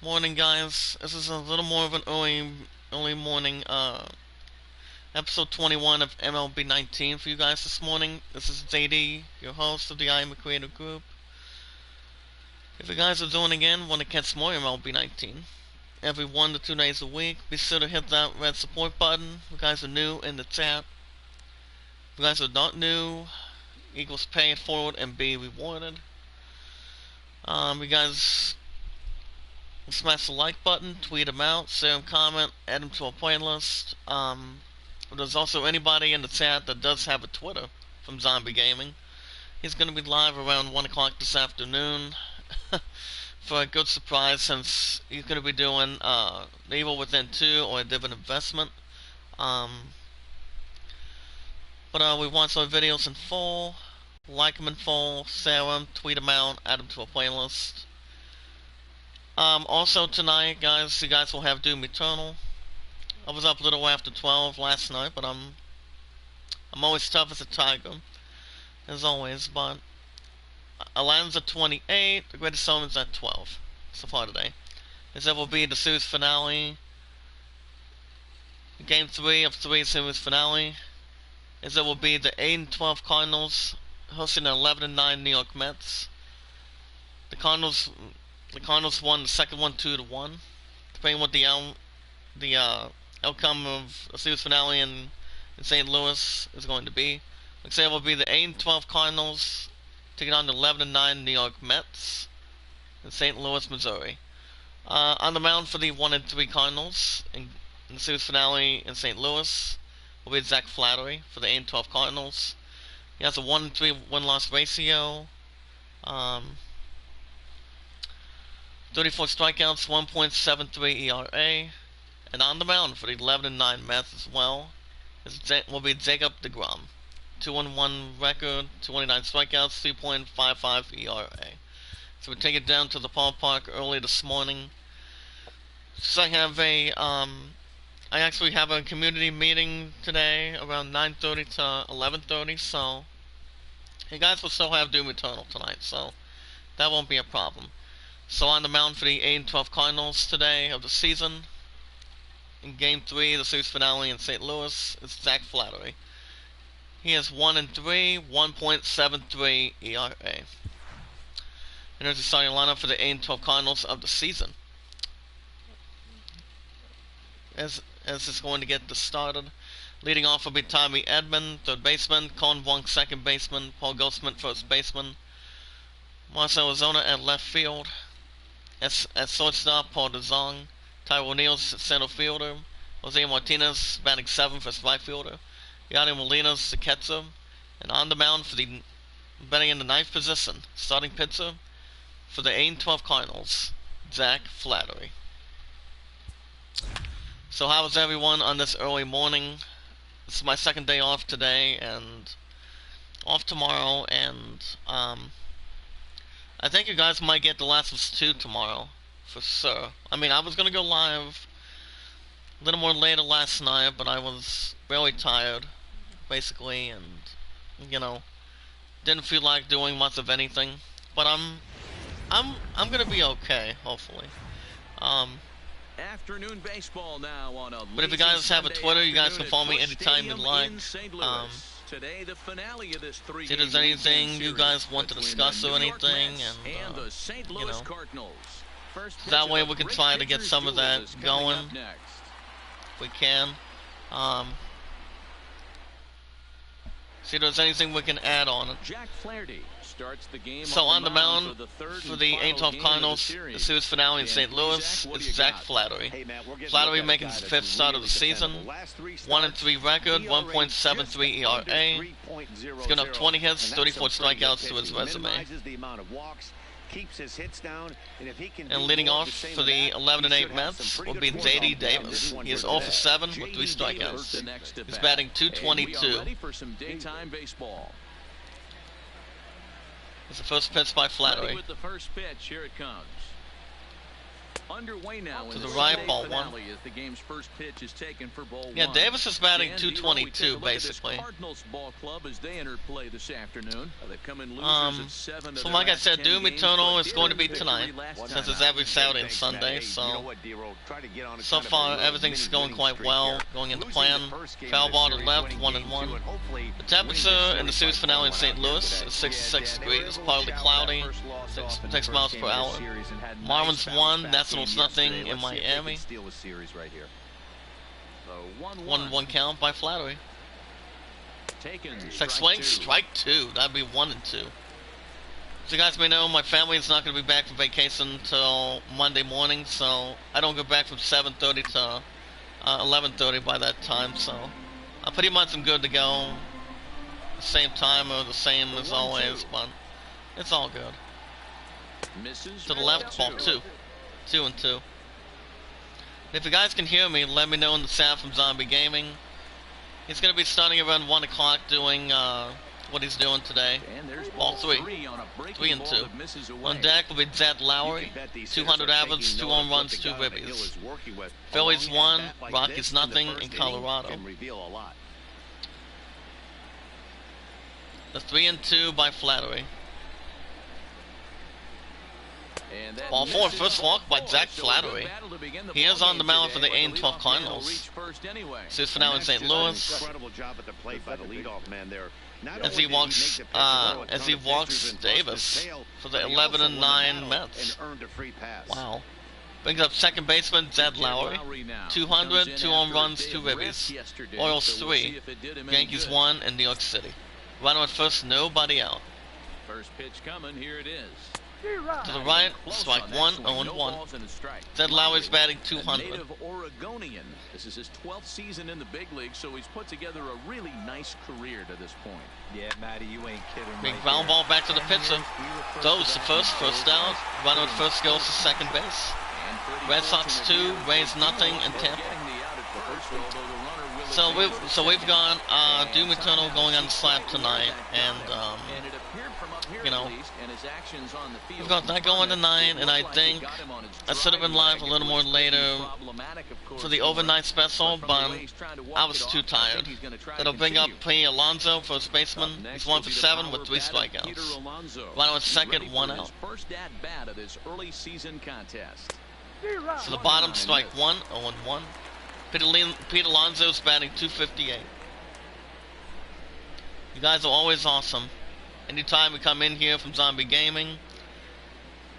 Morning, guys. This is a little more of an early morning, episode 21 of MLB 19 for you guys this morning. This is JD, your host of the Iamacreator group. If you guys are doing again, want to catch more MLB 19 every 1 to 2 days a week, be sure to hit that red support button. If you guys are new in the chat, if you guys are not new, equals Payitforward and be rewarded. You guys smash the like button, tweet them out, share them, comment, add them to a playlist. There's also anybody in the chat that does have a Twitter from Zombie Gaming. He's going to be live around 1 o'clock this afternoon for a good surprise, since he's going to be doing The Evil Within 2 or a Dividend Investment. But we watch our videos in full, like them in full, share them, tweet them out, add them to a playlist. Also tonight, guys, you guys will have Doom Eternal. I was up a little after 12 last night, but I'm always tough as a tiger, as always. But Aladdin's at 28, The Greatest Showman's at 12 so far today. As that will be the series finale, Game 3 of 3 series finale. As it will be the 8-12 Cardinals hosting the 11-9 New York Mets. The Cardinals won the second one 2-1. Depending on what the outcome of a series finale in St. Louis is going to be. Like I say, it will be the 8-12 Cardinals taking on the 11-9 New York Mets in St. Louis, Missouri. On the mound for the 1-3 Cardinals in the series finale in St. Louis will be Zach Flattery for the 8-12 Cardinals. He has a 1-3 win-loss ratio. 34 strikeouts, 1.73 ERA. And on the mound for the 11-9 Mets as well will be Jacob deGrom. 2-1 record, 29 strikeouts, 3.55 ERA. So we take it down to the ballpark early this morning. So I actually have a community meeting today around 9:30 to 11:30. So you guys will still have Doom Eternal tonight, so that won't be a problem. So on the mound for the 8-12 Cardinals today of the season, in Game 3, the series finale in St. Louis, is Zach Flattery. He is 1-3, 1.73 ERA. And there's the starting lineup for the 8-12 Cardinals of the season. As it's going to get this started, leading off will be Tommy Edman, third baseman, Colin Wong, second baseman, Paul Goldschmidt, first baseman, Marcell Ozuna at left field. At shortstop, Paul DeZong, Tyrone Neal's center fielder, Jose Martinez batting 7th as right fielder, Yadier Molina's the catcher, and on the mound for the batting in the 9th position, starting pitcher for the 8-12 Cardinals, Zach Flattery. So how is everyone on this early morning? This is my second day off today and off tomorrow, and I think you guys might get The Last of Us 2 tomorrow, for sure. I mean, I was going to go live a little more later last night, but I was really tired, basically, and, you know, didn't feel like doing much of anything. But I'm going to be okay, hopefully. Afternoon baseball now on a but if you guys have a Twitter, you guys can follow me anytime you like. Today, the finale of this If there's anything you guys want to discuss or anything, and the St. Louis Cardinals. That way we can try to get some of that going, if we can. See if there's anything we can add on it. Jack Flaherty starts the game. So on the mound for the 8-12 Cardinals, the series finale in St. Louis, is Zach Flattery. Flattery making his 5th start of the season, 1-3 record, 1.73 ERA. He's going to have 20 hits, 34 strikeouts to his resume. And leading off for the 11-8 Mets will be JD Davis. He is 0 for 7 with 3 strikeouts. He's batting .222. It's the first pitch by Flattery. With the first pitch, here it comes. Underway now To in the the right, Sunday ball finale as the game's first pitch is taken for ball Yeah, one. Davis is batting Dan, 222 we take a look at this basically. Cardinals ball club as they enter play this afternoon. They come in losers at 7 So of like their I said, last 10 Doom games, Eternal but is going to be did tonight, victory last since time it's out. every Saturday and Sunday, so so far everything's going quite well, going into plan. Foul ball to left, 1-1. The temperature in the series finale in St. Louis is 66 degrees, partly cloudy, 6 miles per hour. Marlins won, Nationals nothing in Miami. 1-1 count by Flattery. Sex swing, strike 2. That'd be 1-2. So you guys may know, my family is not going to be back from vacation until Monday morning, so I don't go back from 7:30 to 11:30 by that time, so I pretty much am good to go. The same time or the same as always, but it's all good. To the left, ball 2. 2-2. If you guys can hear me, let me know in the chat from Zombie Gaming. He's going to be starting around 1 o'clock doing what he's doing today. Ball 3. 3-2. On deck will be Zed Lowry. 200 average, 2 home runs, 2 ribbies. Phillies 1, Rockies nothing in Colorado. The 3-2 by Flattery. Ball 4, first walk by Zach Flattery. He is on the mound for the 8-12 Cardinals. Series finale in St. Louis. As he walks Davis for the 11-9 Mets. Wow. Brings up second baseman Zed Lowry. 200, 2 home runs, 2 ribbies. Orioles 3, Yankees 1 in New York City. Runner at first, nobody out. First pitch coming, here it is. To the right, strike 1, 0-1. Zed Lowry's batting 200. Native Oregonian. This is his 12th season in the big league, so he's put together a really nice career to this point. Yeah, Matty, you ain't kidding. Big ground ball back to the pitcher. Throws the first out. Runner at first goes to second base. Red Sox 2, Rays nothing in Tampa. So we've got Doom Eternal going on the slab tonight, and you know, we've got that going tonight, and I think I should have been live a little more later for the overnight special, but I was too tired. That'll bring up P. Alonso, first baseman. He's 1 for 7 with 3 strikeouts. Runner at second, 1 out. So the bottom, strike 1, 0-1. Pete Alonso's batting 258. You guys are always awesome. Anytime we come in here from Zombie Gaming,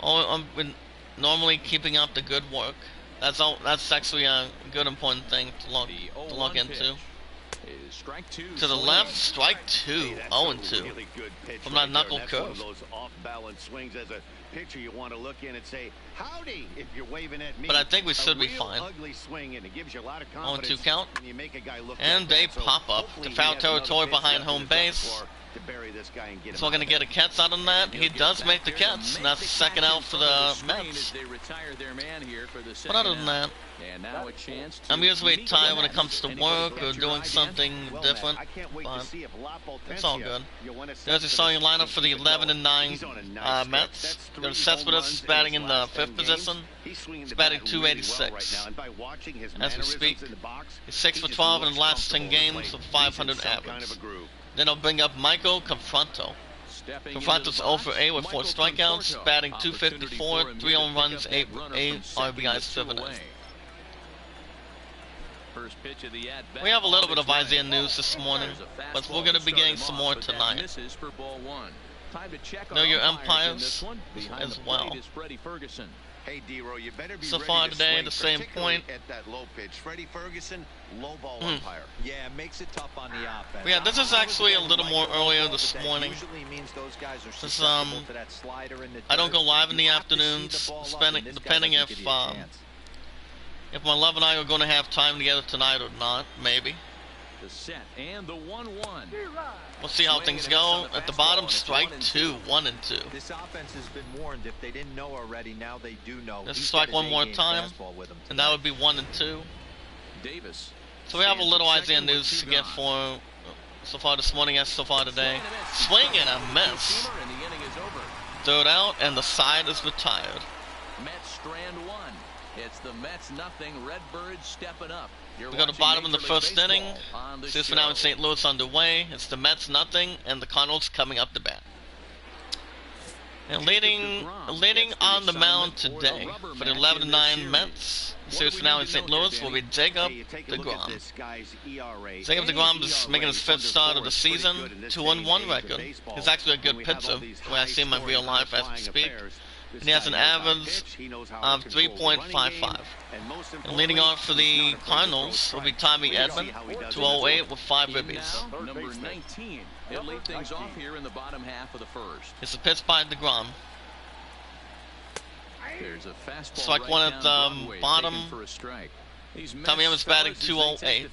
I've been normally keeping up the good work. That's actually a good important thing to look into. To the left, strike 2, 0-2. From that knuckle curve. But I think we should be fine. 0-2 count. And they pop up to foul territory behind home base. So we're going to get a catch out on that. He does make the catch, and that's the second out for the Mets. But other than that, I'm usually tired when it comes to work or doing something different, but it's all good. There's the starting lineup for the 11-9 Mets. There's Cespedes batting in the 5th position. He's batting 286 as we speak. He's 6 for 12 in the last 10 games with 500 average. Then I'll bring up Michael Confronto. Confronto's 0 for 8 with 4 strikeouts, batting 254, 3 home runs, 8 RBIs driven in. We have a little bit of Isaiah news this morning, but we're going to be getting some more tonight. Know your umpires as well. Hey, D-Row, you better be so ready far to today, swing, the same point. At that low pitch. Freddie Ferguson, low ball umpire. Yeah, it makes it tough on the offense. Yeah, this is actually a little more earlier this morning. This, I don't go live in the afternoons, depending if my love and I are going to have time together tonight or not, maybe. The set and the 1-1. We'll see how things go. At the bottom, strike 2, 1-2. This offense has been warned. If they didn't know already, now they do know. Let's strike one more time, and that would be 1-2. Davis. So we have a little Isaiah news to get for so far this morning as so far today. Swing and a miss. Third out, and the side is retired. Mets strand 1. It's the Mets nothing. Redbirds stepping up. We go to bottom in the first inning. Series finale in St. Louis underway. It's the Mets nothing, and the Cardinals coming up to bat. And leading on the mound today for the 11-9 Mets. The series finale in St. Louis will be Jacob deGrom. Jacob deGrom is making his fifth start of the season, 2-1 record. He's actually a good pitcher, the way I see him in real life as we speak. And he has an average of 3.55. And leading off for the Cardinals will be Tommy Edman, 208 with 5 ribbies. Number 19. He'll lead things off here in the bottom half of the first. It's a pitch by deGrom. There's a fastball Strike one at the bottom. Tommy Edman's batting 208.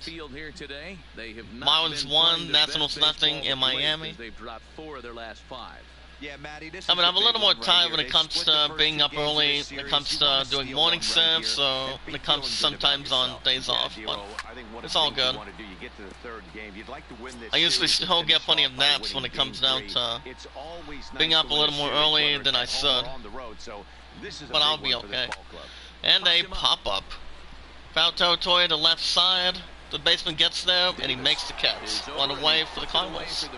Marlins 1, Nationals nothing in Miami. They've dropped 4 of their last 5. Yeah, Matty, this I mean, I'm a little more tired when it comes to being up early, when it comes to doing morning shifts, or when it comes to sometimes on days off, but it's all good. I usually still get plenty of naps when it comes down to being up a little more early than I should, but I'll be okay. And a pop-up. Foul territory to the left side, the baseman gets there, and he makes the catch. One away for the Cardinals.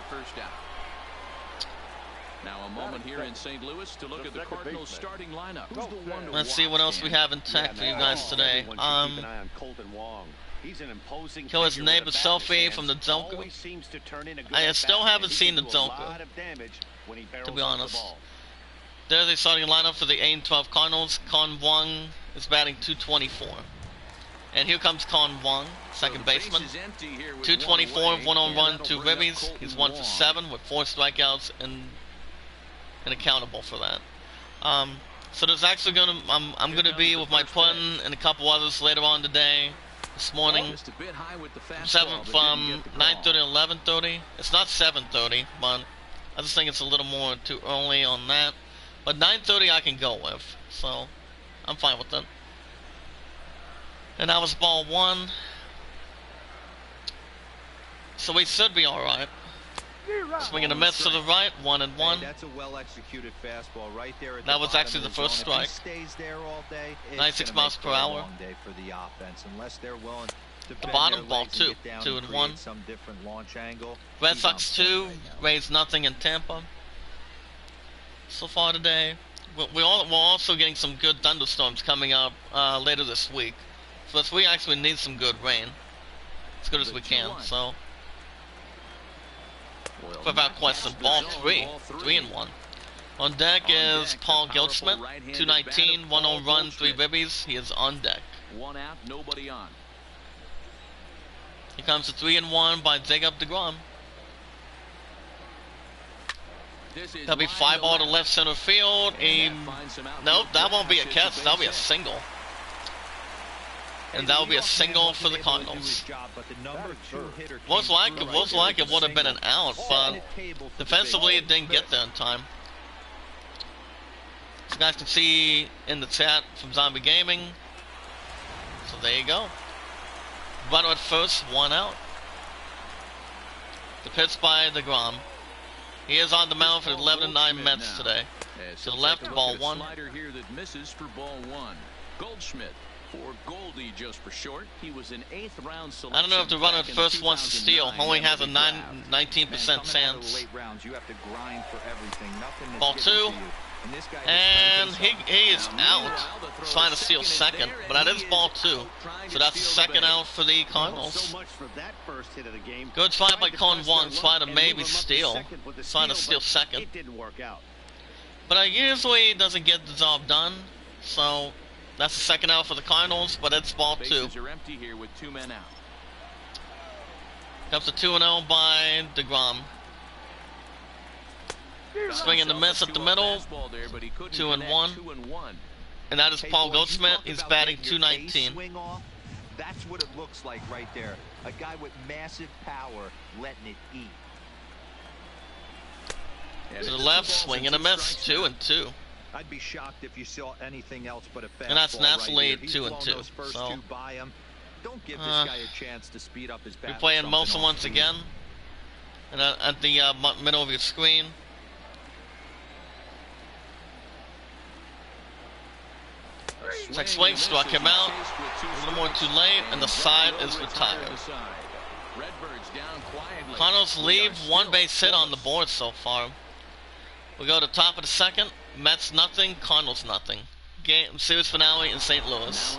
Now a moment here in St. Louis to look at the Cardinals starting lineup. Let's see what else we have in tech for you guys today. Kill his neighbor selfie from the Joker. I still haven't seen the Joker, to be honest. There's a starting lineup for the 8-12 Cardinals. Con Wong is batting 224. And here comes Con Wong, second baseman. 224, 1 home run, 2 ribbies. He's 1 for 7 with 4 strikeouts and accountable for that. So there's actually I'm gonna be with my pun and a couple others later on today, this morning, from 9:30 to 11:30. It's not 7:30, but I just think it's a little more too early on that. But 9:30 I can go with, so I'm fine with it. And that was ball 1, so we should be all right. Swinging a miss to the right, 1-1. That's a well-executed fastball right there. That was actually the first strike. 96 miles per hour. The bottom ball 2, 2-1. Red Sox 2, Rays nothing in Tampa. So far today, we're also getting some good thunderstorms coming up later this week. So we actually need some good rain, as good as we can. So. Without question, ball 3, 3-1. On deck is Paul Goldschmidt, 219, 1 home run, 3 ribbies. He is on deck. 1 out, nobody on. Here comes the 3-1 by Jacob deGrom. That'll be fly ball to left center field. Nope, that won't be a catch. That'll be a single. And that will be a single for the Cardinals. Most like it would have been an out, but defensively it didn't get there in time. So you guys can see in the chat from Zombie Gaming. So there you go. Runner at first, 1 out. The pitch by deGrom. He is on the mound for the 11-9 Mets today. To the left, ball 1. Here that misses for ball 1. Goldschmidt. For Goldie, just for short. He was an 8th round selection. I don't know if the runner at first wants to steal. Only has a 19% chance. Ball 2. And he is out. Trying to steal second. But that is ball 2. So that's the second out for the Cardinals. Good try by Con Wong. Try to maybe steal. Trying to steal second. But usually doesn't get the job done. So that's the second out for the Cardinals, but it's ball 2. Are empty here with 2 men out. Comes to 2-0 by deGrom. Swing and a miss at the middle. 2-1. And that is Paul Goldschmidt. He's batting 219. That's what it looks like right there. A guy with massive power letting it eat. To the left, swing and a miss. 2-2. I'd be shocked if you saw anything else but a fastball. And that's naturally right 2-2. So don't give this guy a chance to speed up his bat. We're playing Mosa once again. And at the middle of your screen. Like swing struck him out. A little more too late, and the side is retired. Cardinals leave one base hit on the board so far. We go to top of the second. Mets nothing, Cardinals nothing. Game series finale in St. Louis.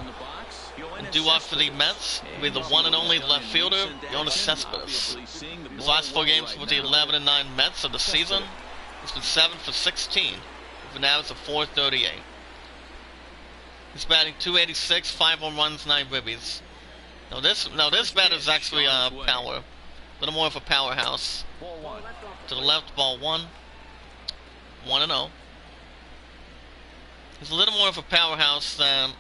And due up for the Mets will be the one and only left fielder, Yoenis Cespedes. His last 4 games with the 11-9 Mets of the season, he's been 7 for 16, with an average of .438. He's batting .286, 5 home runs, 9 ribbies. Now this batter is actually power, a little more of a powerhouse. To the left, ball 1, 1-0. He's a little more of a powerhouse than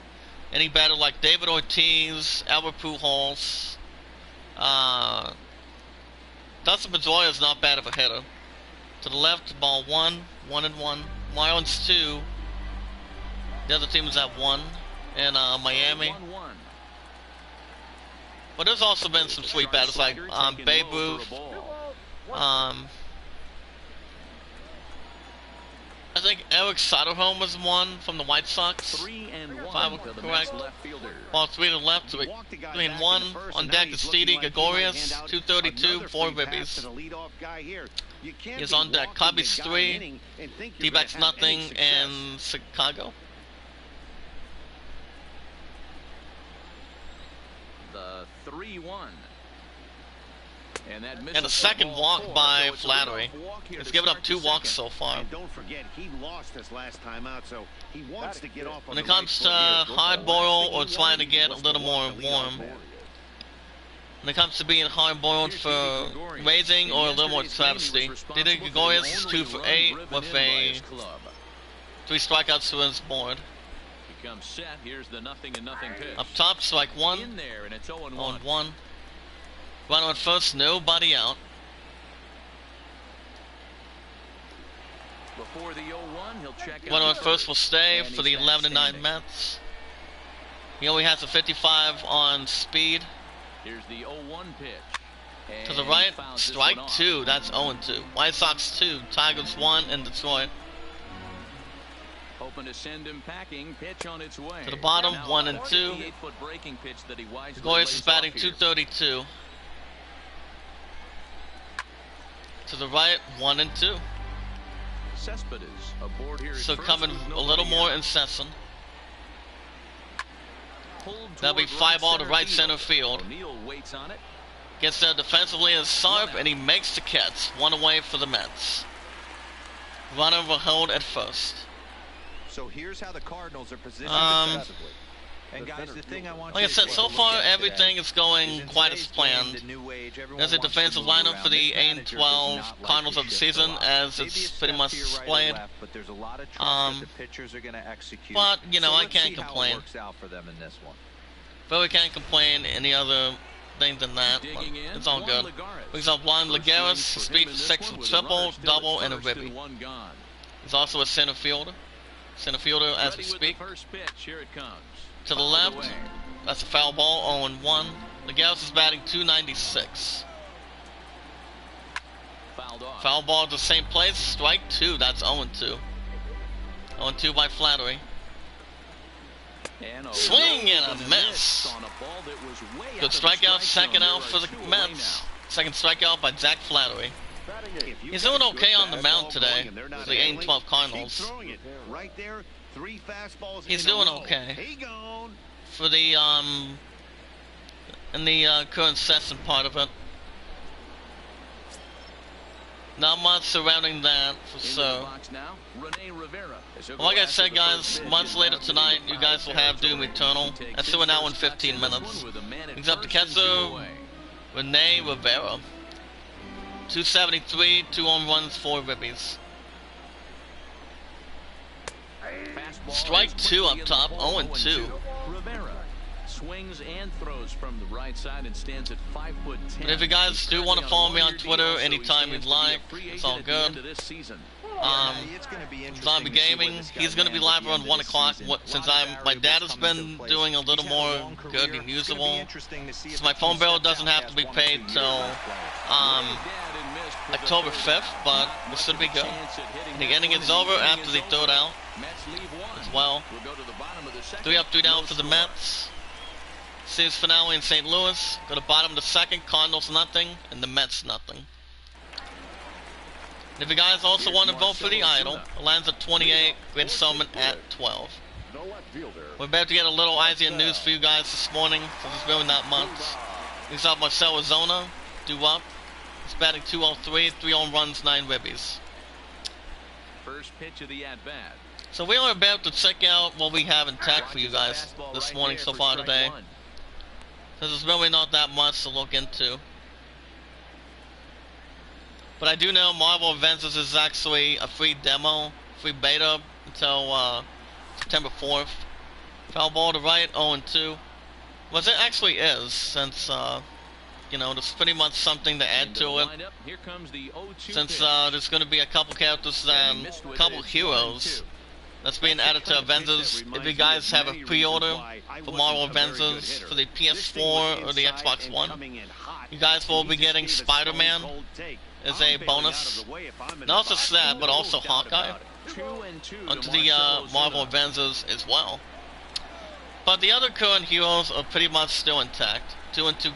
any batter like David Ortiz, Albert Pujols. Dustin Pedroia is not bad of a hitter. To the left, ball 1, 1-1. Marlins 2. The other team is at 1 in Miami. But there's also been some sweet batters like Babe Ruth. I think Eric Soderholm was 1 from the White Sox, if I'm correct. Ball 3 to the left, 3 and 1 on deck is Didi Gregorius, 232, 4 ribbies. He's on deck. Cubbies 3, D-backs nothing, and Chicago. The 3-1. And a second walk by Flattery. He's given up 2 walks so far. And don't forget, he lost his last time out, so he wants to get off on when it comes to hard boil or trying to get a little more warm, when it comes to being hard boiled for raising or a little more travesty, Didi Gregorius is 2 for 8 with a 3 strikeouts to his board. Set. Here's the 0-0 pitch. Up top, strike 1. In there, and it's 0-1. Runner at first, nobody out. Before the 0-1, he'll check out. Runner at first will stay for the 11-9 Mets. He only has a 55 on speed. Here's the 0-1 pitch. To the right, strike 2. That's 0-2. White Sox 2, Tigers 1 in Detroit. Hoping to send him packing. Pitch on its way. To the bottom, 1 and 2. Gregorius is batting .232. To the right, 1 and 2. Cespedes aboard here. So coming a little more incessant. That'll be fly ball to right center field. Waits on it. Gets there defensively as Sarp, and he makes the catch. 1 away for the Mets. Runner will hold at first. So here's how the Cardinals are positioned defensively. And guys, the thing I want like I said, so far everything is going quite as planned. There's a defensive lineup for the 8-12 Cardinals of the season, as it's pretty much displayed. But you know, I can't complain. But we can't complain any other thing than that. It's all good. Brings up Juan Lagares, speed for 6 with triple, double, and a ribby. He's also a center fielder. Center fielder as we speak. To the left, that's a foul ball, 0-1. Lagares is batting .296. Foul ball to the same place, strike 2, that's 0-2. 0-2 by Flattery. Swing and a miss. Good strikeout, second out for the Mets. Second strikeout by Zach Flattery. He's doing okay on the mound today for the 8-12 Cardinals. He's doing okay for the in the current session part of it. Not much surrounding that for sure. Like I said, guys, months later tonight, you guys will have Doom Eternal. That's 2 an hour and 15 minutes. He's up to catcher Rene Rivera. 273, 2 home runs, 4 ribbies. Strike 2 up top, 0-2. Rivera swings and throws from the right side and stands at 5'10". And if you guys do want to follow me on Twitter anytime you'd like, it's all good. Zombie Gaming, he's going to be live around 1 o'clock. Since my dad has been doing a little more good than usual, so my phone bill doesn't have to be paid till October 5th, but this should be good. The inning is over after the third out as well. second. 3 up, 3 down No for the score. Mets. Series finale in St. Louis. Go to bottom of the second. Cardinals nothing, and the Mets nothing. And if you guys also want to vote for the Idol, it lands at 28. Grid Summon at 12. We're about to get a little easier news for you guys this morning, since it's really not much. He's out Marcell Ozuna, due up. He's batting 203, 3 home runs, 9 ribbies. First pitch of the at-bat. So we are about to check out what we have in tech for you guys this morning so far today. Because there's really not that much to look into. But I do know Marvel Avengers is actually a free demo, free beta until September 4th. Foul ball to right, 0-2. Well, it actually is, since you know, there's pretty much something to add to it. Here comes the 0-2 Since pitch. there's going to be a couple characters and a couple heroes that's being added to Avengers. If you guys have a pre-order for Marvel Avengers for the PS4 or the Xbox One, you guys will be getting Spider-Man as a bonus. Not just that, but also Hawkeye onto the Marvel Avengers as well. But the other current heroes are pretty much still intact. 2-2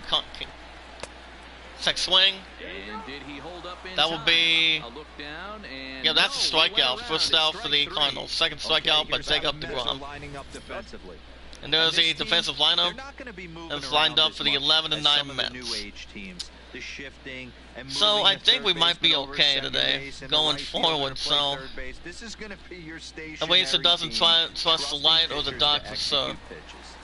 Tech swing. And did he hold up in That will time? be... A look down and Yeah, that's a no, he went strikeout. around. First It's out for the strike Cardinals. Second strikeout by Jacob DeGrom. Lining up defensively. And there's the defensive lineup. It's lined up for the 11 and 9 Mets. The shifting and So I think we might be over okay second today, base and the going right fielder forward, to play so third base. This is going to be your at least it doesn't stationary team, trust the light or the trusting dark pitchers for to sure. execute pitches.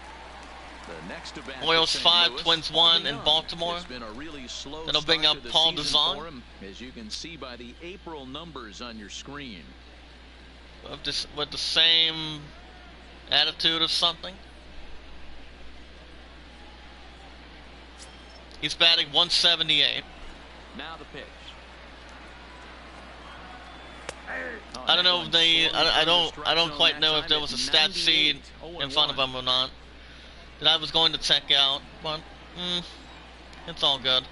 The next at bat for Royals St. 5, Louis, Twins 1 in young. Baltimore. It's been a really slow That'll bring start up to the Paul season DeZong. for him, as you can see by the April numbers on your screen. With the same attitude or something. He's batting 178. Now the pitch. I don't know if they. I don't quite know if there was a stat sheet in front of him or not that I was going to check out, but it's all good.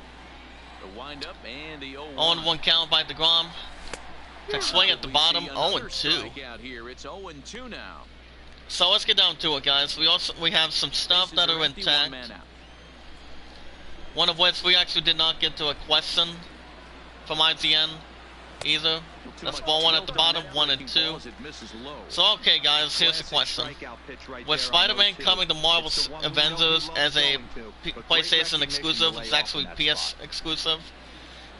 The windup and the 0-1. 0-1 count by DeGrom. Tech swing at the bottom, 0-2. Strikeout here. It's 0-2 now. So let's get down to it, guys. We have some stuff that are intact. One of which we actually did not get to a question from IGN either. That's ball 1 at the bottom, 1 and 2. So okay, guys, here's the question: with Spider-Man coming to Marvel Avengers as a PlayStation exclusive, it's actually PS exclusive,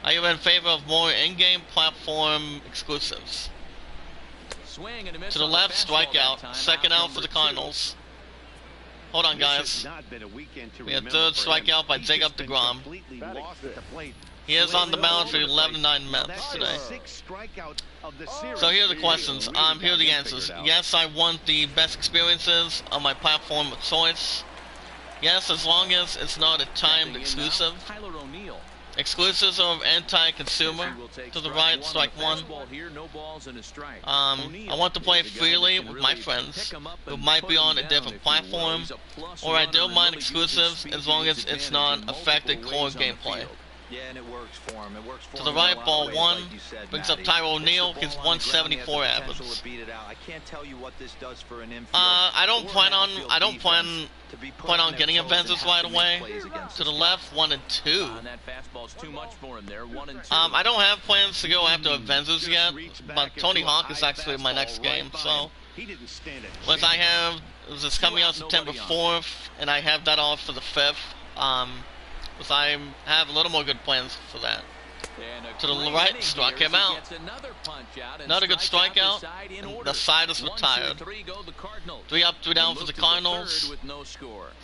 are you in favor of more in-game platform exclusives? To the left, strikeout. Second out for the Cardinals. Hold on, guys. We had third strikeout by Jacob DeGrom. He is on the mound for the 11-9 Mets today. So here are the questions. Here are the answers. Yes, I want the best experiences on my platform of choice. Yes, as long as it's not a timed exclusive. Exclusives are anti-consumer. To the right, strike 1. I want to play freely with my friends who might be on a different platform, or I don't mind exclusives as long as it's not affecting core gameplay. Yeah, and it works for him. It works for To him the right, in a lot ball of ways, 1 like you said, brings Matty. up Tyrone Hits Neal. the He's ball on the ground, he has the 174 potential average. to beat it out. I can't tell you what this does for an infield. I don't or plan an on. outfield I don't plan defense to be put plan on their getting toes and Avengers have right to make away. plays against To the this left, 1 and 2. That fastball's too much for him there. 1 and 2. I don't have plans to go after Avengers yet, but Tony Hawk is actually my next game. So, once I have this coming out September 4th, and I have that off for the 5th. Because I have a little more good plans for that. To the right, struck him out. Another good strikeout, and the side is retired. 3 up, 3 down for the Cardinals.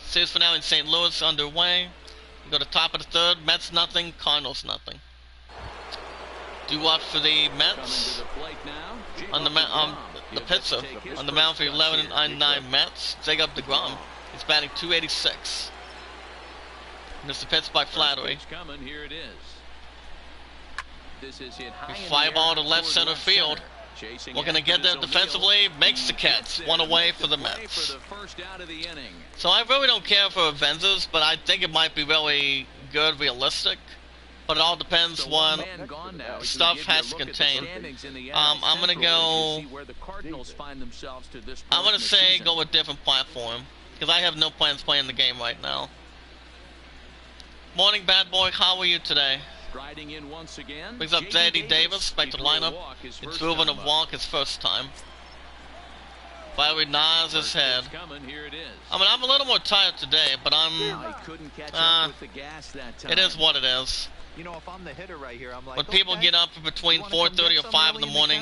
Series finale in St. Louis underway. We go to top of the 3rd. Mets nothing, Cardinals nothing. Due up for the Mets. On the pitcher on the mound for the 11 and 9 Mets. Jacob DeGrom. He's batting 286. Missed the pitch by Flattery. Here it is. This is hit high Fly ball to left center field. We're going to get there defensively. Makes the catch. 1 away for the Mets. So I really don't care for Avengers, but I think it might be really good, realistic. but it all depends So what one man gone now. stuff has to contain. I'm gonna go. I'm gonna say go with different platform because I have no plans playing the game right now. Morning, bad boy. How are you today? Striding in once again. Brings up J.D. Davis back to lineup. It's proven to walk his first time. Finally nods his head. I mean, I'm a little more tired today, but it is what it is. You know, if I'm the hitter right here, I'm like, When people get up between 4:30 or 5 in the morning,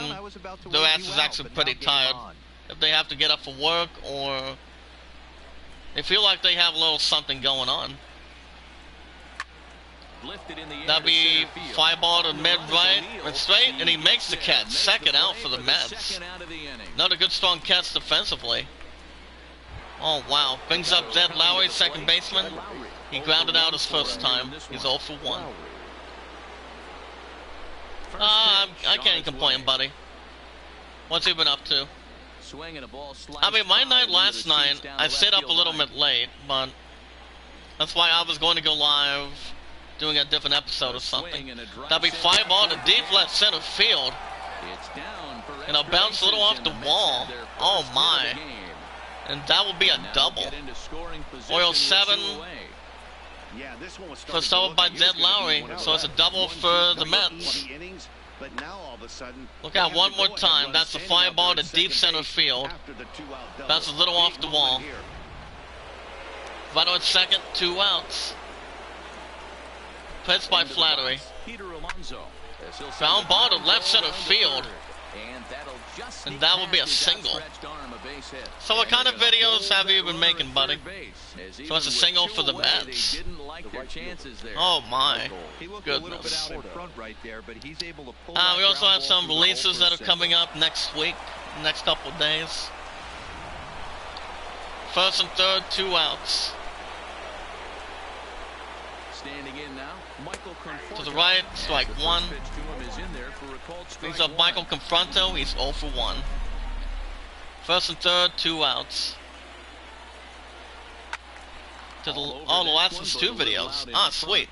their ass is actually pretty tired. If they have to get up for work or they feel like they have a little something going on. That'll be fly ball to mid-right and straight, and he makes the catch. Second out for the Mets. Another good strong catch defensively. Oh, wow. Brings up Zed Lowry, second baseman. He grounded out his first time. He's 0 for 1. I can't complain, buddy. What's he been up to? I mean, my night last night, I stayed up a little bit late, but that's why I was going to go live doing a different episode or something. That'll be fly ball to deep left center field. And I'll bounce a little off the wall. Oh my. And that will be a double. Orioles 7. First over by Zed Lowry. So it's a double for the Mets. Look out one more time. That's a fly ball to deep center field. Bounces a little off the wall. Right on second, 2 outs. Pitched by Flattery. Found ball to left center field. And that will be a single. So what kind of videos have you been making, buddy? So it's a single for the Mets. Oh my goodness. We also have some releases that are coming up next week, next couple of days. First and third, 2 outs. To the right, strike 1. Brings up Michael Confronto, he's 0 for 1. First and third, 2 outs. To the, oh, the last was 2 videos. Ah, sweet.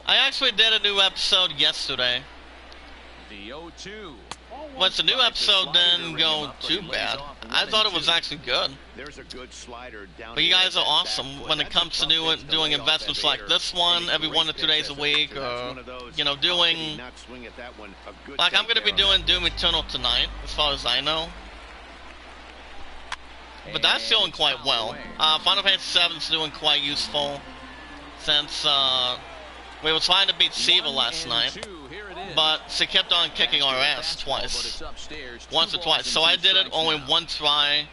I actually did a new episode yesterday. Well, it's a new episode didn't go too bad. I thought it was actually good. But you guys are awesome when it comes to doing investments like this one every 1 to 2 days a week, or, you know, doing, like I'm going to be doing Doom Eternal tonight, as far as I know. But that's doing quite well. Final Fantasy VII is doing quite useful, since we were trying to beat Siva last night. But she kept on kicking our ass twice. Once or twice. So I did it only 1 try,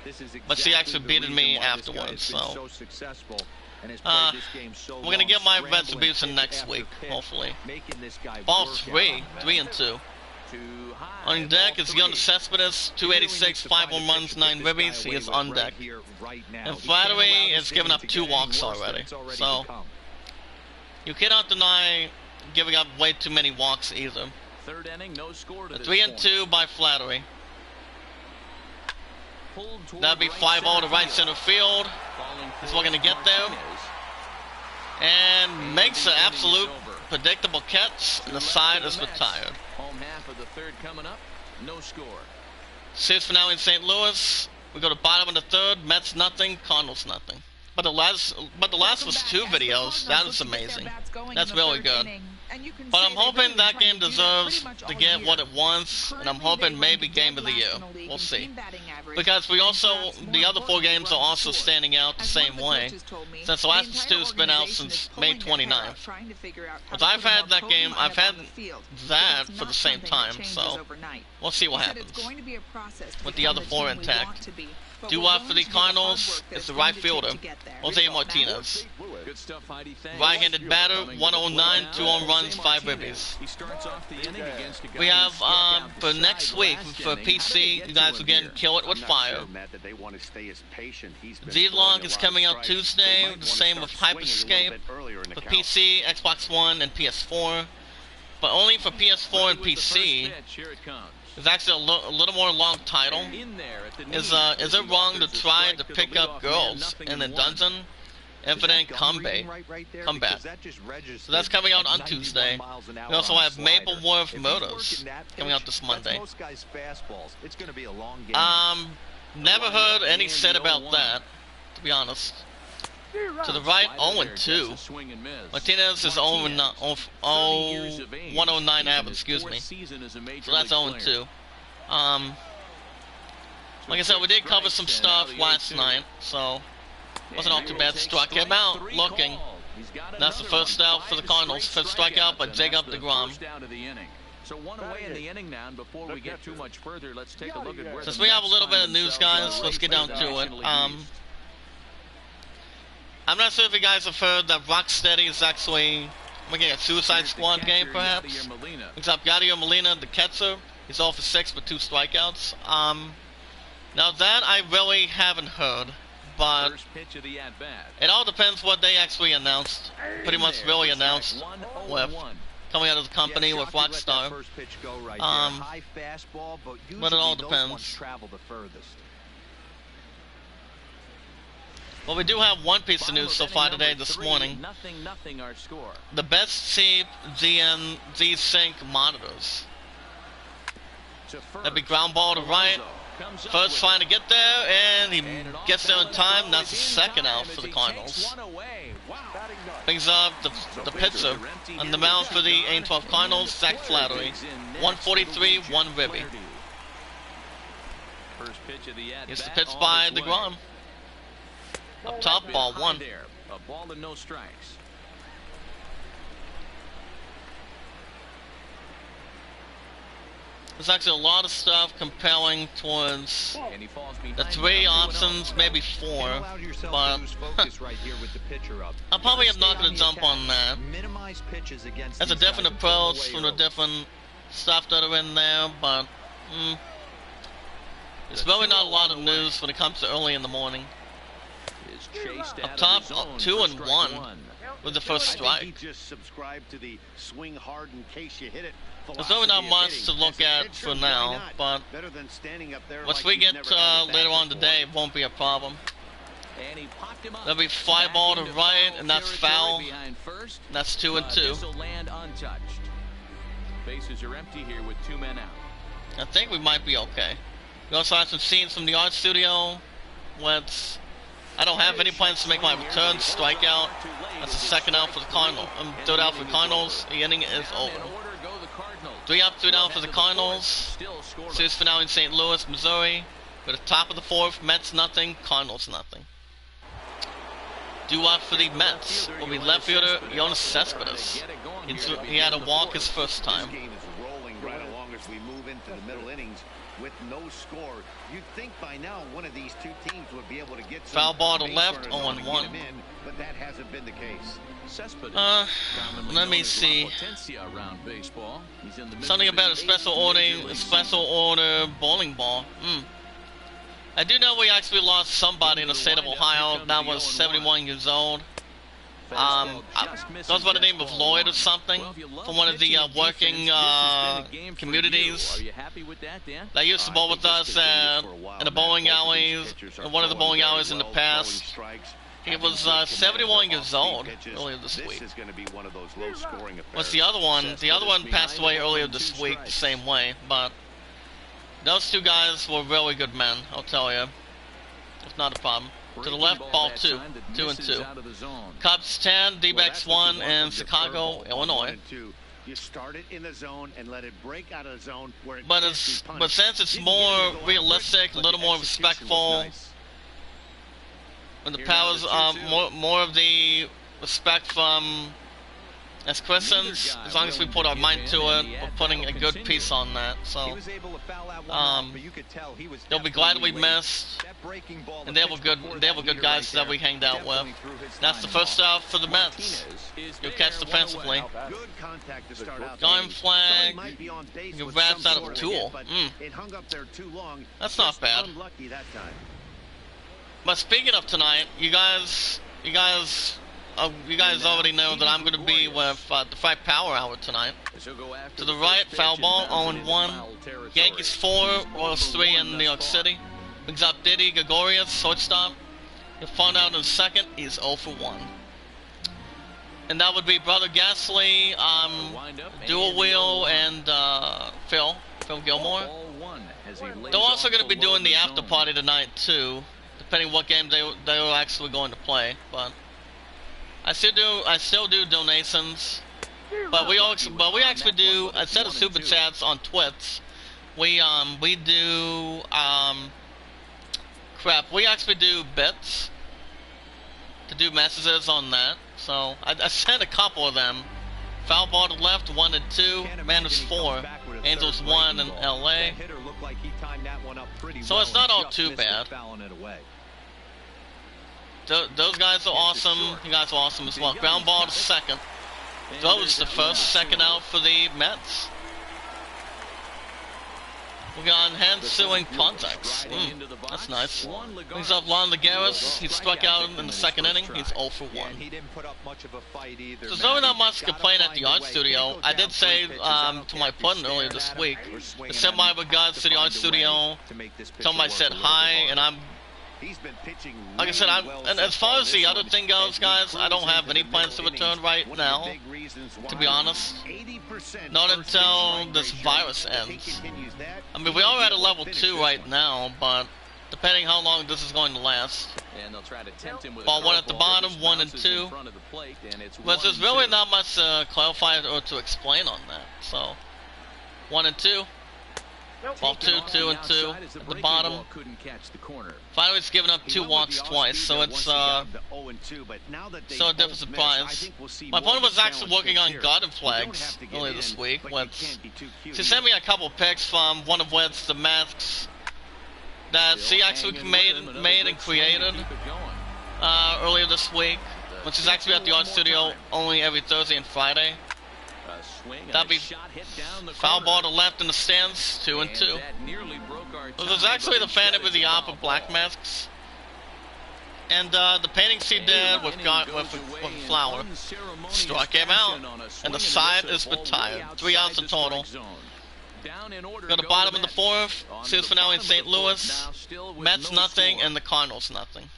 but she actually beated me afterwards. So we're going to get my retribution next week, hopefully. Ball 3, 3 and 2. On deck is Young Cespedes, 286, 5 home runs, 9 ribbies. He is on deck. And Flattery has given up 2 walks already. So you cannot deny giving up way too many walks either. A 3 and 2 by Flattery. That'd be fly ball to right center field. He's looking to get there. And makes an absolute predictable catch, and the side is retired. Series finale in St. Louis. We go to bottom of the third. Mets nothing, Cardinals nothing. But the last was 2 videos. That is amazing. That's really good. But I'm hoping that game deserves to get what it wants, and I'm hoping maybe Game of the Year. We'll see. Because we also, the other 4 games are also standing out the same way, since the last 2 has been out since May 29th. But I've had that game, I've had that for the same time, so we'll see what happens. With the other 4 intact. Due for the Cardinals is the right fielder, Jose Martinez. Right-handed batter, 109, 2 home runs, 5 ribbies. We have, for next week, for PC, you guys again kill it with fire. Z-Log is coming out Tuesday, the same with Hyperscape, for PC, Xbox One, and PS4. But only for PS4 and PC. It's actually a little more long title. Is it wrong to try to pick up girls in a dungeon Infinite Comeback. So that's coming out on Tuesday. We also have Mapleworth Motors coming out this Monday. Never heard any said about that, to be honest. To the right, 0-2. Martinez is 109 average, excuse me. So that's 0-2. Like I said, we did cover some stuff last night, so wasn't all too bad. Struck him out, looking. That's the first out for the Cardinals. Fifth strikeout by Jacob DeGrom. So one away in the inning now, and before we get too much further, let's take a look at where. Since we have a little bit of news, guys, let's get down to it. I'm not sure if you guys have heard that Rocksteady is actually making a Suicide Squad game, perhaps. Picks up Yadier Molina, the catcher. He's off for 6 with 2 strikeouts. Now that I really haven't heard, but it all depends what they actually announced. Pretty much really announced with coming out of the company with Rockstar. But it all depends. Well, we do have one piece of news so far today, this morning. Our score. The best cheap GNZ Sync monitors. That'd be ground ball to right. First trying to get there, and he gets there in time. That's the second out for the Cardinals. Brings up the pitcher on the mound for the A12 Cardinals, Zach Flattery. 143, 1 ribby. Here's the pitch by DeGrom. Up top, ball 1. A ball and no strikes. There's actually a lot of stuff compelling towards the 3 options, maybe 4, but I probably am not going to jump on that. That's a different approach from the different stuff that are in there, but there's really not a lot of news when it comes to early in the morning. Up top, 2 and 1 with the first strike. Just subscribe to the swing hard in case you hit it. There's really not much to look at for now, but once we get later on today, it won't be a problem. There'll be fly ball to right, and that's foul. That's 2 and 2. Bases are empty here with 2 men out. I think we might be okay. We also have some scenes from the art studio. I don't have any plans to make my return. Strikeout. That's the second out for the Cardinals. Third out for the Cardinals. The inning is over. 3 up, 3 down for the Cardinals. Series finale in St. Louis, Missouri. We're at the top of the 4th. Mets nothing. Cardinals nothing. Due up for the Mets will be left fielder Jonas Cespedes. He had a walk his first time. We move into the middle innings with no score. You'd think by now one of these two teams would be able to get foul ball to left, 0-1. But that hasn't been the case. Let me see. Something about a special order bowling ball. I do know we actually lost somebody in the state of Ohio that was 71 years old. Goes by the name of Lloyd or something, from one of the working communities that used to bowl with us in the bowling alleys, in one of the bowling alleys in the past. He was 71 years old earlier this week. What's the other one? The other one passed away earlier this week the same way, but those 2 guys were really good men, I'll tell you. It's not a problem. To the left, ball 2, 2 and 2. Cubs 10, D-backs 1, and Chicago, Illinois. You start it in the zone and let it break out of the zone where but since it's more realistic, a little more respectful, and the powers more of the respect from as Christians, as long as we put our mind to it, we're putting a good piece on that. So they'll be glad we missed, and they were good guys that we hanged out with. That's the first out for the Mets. Good catch defensively. Going flag. Your rats out of Tool. That's not bad. But speaking of tonight, you guys already know that I'm going to be with the Fight Power Hour tonight. To the right, foul ball, 0-1. Yankees 4, Royals 3 in New York City. Brings up Diddy Gregorius, shortstop. You'll find out in a second. He's 0 for 1. And that would be Brother Gasly, Dual Wheel, and Phil Gilmore. They're also going to be doing the after party tonight too, depending what game they were actually going to play. But I still do donations. But we actually do, instead of super chats on Twitch, we do we actually do bits to do messages on that. So I sent a couple of them. Foul ball to left, 1 and 2. Man is 4. Angels 1 in LA. So it's not all too bad. Those guys are awesome. You guys are awesome as well. Ground ball to second. That was the first, second out for the Mets. We got hand-suing contacts. That's nice. Brings up Lon Lagares. He struck out in the second inning. He's 0 for 1. So there's really not much to complain at the art studio. I did say to my opponent earlier this week, I sent my regards to the art studio. Tell them I said hi, and like I said, and as far as the other thing goes, guys, I don't have any plans to return right now, to be honest. Not until this virus ends. I mean, we are at a level 2 right now, but depending how long this is going to last. Ball 1 at the bottom, 1 and 2. But there's really not much to clarify or to explain on that. So, 1 and 2. Ball 2, 2 and 2 at the bottom. Finally, it's given up 2 walks twice, so it's so a different surprise. My opponent was actually working on garden flags earlier this week. She sent me a couple pics from one of which the masks that she actually made and created earlier this week, which is actually at the art studio only every Thursday and Friday. That'd be foul ball to left in the stands, 2 and 2. This is actually the fan with the opera black masks. And the painting she did with a flower. Struck him out. And the side is retired. 3 outs in total. Go to the bottom of the 4th. Series finale in St. Louis. Mets nothing and the Cardinals nothing.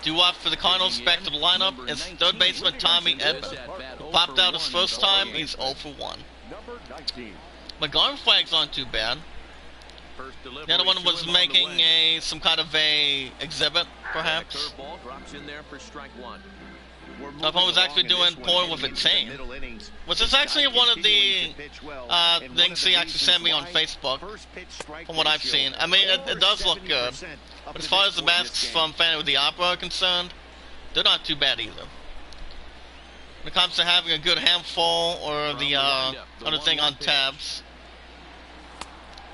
Due up for the Cardinals, back to the lineup is third baseman Tommy Edman. Popped out his first time, he's 0 for 1. But garden flags aren't too bad. The other one was making some kind of a exhibit, perhaps. The opponent was actually doing porn with a chain, which is actually one of the things he actually sent me on Facebook, from what I've seen. I mean, it does look good. But as far as the masks from Phantom of the Opera are concerned, they're not too bad either. When it comes to having a good handful or the other thing on tabs.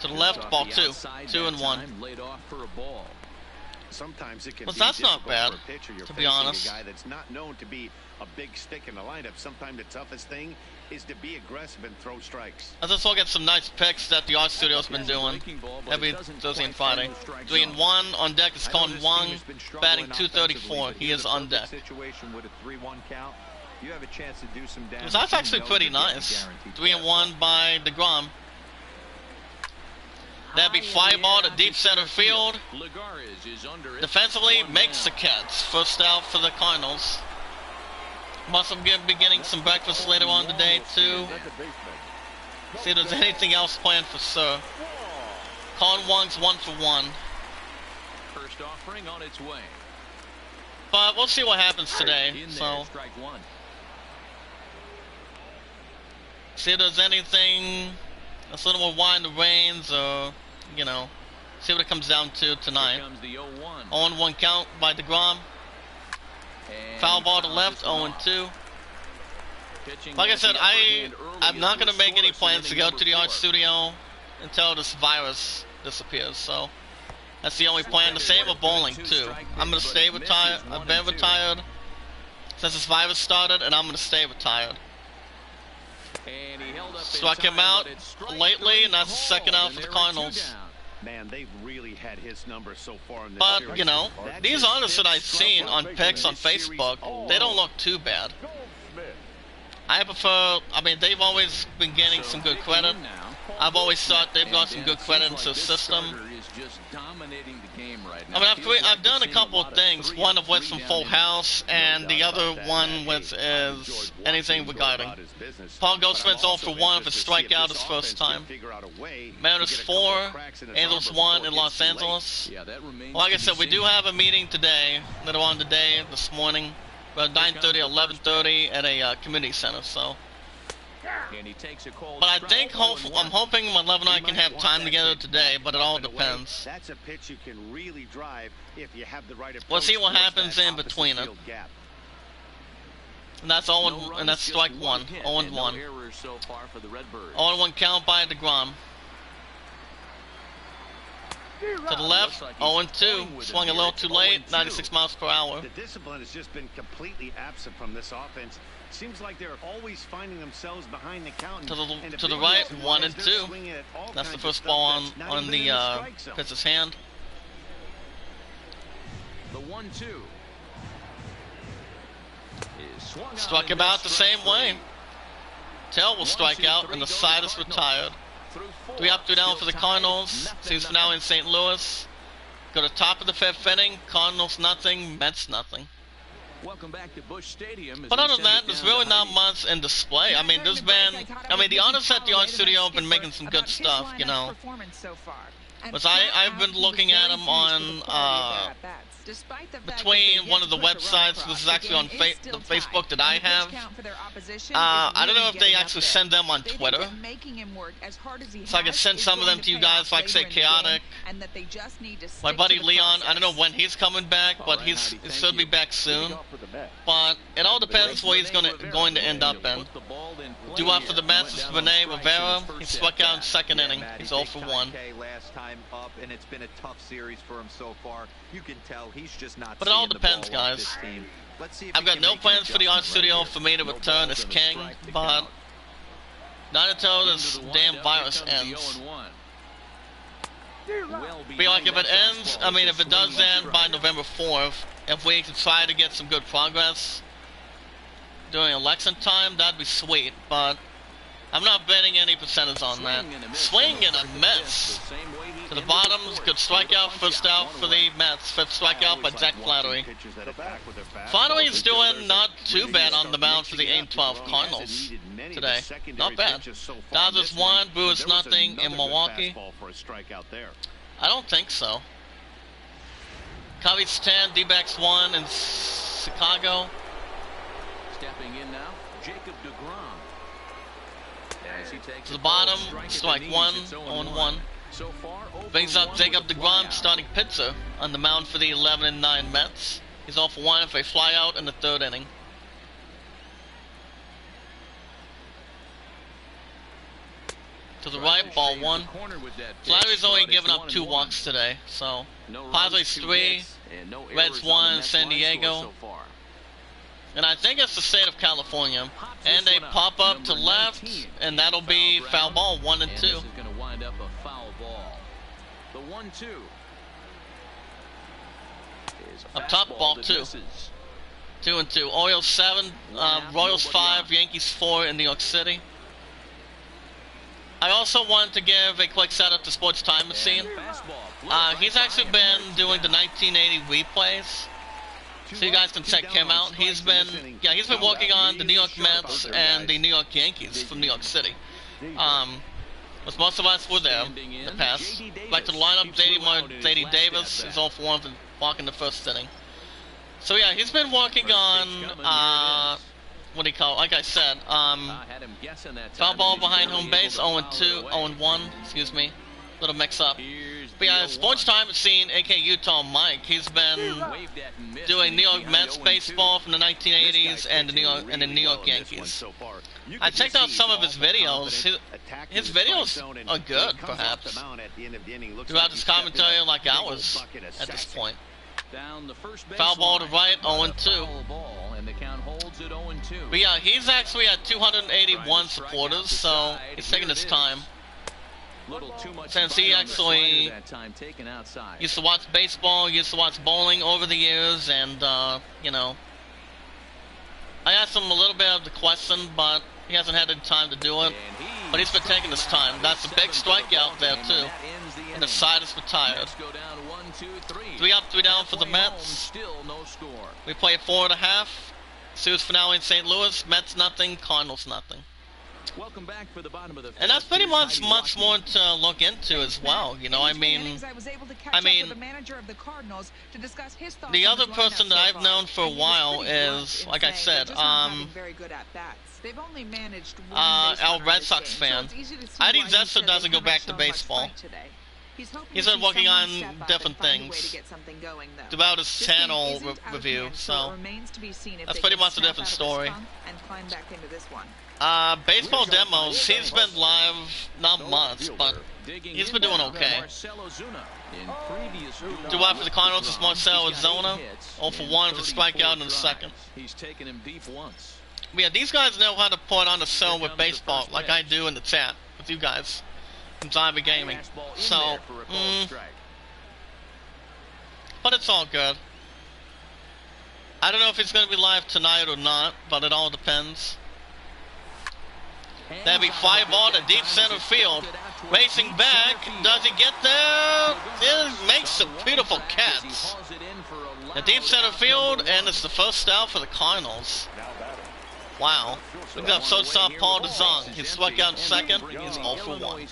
To the left, ball 2. 2 and 1. Sometimes it can well, that's not bad, to be honest. A guy that's not known to be a big stick in the lineup. Sometimes the toughest thing is to be aggressive and throw strikes. Let's just look at some nice picks that the art studio's been doing every Thursday and Friday. 3 and 1 on deck is Colin Wong, batting .234. He is on deck. So that's actually pretty nice. 3 and 1 by DeGrom. That'd be fly ball to deep center field. Defensively, makes the catch. First out for the Cardinals. Must have be getting some breakfast later on today, too. See if there's anything else planned for Sir. Colin Wong's 1 for 1. First offering on its way. But we'll see what happens today. So, see if there's anything that's a little more wide in the reins, or, you know, see what it comes down to tonight. 0-1 count by DeGrom. Foul ball to left, 0-2. Like I said, I'm not going to make any plans to go to the art studio until this virus disappears, so that's the only plan. The same with bowling, too. I'm going to stay retired. I've been retired since this virus started, and I'm going to stay retired. Struck him out lately, and that's the second out for the Cardinals. Man, they've really had his number so far in this but, series. you know, these artists that I've seen on pics on Facebook, they don't look too bad. I prefer, I mean, they've always been getting some good credit. I've always thought they've got some good credit into the system. I mean, I've done a couple of things. One of which from Full House, and the other one which is anything regarding. Paul Goldschmidt's 0 for 1 for strikeout his first time. Mariners 4, Angels 1 in Los Angeles. Like I said, we do have a meeting today, later on today, this morning, about 9:30, 11:30 at a community center. So. But I think I'm hoping my 11 and I can have time together today, but it all depends. That's a pitch you can really drive if you have the right approach. We'll see what happens in between it. And that's that's strike 1. 0-1. 0-1 count by DeGrom. To the left, 0-2. Swung a little too late, 96 miles per hour. The discipline has just been completely absent from this offense. Seems like they're always finding themselves behind the count. To the right, 1-2. That's the first ball on the pitcher's hand. The 1-2 is struck about the same way. Tell will strike out, and the side is retired. 3 up, 2 down for the Cardinals. Series now in St. Louis. Go to top of the 5th inning. Cardinals nothing, Mets nothing. Welcome back to Busch Stadium. But other than that, there's really not much in display. I mean, there's been, the artists at the art studio have been making some good stuff, you know. But I've been looking at them on, between one of the websites, this is actually on the Facebook that I have. I don't know if they actually send them on Twitter. So I can send some of them to you guys, like say Chaotic. My buddy Leon, I don't know when he's coming back, but he should be back soon. But it all depends where he's going to end up in. Due up for the Mets is Rene Rivera. He struck out in 2nd inning. He's 0 for 1. Last time up, and it's been a tough series for him so far. You can tell he's just not. But it all depends, guys. I've got no plans for the art studio for me to return as king, but not until this damn virus ends. Be like if it ends, if it does end by November 4th, if we can try to get some good progress during election time, that'd be sweet, but I'm not betting any percentage on that. Swing and a miss. To the bottom, good strikeout, first out for the Mets. 5th strikeout by Jack Flaherty. Flaherty is doing not too bad on the mound for the 8-12 Cardinals today. Not bad. Dodgers 1, Brewers nothing in Milwaukee. I don't think so. Cubbies 10, D-backs 1 in Chicago. Stepping in now, Jacob DeGrom. To the bottom, strike 1, 0-1. Brings up Jacob DeGrom, starting pitcher, on the mound for the 11-9 Mets. He's 0 for 1 for a flyout in the 3rd inning. To the right, ball 1. Flaherty's only given up 2 walks today, so Padres 3, Reds 1, San Diego. And I think it's the state of California. And a pop-up to left, and that'll be foul ball, 1 and 2. This is going to wind up a foul ball. The 1-2. Up top, ball 2. 2 and 2. Orioles 7, Royals 5, Yankees 4 in New York City. I also wanted to give a quick shout-out to Sports Time Machine. He's actually been doing the 1980 replays, so you guys can check him out. He's been working on the New York Mets and the New York Yankees from New York City. With most of us were there in the past. Back to the lineup, JD Davis is 0 for 1 for walking the 1st inning. So yeah, he's been working on what do you call it? Like I said, foul ball behind home base, 0-1, excuse me. Little mix up. But yeah, Sports Time Machine, aka Utah Mike, he's been doing New York Mets baseball from the 1980s and the New York Yankees. I checked out some of his videos. His videos are good, perhaps. Throughout his commentary like ours at this point. Foul ball to right, 0-2. But yeah, he's actually at 281 supporters, so he's taking his time. Since he actually used to watch baseball, used to watch bowling over the years, and, you know, I asked him a little bit of the question, but he hasn't had the time to do it. But he's been taking his time. That's a big strikeout there, too. And the side is retired. 3 up, 3 down for the Mets. We play at 4.5. Series finale in St. Louis. Mets nothing, Cardinals nothing. Welcome back for the bottom of the and that's pretty much more to look into as well. You know, I mean, the other person that I've known for a while is, like I said, Al Red Sox fan. Adi Zessa doesn't go back to baseball. He's been working on different things throughout his channel review, so that's pretty much a different story. Baseball demos, he's been live, not much, but he's been doing okay. Due out for the Cardinals is Marcell Ozuna, 0 for 1 for strikeout in the second. But yeah, these guys know how to put on a show with baseball, like I do in the chat with you guys from Zombie Gaming. So, but it's all good. I don't know if he's going to be live tonight or not, but it all depends. That'd be fly ball to deep center field. Racing back. Does he get there? It makes a beautiful catch. The deep center field, and it's the first out for the Cardinals. Wow. Look up shortstop Paul DeJong. He struck out in second. He's 0 for 1.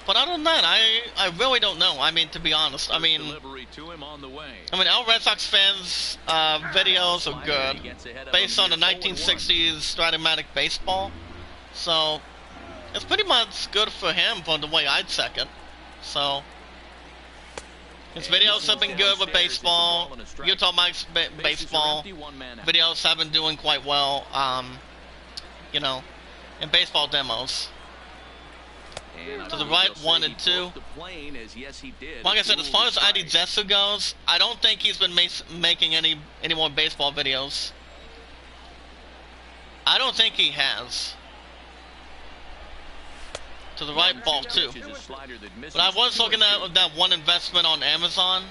But other than that, I really don't know. I mean, to be honest, I mean, Al Red Sox fans' videos are good, based on the 1960s Stratomatic baseball. So it's pretty much good for him for the way I'd check it. So his videos have been good with baseball. Utah Mike's baseball videos have been doing quite well. You know, in baseball demos. To the right, 1 and 2. Like I said, as far as Adi Zessa goes, I don't think he's been making any more baseball videos. I don't think he has. To the right, ball 2. But I was looking at that one investment on Amazon.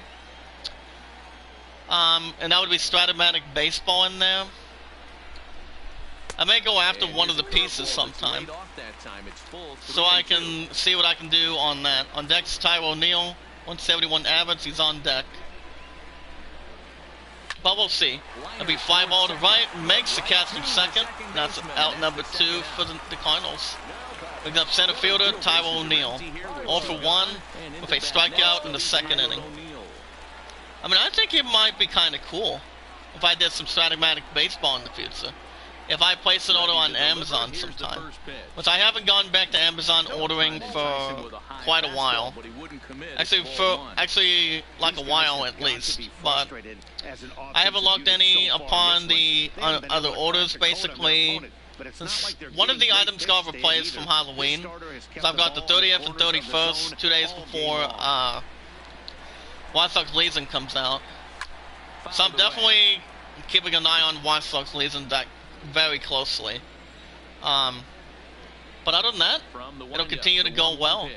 And that would be Stratomatic Baseball in there. I may go after one of the pieces sometime, so I can see what I can do on that. On deck's Tyler O'Neill, 171 average, he's on deck. But we'll see. It'll be fly ball to right, makes the catch from second. That's out number 2 for the Cardinals. Brings up center fielder Tyler O'Neill, 0 for 1 with a strikeout in the second inning. I mean, I think it might be kind of cool if I did some Stratomatic baseball in the future. If I place an order on Amazon sometime, which I haven't gone back to Amazon ordering for quite a while. Actually like a while at least, but I haven't logged any upon the other orders basically. One of the items got replaced from Halloween, so I've got the 30th and 31st, 2 days before White Sox Legion comes out. So I'm definitely keeping an eye on White Sox Legion deck very closely. But other than that, it'll continue to go well.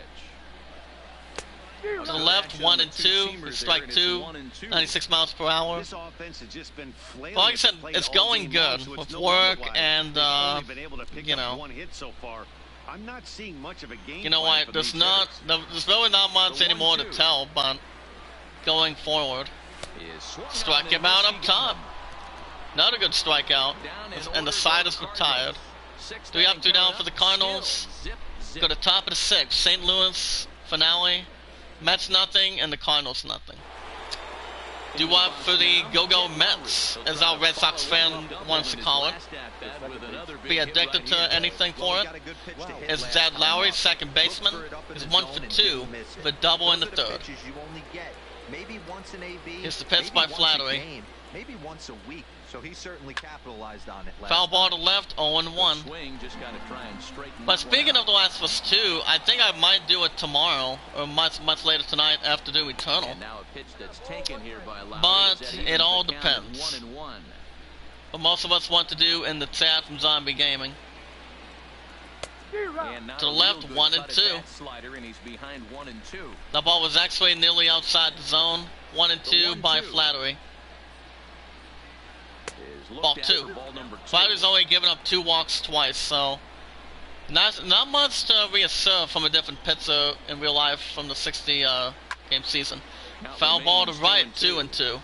To the left, 1 and 2, for strike 2, 96 miles per hour. Well, like I said, it's going good with work and, you know. You know what, there's really not much anymore to tell, but going forward. Struck him out up top. Not a good strikeout, and the side is retired. 3 up, 2 down for the Cardinals. Go to top of the 6th. St. Louis finale. Mets nothing, and the Cardinals nothing. Do up for the Go-Go Mets, as our Red Sox fan wants to call it. Be addicted to anything for it. Is Zad Lowry, second baseman, is 1 for 2, with double in the third. Here's the pitch by Flattery. Maybe once a week, so he certainly capitalized on it. Foul ball to left, 0-1. But speaking of The Last of Us 2, I think I might do it tomorrow, or much later tonight after Do Eternal. But it all depends. What most of us want to do in the chat from Zombie Gaming. To the left, 1 and 2. That ball was actually nearly outside the zone. 1 and 2 by Flattery. Ball 2. Flyers only given up 2 walks twice, so not much to reassert from a different pitcher in real life from the 60-game season. Foul ball to right, 2-2.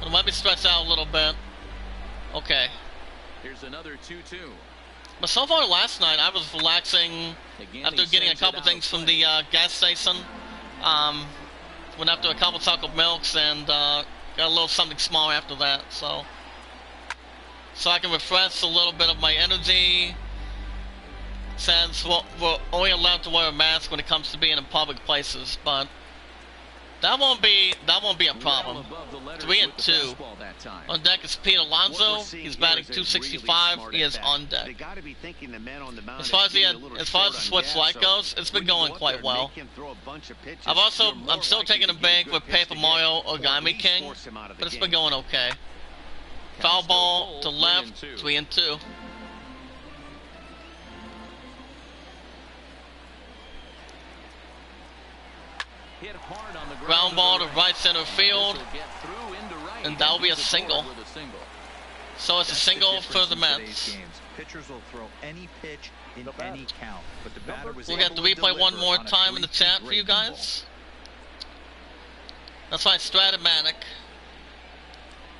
It might be stretched out a little bit. Okay. Here's another 2-2. But so far last night, I was relaxing after getting a couple things from the gas station. Went after a couple chocolate milks and got a little something small after that. So I can refresh a little bit of my energy. Since we're only allowed to wear a mask when it comes to being in public places, but that won't be a problem. 3-2. On deck is Pete Alonso. He's batting .265. He is on deck. As far as the switch light goes, it's been going quite well. I'm still taking a break with Paper Mario Origami King, but it's been going okay. Foul ball to left, 3-2. Ground ball to right center field, and that'll be a single. So it's a single for the Mets. Pitchers will throw any pitch in any count, but the batter was we'll get the replay one more time in the chat for you guys. That's my Stratomatic.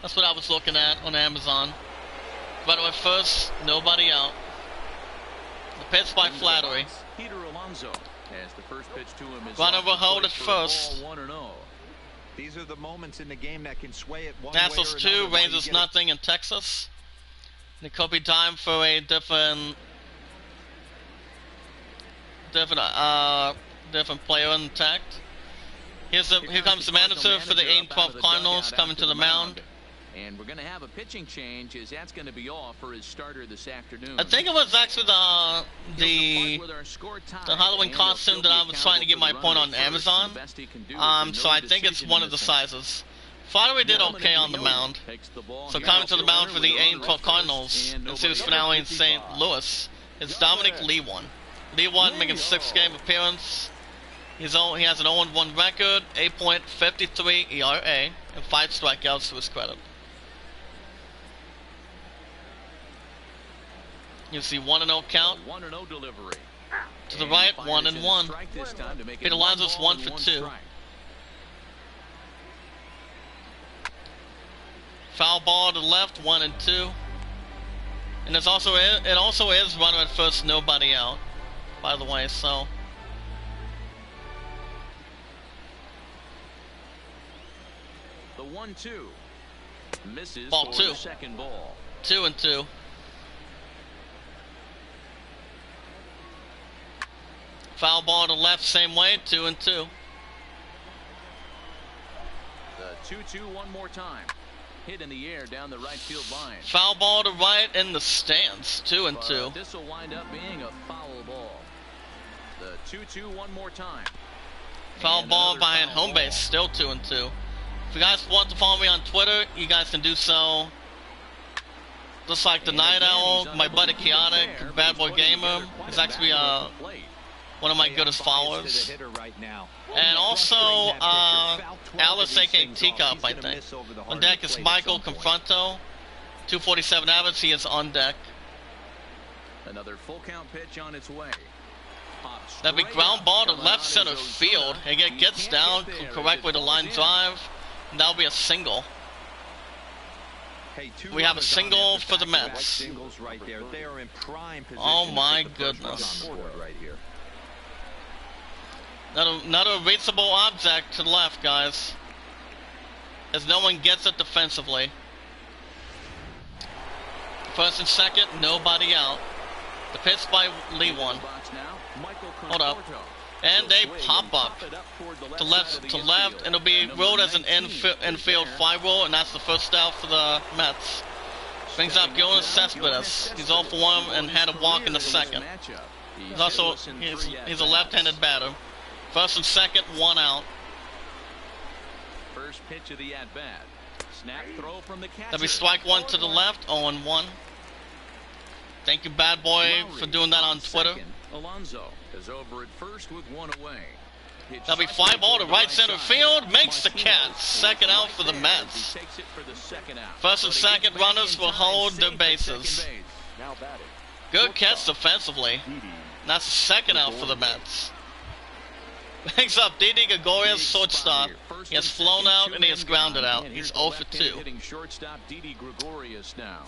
That's what I was looking at on Amazon. By the way, first, nobody out. The pitch by Flattery. Peter Alonso. As the first pitch to him is Runner will hold at first. 1-0. These are the moments in the game that can sway it one Nationals way or 2, another. Rangers nothing in Texas. It could be time for a different player in intact. Here comes the manager for the 8-12 Cardinals coming to the mound. And we're going to have a pitching change as that's going to be off for his starter this afternoon. I think it was actually the Halloween costume that I was trying to get my point on Amazon. So I think it's one of the sizes. Flattery did okay on the mound. So coming to the mound for the 8-12 Cardinals in series finale in St. Louis is Dominic Lewan. Lewan making 6th game appearance. He has an 0-1 record, 8.53 ERA, and 5 strikeouts to his credit. You see 1-0 count. 1-0 delivery. To the right, 1-1. Pete Alonso's 1 for 2. Foul ball to the left, 1-2. And it also is runner at first, nobody out. By the way, so the 1-2 misses ball for 2. The second ball. 2-2. Foul ball to left, same way, 2-2. The 2-2 one more time. Hit in the air down the right field line. Foul ball to right in the stands, 2-2. This will wind up being a foul ball. The 2-2 one more time. Foul ball behind home base, still 2-2. If you guys want to follow me on Twitter, you guys can do so. Just like the Night Owl, my buddy Chaotic, Bad Boy Gamer, is actually one of my goodest followers. And also Alice, aka Teacup, I think. On deck is Michael Confronto, 247 average, he is on deck. Another full count pitch on its way. That'd be ground ball to left center field. And it gets down correctly to line drive. And that'll be a single. We have a single for the Mets. Oh my goodness. Another reachable object to the left, guys. As no one gets it defensively. First and second, nobody out. The pitch by Lewan. Hold up. And they pop up to left, and it'll be ruled as an infield fly rule, and that's the first out for the Mets. Brings up Jonas Cespedes. He's 0 for 1 and had a walk in the second. He's a left-handed batter. First and second, 1 out. First pitch of the at-bat. Snap throw from the catcher. That'll be strike 1 to the left, 0-1. Thank you, Bad Boy, for doing that on Twitter. Alonso is over at first with 1 away. That'll be fly ball to right center field. Makes the catch. Second out for the Mets. First and second runners will hold their bases. Good catch defensively. That's the second out for the Mets. Picks up Didi Gregorius, shortstop. He has flown out and he has grounded out. He's 0 for 2. Shortstop Didi Gregorius now.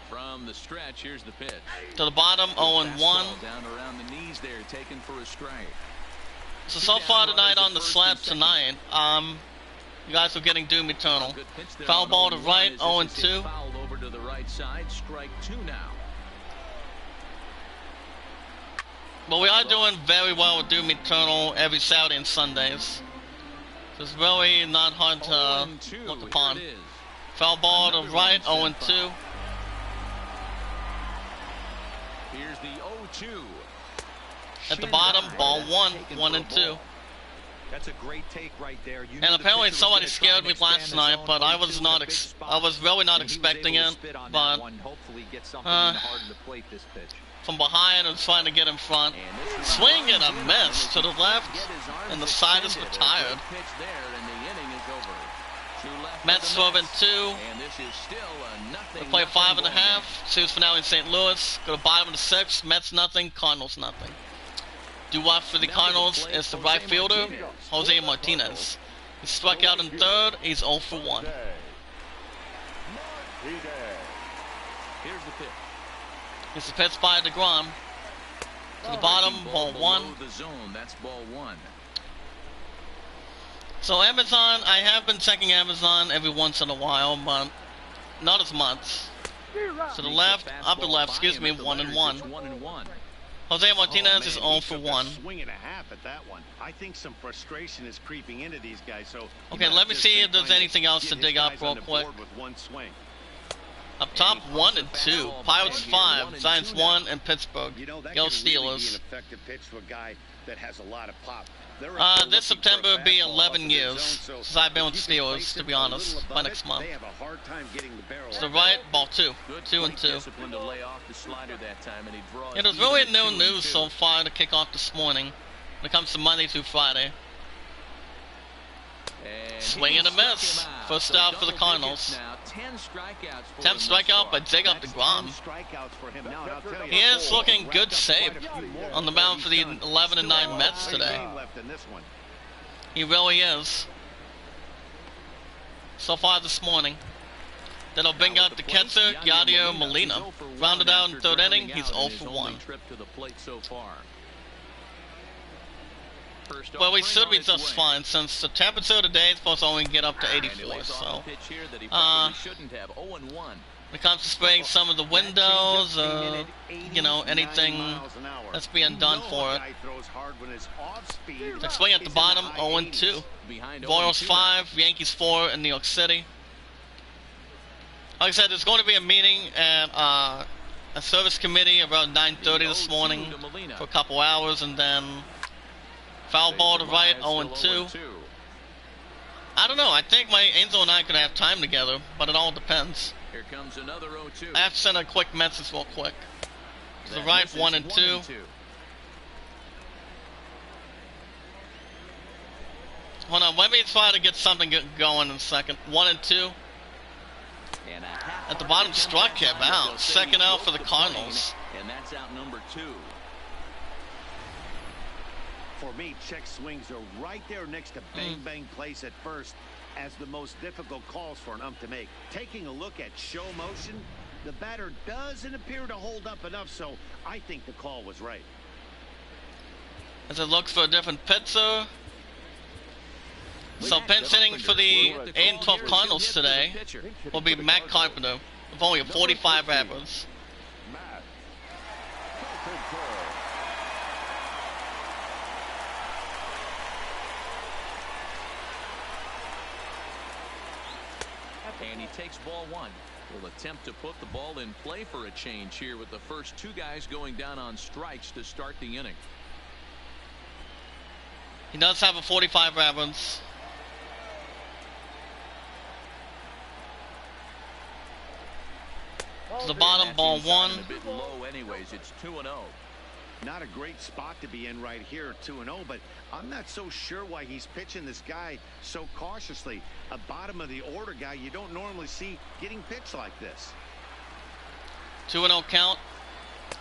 From the stretch, here's the pitch. To the bottom, 0-1. Down around the knees there, taken for a strike. So far tonight on the slab tonight, you guys are getting doom eternal. Foul ball to right, 0-2. Fouled over to the right side, strike 2 now. But we are doing very well with doom eternal every Saturday and Sundays. So it's really not hard to look upon. Foul ball to right, 0-2. Here's the 0-2. At the bottom, ball 1-2. That's a great take right there. And apparently somebody scared me last night, but I was not. I was really not expecting it. But from behind and trying to get in front, swing and a miss to the left, and the side is retired. Mets 12-2. They play 5.5. Series finale in St. Louis. Go to bottom of the 6th. Mets nothing. Cardinals nothing. Due-up for the Cardinals is the right fielder, Jose Martinez. He struck out in third. He's 0 for 1. Here's the pitch. It's the pitch by DeGrom. To the bottom, ball 1. That's ball 1. So Amazon, I have been checking Amazon every once in a while, but not as much. To the left, upper left, excuse me, 1-1. Jose Martinez is 0 for 1. Swing and a half at that one. I think some frustration is creeping into these guys. So okay, let me see if there's anything else to dig up real quick. Up top, 1-2. Pirates 5, Giants 1, and Pittsburgh. Go Steelers. This September will be 11 years since I've been with the Steelers, to be honest, by next month. To the right, ball 2. 2-2. Yeah, there's really no news so far to kick off this morning when it comes to Monday through Friday. Swing and a miss. First out for the Cardinals. 10th strikeout by Jacob DeGrom. He is looking good shape on the mound for the 11-9 Mets today. He really is. So far this morning. Then I'll bring out the catcher, Yadier Molina. Rounded out in third inning, he's 0 for 1. Well, we should be just fine since the temperature today is supposed to only get up to 84. So, when it comes to spraying some of the windows, you know, anything that's being done for it. The swing at the bottom, 0-2. Royals 5, Yankees 4 in New York City. Like I said, there's going to be a meeting at a service committee around 9:30 this morning for a couple hours, and then foul ball to right, 0-2. I don't know. I think my Angel and I could have time together, but it all depends. Here comes another 0-2. I have to send a quick message real quick. To the right, 1-2. Hold on, let me try to get something going in a second. 1-2. At the bottom, struck him out. Second out for the Cardinals. And that's out number 2. For me, check swings are right there next to bang place at first as the most difficult calls for an ump to make. Taking a look at show motion, the batter doesn't appear to hold up enough, so I think the call was right. As it looks for a different pitcher. So pinch hitting for the 8-12 Cardinals today will be Matt Carpenter with only a 45 average. And he takes ball 1. Will attempt to put the ball in play for a change here with the first 2 guys going down on strikes to start the inning. He does have a 45 average. To the bottom, ball 1. A bit low anyways. It's 2-0. Not a great spot to be in right here, 2-0, but I'm not so sure why he's pitching this guy so cautiously. A bottom of the order guy you don't normally see getting pitched like this. 2-0 count.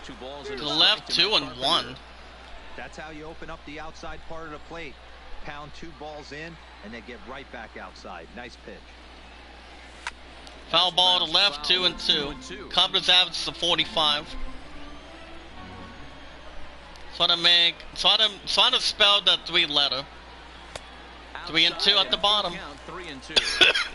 2 balls To the left, 2-1. That's how you open up the outside part of the plate. Pound 2 balls in and then get right back outside. Nice pitch. Foul ball to left, 2-2. Cubs average to 45. Try to spell that 3-letter. 3-2 at the bottom. 3-2.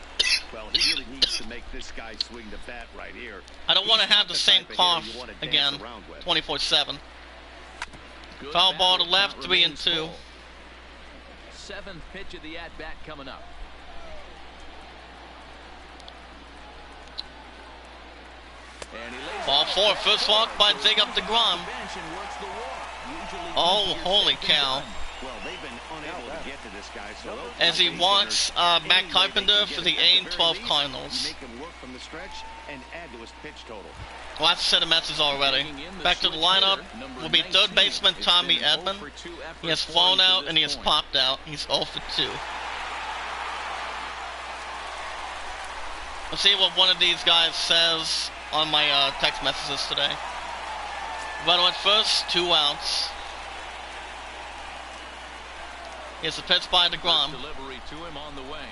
Well, he really needs to make this guy swing the bat right here. I don't want to have the same cough again, 24/7. Foul ball to left, 3-2. 7th pitch of the at-bat coming up. Ball 4, first walk by Jacob deGrom. Oh, holy cow. Well, they've been unable to get to this guy, so As he walks Matt Carpenter for the 8-12 Cardinals. make him work from the stretch and add to his pitch total. Well, that's a set of messages already. Back to the lineup will be third baseman Tommy Edman. He has flown out and he has popped out. He's 0 for 2. Let's see what one of these guys says on my text messages today. Runner at first, 2 outs. Here's a pitch by deGrom. Delivery to him on the way.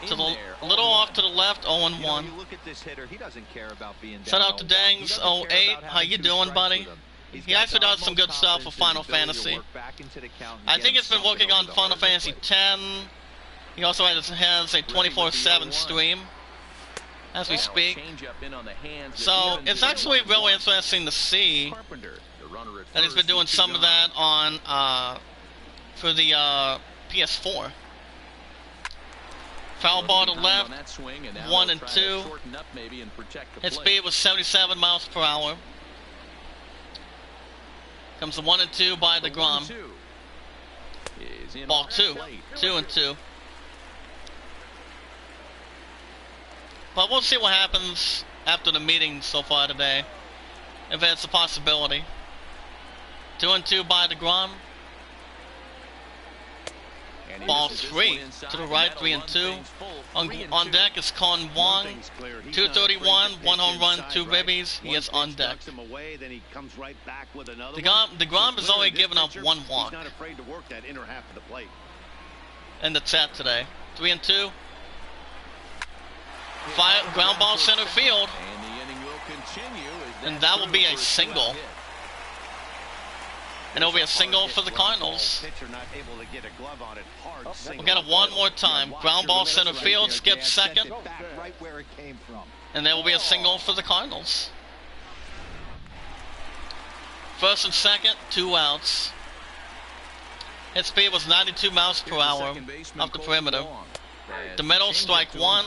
To the little off to the left, 0-1. You look at this hitter, he doesn't care about being down. Shout out to 0-1. Dangs He doesn't care 08. about How having you 2 doing, strikes buddy? with him. He's He got actually the does some good utmost stuff for confidence Final in his ability to Fantasy. work back into the count and I get think it's been something working over on the Final heart of the Fantasy plate. 10. He also has a 24/7 stream as we speak. So it's actually really interesting to see that he's been doing some of that on for the PS4. Foul ball to left, 1-2. His speed was 77 miles per hour. Comes the 1-2 by deGrom. Ball 2, 2-2. But we'll see what happens after the meeting so far today, if it's a possibility. 2-2 by deGrom. Ball 3 to the right, 3-2. On deck is Con Wong. 231, 1 home run, 2 ribbies. He is on deck. deGrom has only given up 1 walk He's not afraid to work that inner half of the plate. in the chat today. 3-2. Ground ball center field. And that will be a single. And it'll be a single for the Cardinals. We'll get it one more time. Ground ball center field, skip second. And there will be a single for the Cardinals. First and second, 2 outs. His speed was 92 miles per hour off the perimeter. The middle, strike 1.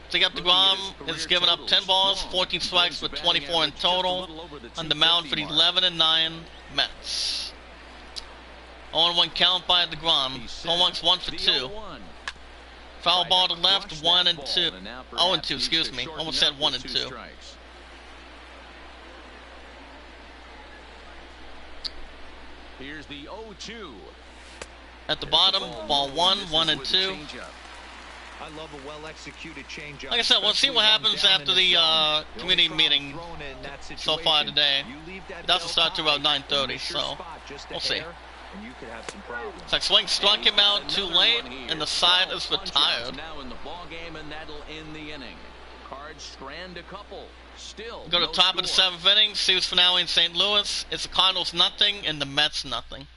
Jacob deGrom has given up 10 balls, 14 strikes with 24 in total on the mound for the 11-9 Mets. 0-1 count by deGrom. Holmont's 1 for 2. Foul ball to left, 1-2. 0-2, excuse me. Almost said 1-2. Here's the 0-2. At the bottom, ball 1, 1-2. I love a well-executed changeup. Like I said, we'll see what happens after the committee meeting so far today. It doesn't start till about 9:30, so we'll see. It's like swing struck him out too late, and the side is retired. Now in the ball game, and that'll end the inning. Cards strand a couple. Still Go to the top of the 7th inning. Series finale in St. Louis. It's the Cardinals nothing and the Mets nothing.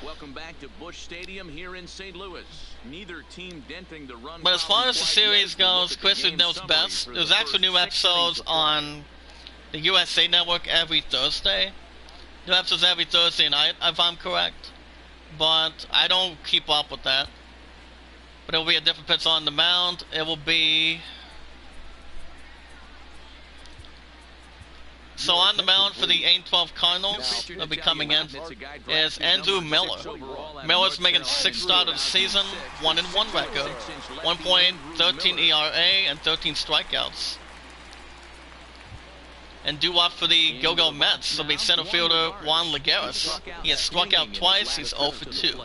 Welcome back to Busch Stadium here in St. Louis. Neither team denting the run. But as far as the series goes, Chris knows best. There's actually new episodes on the USA Network every Thursday. New episodes every Thursday night, if I'm correct. But I don't keep up with that. But it will be a different pitch on the mound. It will be... So on the mound for the 8-12 Cardinals, they'll be coming in, is Andrew Miller. Miller's making 6th start of the season, 1-1 record, 1.13 ERA and 13 strikeouts. and due up for the Go-Go Mets will be center fielder Juan Lagares. He has struck out twice. He's 0 for 2.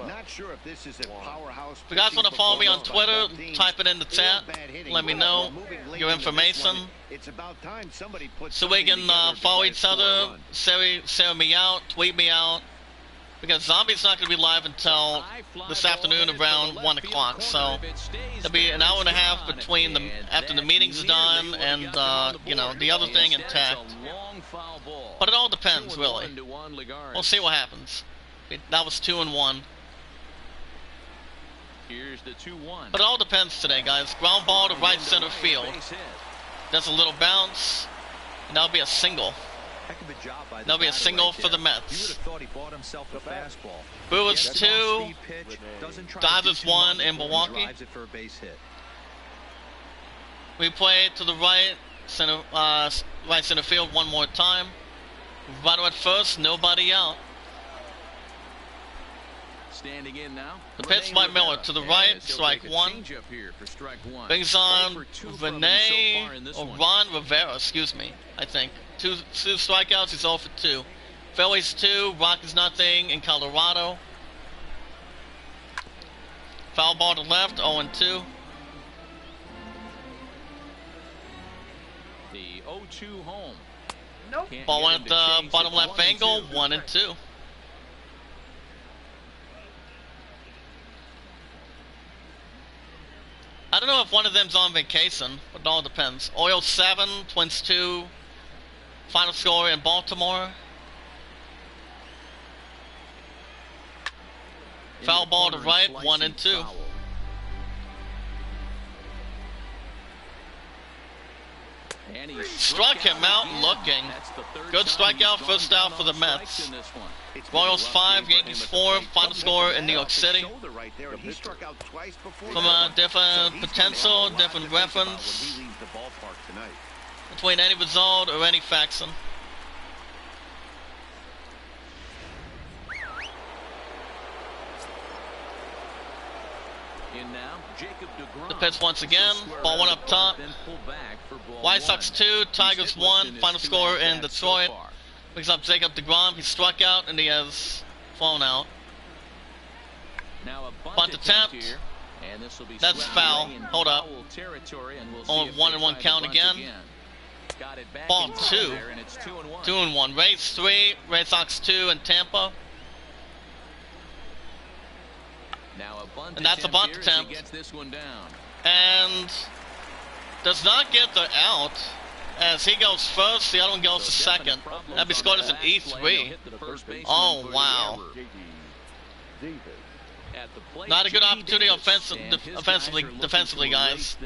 Not sure if this is a powerhouse. If you guys want to follow me on Twitter, type it in the chat. Let me know your information It's about time somebody put so we can follow each other, share me out, tweet me out. Because Zombie's not going to be live until this afternoon around 1 o'clock. So there'll be an hour and a half between the after the meeting's done and you know, the other thing intact. But it all depends, really. We'll see what happens. That was 2-1. Here's the 2-1. But it all depends today, guys. Ground ball to right center field. There's a little bounce, and that'll be a single. Heck of a job by the That'll be a batter single right for the there. Mets. You would have thought he bought himself a fastball. Brewers Gets 2, an off-speed pitch, doesn't try to Dodgers do too 1 much, in and Milwaukee. drives it for a base hit. We play to the right center, right center field one more time. Runner at first, nobody out. Standing in now. The pitch by Miller to the right, strike one. Brings on Rene, or Ron Rivera, excuse me, I think. Two strikeouts, he's 0 for 2. Phillies 2, Rockies nothing in Colorado. Foul ball to left, 0 and 2. The 0-2 home. Nope. Ball went at the bottom left angle, 1 and 2. I don't know if one of them's on vacation, but it all depends. Orioles 7, Twins 2. Final score in Baltimore. Foul ball to right, 1 and 2. Struck him out looking. Good strikeout, first out for the Mets. Royals 5, Yankees 4. Final score in New York City. From a different potential, different reference between any result or any faction. The pitch once again, ball one up top. White Sox 2, Tigers 1. Final score in Detroit. Picks up Jacob deGrom. He struck out and he has flown out. Bunt attempt. That's foul. Hold up. Only 1-1 count again. Ball 2. 2-1. Rays 3, Red Sox 2 in Tampa. And that's a bunt attempt. And does not get the out. As he goes first, the other one goes to second. That'd be scored as an E3. Oh, wow. Not a good opportunity defensively, guys.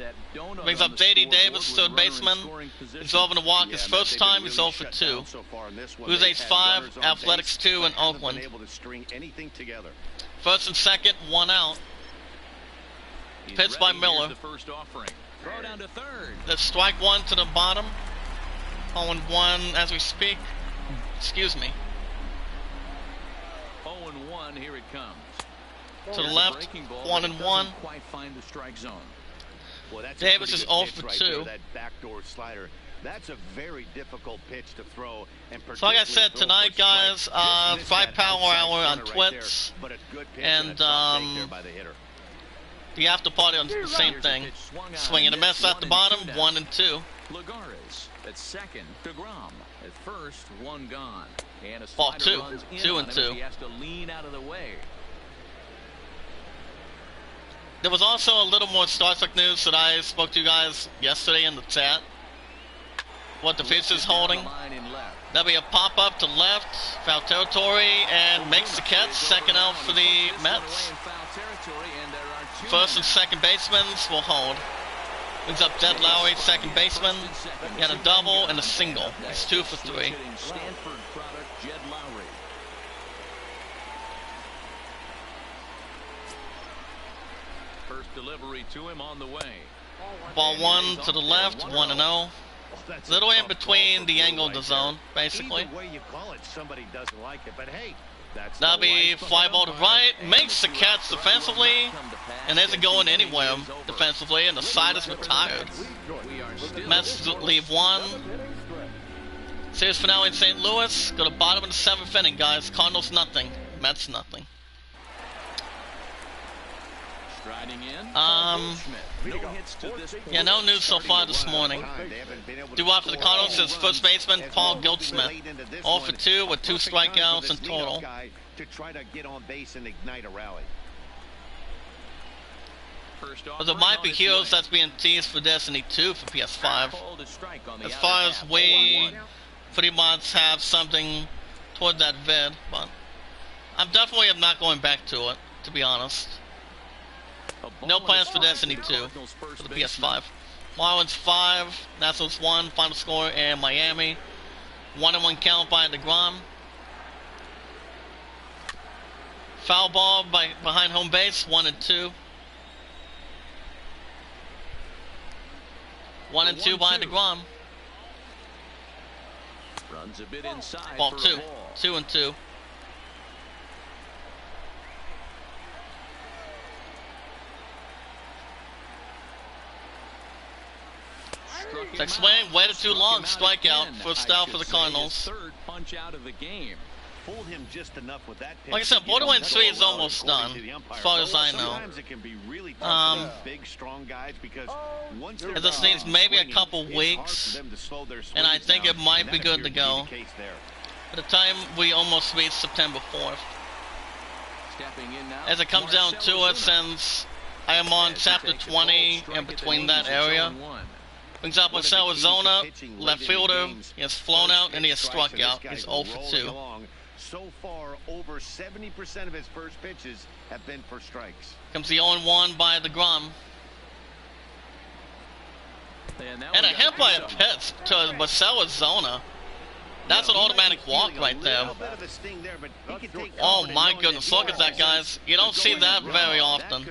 Brings up J.D. Davis, third baseman. He's over to walk his first time. He's 0 for 2. Blue Jays 5, Athletics 2 in Oakland. First and second, 1 out. Pitch by Miller. That's strike 1 to the bottom. 0-1 as we speak. Excuse me. 0-1, here it comes. To the left, 1-1. Davis is 0 for 2. That's a very difficult pitch to throw. So like I said, tonight, guys, Friday Power Hour on Twitch. And the after party on the same thing. Swing and a miss at the bottom, 1 and 2. Lagares at second, deGrom at first, 1 gone. And a Ball 2, runs in 2 on and him as 2. he has to lean out of the way. There was also a little more Star Trek news that I spoke to you guys yesterday in the chat. What the fish is holding. That'll be a pop-up to left, foul territory, and makes the catch. Second out for the Mets. First and second basemen will hold. Brings up Jed Lowry, second baseman. He had a double and a single. He's 2 for 3. First delivery to him on the way. Ball 1 to the left, 1-0. Little in between the angle of the zone, basically. That'll be fly ball to right, makes the catch defensively, and isn't going anywhere defensively, and the side is retired. Mets leave 1. Series finale in St. Louis. Go to bottom of the 7th inning, guys. Cardinals nothing. Mets nothing. Striding in. No hits to this point. Yeah, no news so far this morning. Due out for the Cardinals is first baseman Paul Goldschmidt. 0 for 2 with 2 strikeouts in total. To try to get on base and ignite a rally. But there might be heroes that's being teased for Destiny 2 for PS5. As far as we pretty much have something toward that vid, but I'm definitely not going back to it, to be honest. No plans for Destiny 2 for the PS5. Marlins 5, Nationals 1, final score in Miami. 1-1 count by DeGrom. Foul ball behind home base, 1-2. 1-2 by DeGrom. Runs a bit inside. Ball 2. 2-2. Next swing, waited too long, strikeout, first out for the Cardinals. Third punch out of the game. Fooled him just enough with that pitch. Like I said, borderline 3 is almost done, as far as I know. Sometimes it can be really tough for those big, strong guys because once It just needs maybe a couple weeks, and I think it might be good to go. By the time we almost reach September 4th. As it comes down to it, since I am on chapter 20 in between that area, brings up Marcell Arizona, left fielder. He has flown out and he has struck out. He's 0 for 2. So far, over 70% of his first pitches have been for strikes. Comes the 0-1 by DeGrom. And a hit by a pitch to Marcell Arizona. That's an automatic walk right there. Oh my goodness, look at that, guys. You don't see that very often.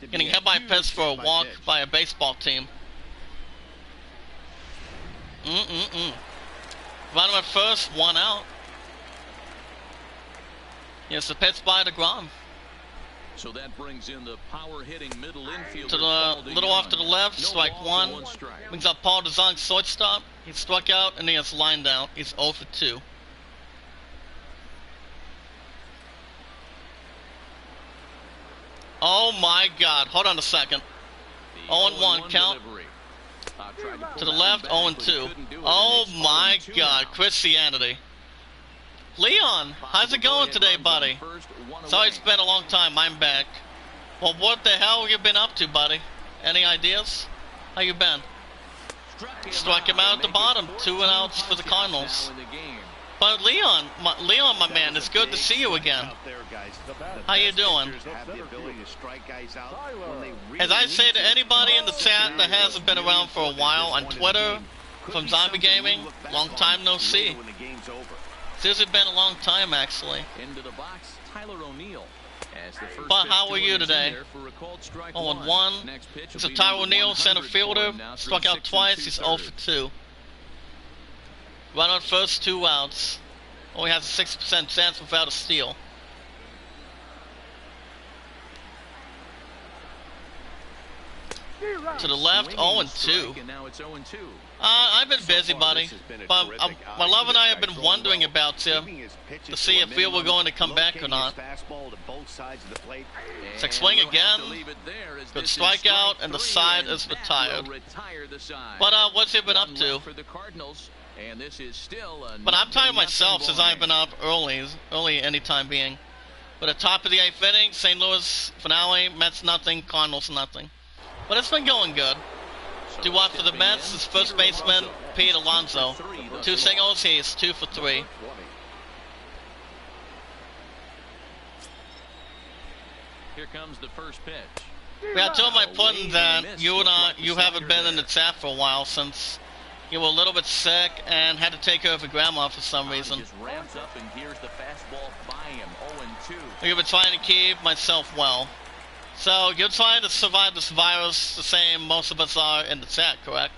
Getting hit by a pitch for a walk by a baseball team. Runner at first, 1 out. Yes, the pitch by DeGrom. So that brings in the power-hitting middle infielder. To the little off to the left, strike 1. Brings up Paul DeZong, shortstop. He's struck out and he has lined out. He's 0 for 2. Oh my God! Hold on a second. 0-1 count. To the left, 0-2. Oh my God, Christianity. Leon, how's it going today, buddy? Sorry it's been a long time, I'm back. Well, what the hell have you been up to, buddy? Any ideas? How you been? Struck him out at the bottom, 2 outs for the Cardinals. But Leon, my man, it's good to see you again. How you doing? As I say to anybody in the chat that hasn't been around for a while on Twitter, from Zombie Gaming, long time no see. Seriously, been a long time actually. Into the box, Tyler O'Neill. But how are you today? 0-1. It's a Tyler O'Neill, center fielder. Struck out twice. He's 0 for 2. Run on first, 2 outs. Only has a 6% chance without a steal. To the left, 0-2. I've been busy, buddy. But my love and I have been wondering about you to see if we were going to come back or not. Six swing again. Good strikeout, and the side is retired. But what's he been up to? But I'm tired myself since I've been up early any time being. But at the top of the 8th inning, St. Louis finale, Mets nothing, Cardinals nothing. But it's been going good. Due out for the Mets is first baseman Pete Alonso. 2 singles, he's 2 for 3. Here comes the first pitch. Yeah, I told my pudding that you haven't been in the chat for a while since you were a little bit sick and had to take care of your grandma for some reason. Just ramps up and here's the fastball by him. 0-2. You've been trying to keep myself well. So you're trying to survive this virus the same most of us are in the chat, correct?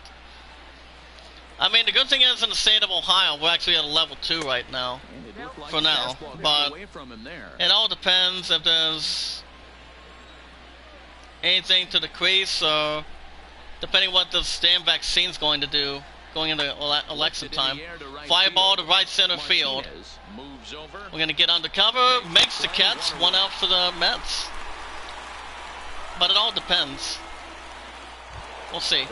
I mean, the good thing is in the state of Ohio, we're actually at a level 2 right now. For now. But it all depends if there's anything to decrease or depending what the damn vaccine's going to do. going into election time. Fly ball to right center field. We're going to get under cover. Makes the catch. 1 out for the Mets. But it all depends. We'll see.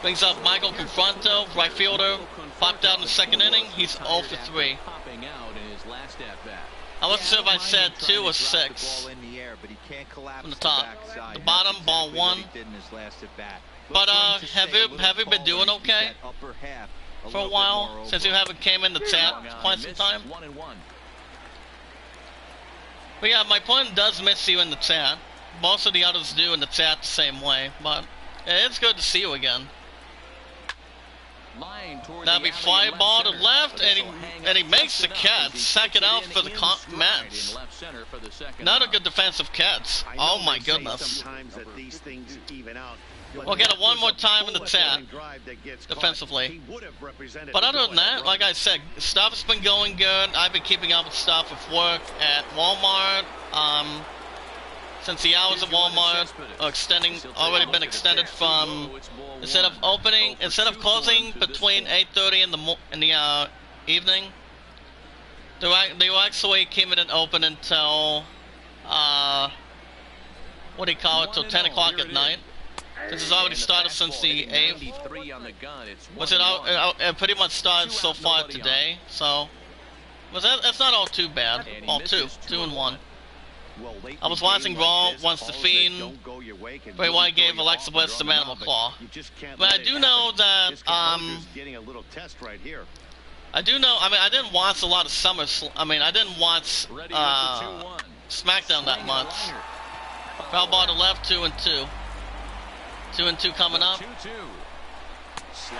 Brings up Michael Confronto, right fielder. Popped out in the second inning. He's 0 for 3. I wasn't sure if I said 2 or 6. From the top. The bottom, ball 1. But have you been doing okay for a while since you haven't came in the chat quite some time? But yeah, my opponent does miss you in the chat. Most of the others do in the chat the same way, but it's good to see you again. That'll be fly ball to left, and he makes the catch. Second out for the Mets. Not a good defensive catch. Oh my goodness. We'll get it one more time in the chat defensively. But other than that, like I said, stuff's been going good. I've been keeping up with stuff with work at Walmart. Since the hours of Walmart are already been extended from instead of closing between 8:30 in the evening, they will actually keep it open until what do you call it, till 10 o'clock at night. This has already started since the 8th. It pretty much started so far today, so that's not all too bad. All two and 1. I was watching Raw once the Fiend, Bray Wyatt gave Alexa Bliss the Manimal Claw. But I do know that, I didn't watch a lot of I didn't watch SmackDown that much. Foul ball to left, 2 and 2. 2 and 2 coming up.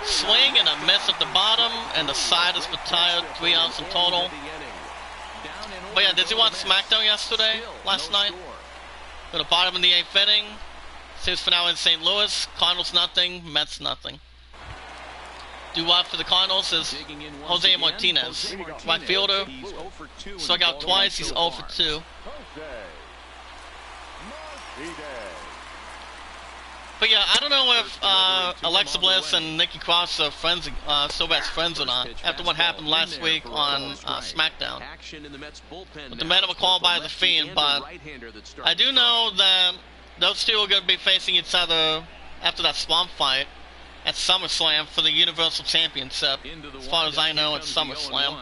Swing and a miss at the bottom, and the side is retired. 3 outs in total. But yeah, did you watch SmackDown last night? To the bottom of the 8th inning. Series finale in St. Louis. Cardinals nothing, Mets nothing. Due-up for the Cardinals is Jose Martinez. Right fielder. Struck out twice, he's 0 for 2. But yeah, I don't know if Alexa Bliss and Nikki Cross are friends, still best friends or not, after what happened last week on SmackDown. With the Manimal Claw by the Fiend, but I do know that those two are going to be facing each other after that swamp fight at SummerSlam for the Universal Championship. As far as I know, it's SummerSlam.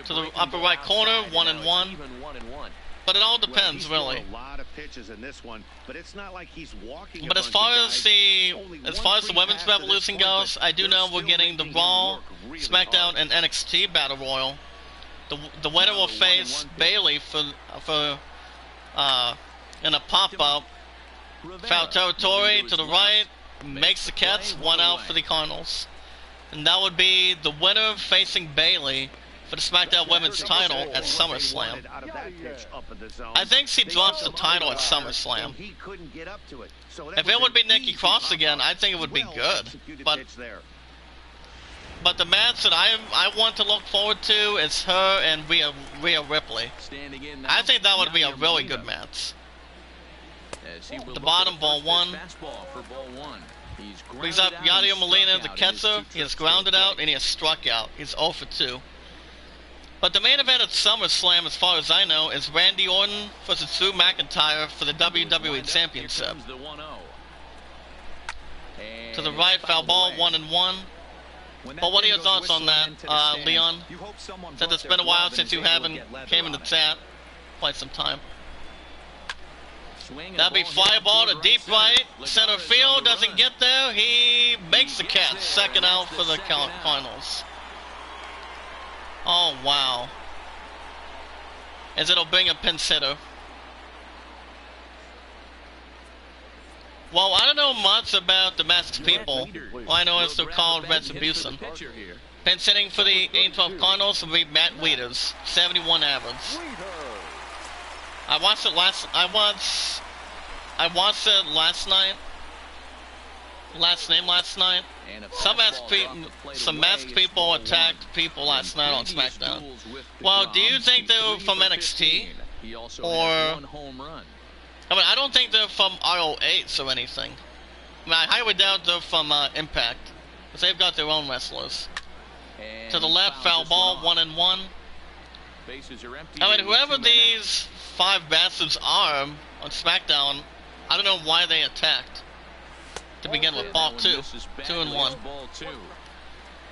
To the upper right corner, 1 and 1. But it all depends, really. But as far as the women's revolution goes, I do know we're getting the Raw, SmackDown, and NXT Battle Royal. The winner will face Bayley in a pop-up. Foul territory to the right, makes the catch, 1 out for the Cardinals. And that would be the winner facing Bayley for the SmackDown Women's title at SummerSlam. I think she drops the title at SummerSlam. If it would be Nikki Cross again, I think it would be good. But the match that I want to look forward to is her and Rhea Ripley. I think that would be a really good match. The bottom, ball 1. Brings up Yadier Molina, the catcher. He has grounded out and he has struck out. He's 0 for 2. But the main event at SummerSlam, as far as I know, is Randy Orton versus Drew McIntyre for the WWE Championship. To the right, foul ball, 1 and 1. But what are your thoughts on that, Leon? Since it's been a while since you haven't came in the chat, quite some time. That'll be fly ball to deep right, center field, doesn't get there. He makes the catch, second out for the Cardinals. Oh, wow. As it'll bring a pinch hitter. Well, I don't know much about the Masked People. All I know is they're called Retribution. Pinch hitting for the 8-12 Cardinals will be Matt Wieters, 71 average. I watched it last night. Last night. Some masked people attacked people last night on SmackDown. Well, do you think they were from NXT? Or I don't think they're from ROH or anything. I mean, I highly doubt they're from Impact, because they've got their own wrestlers. And To the left, foul ball, 1-1. Bases are empty. I mean, whoever these 5 bastards are on SmackDown, I don't know why they attacked. To begin with, ball 2, 2-1.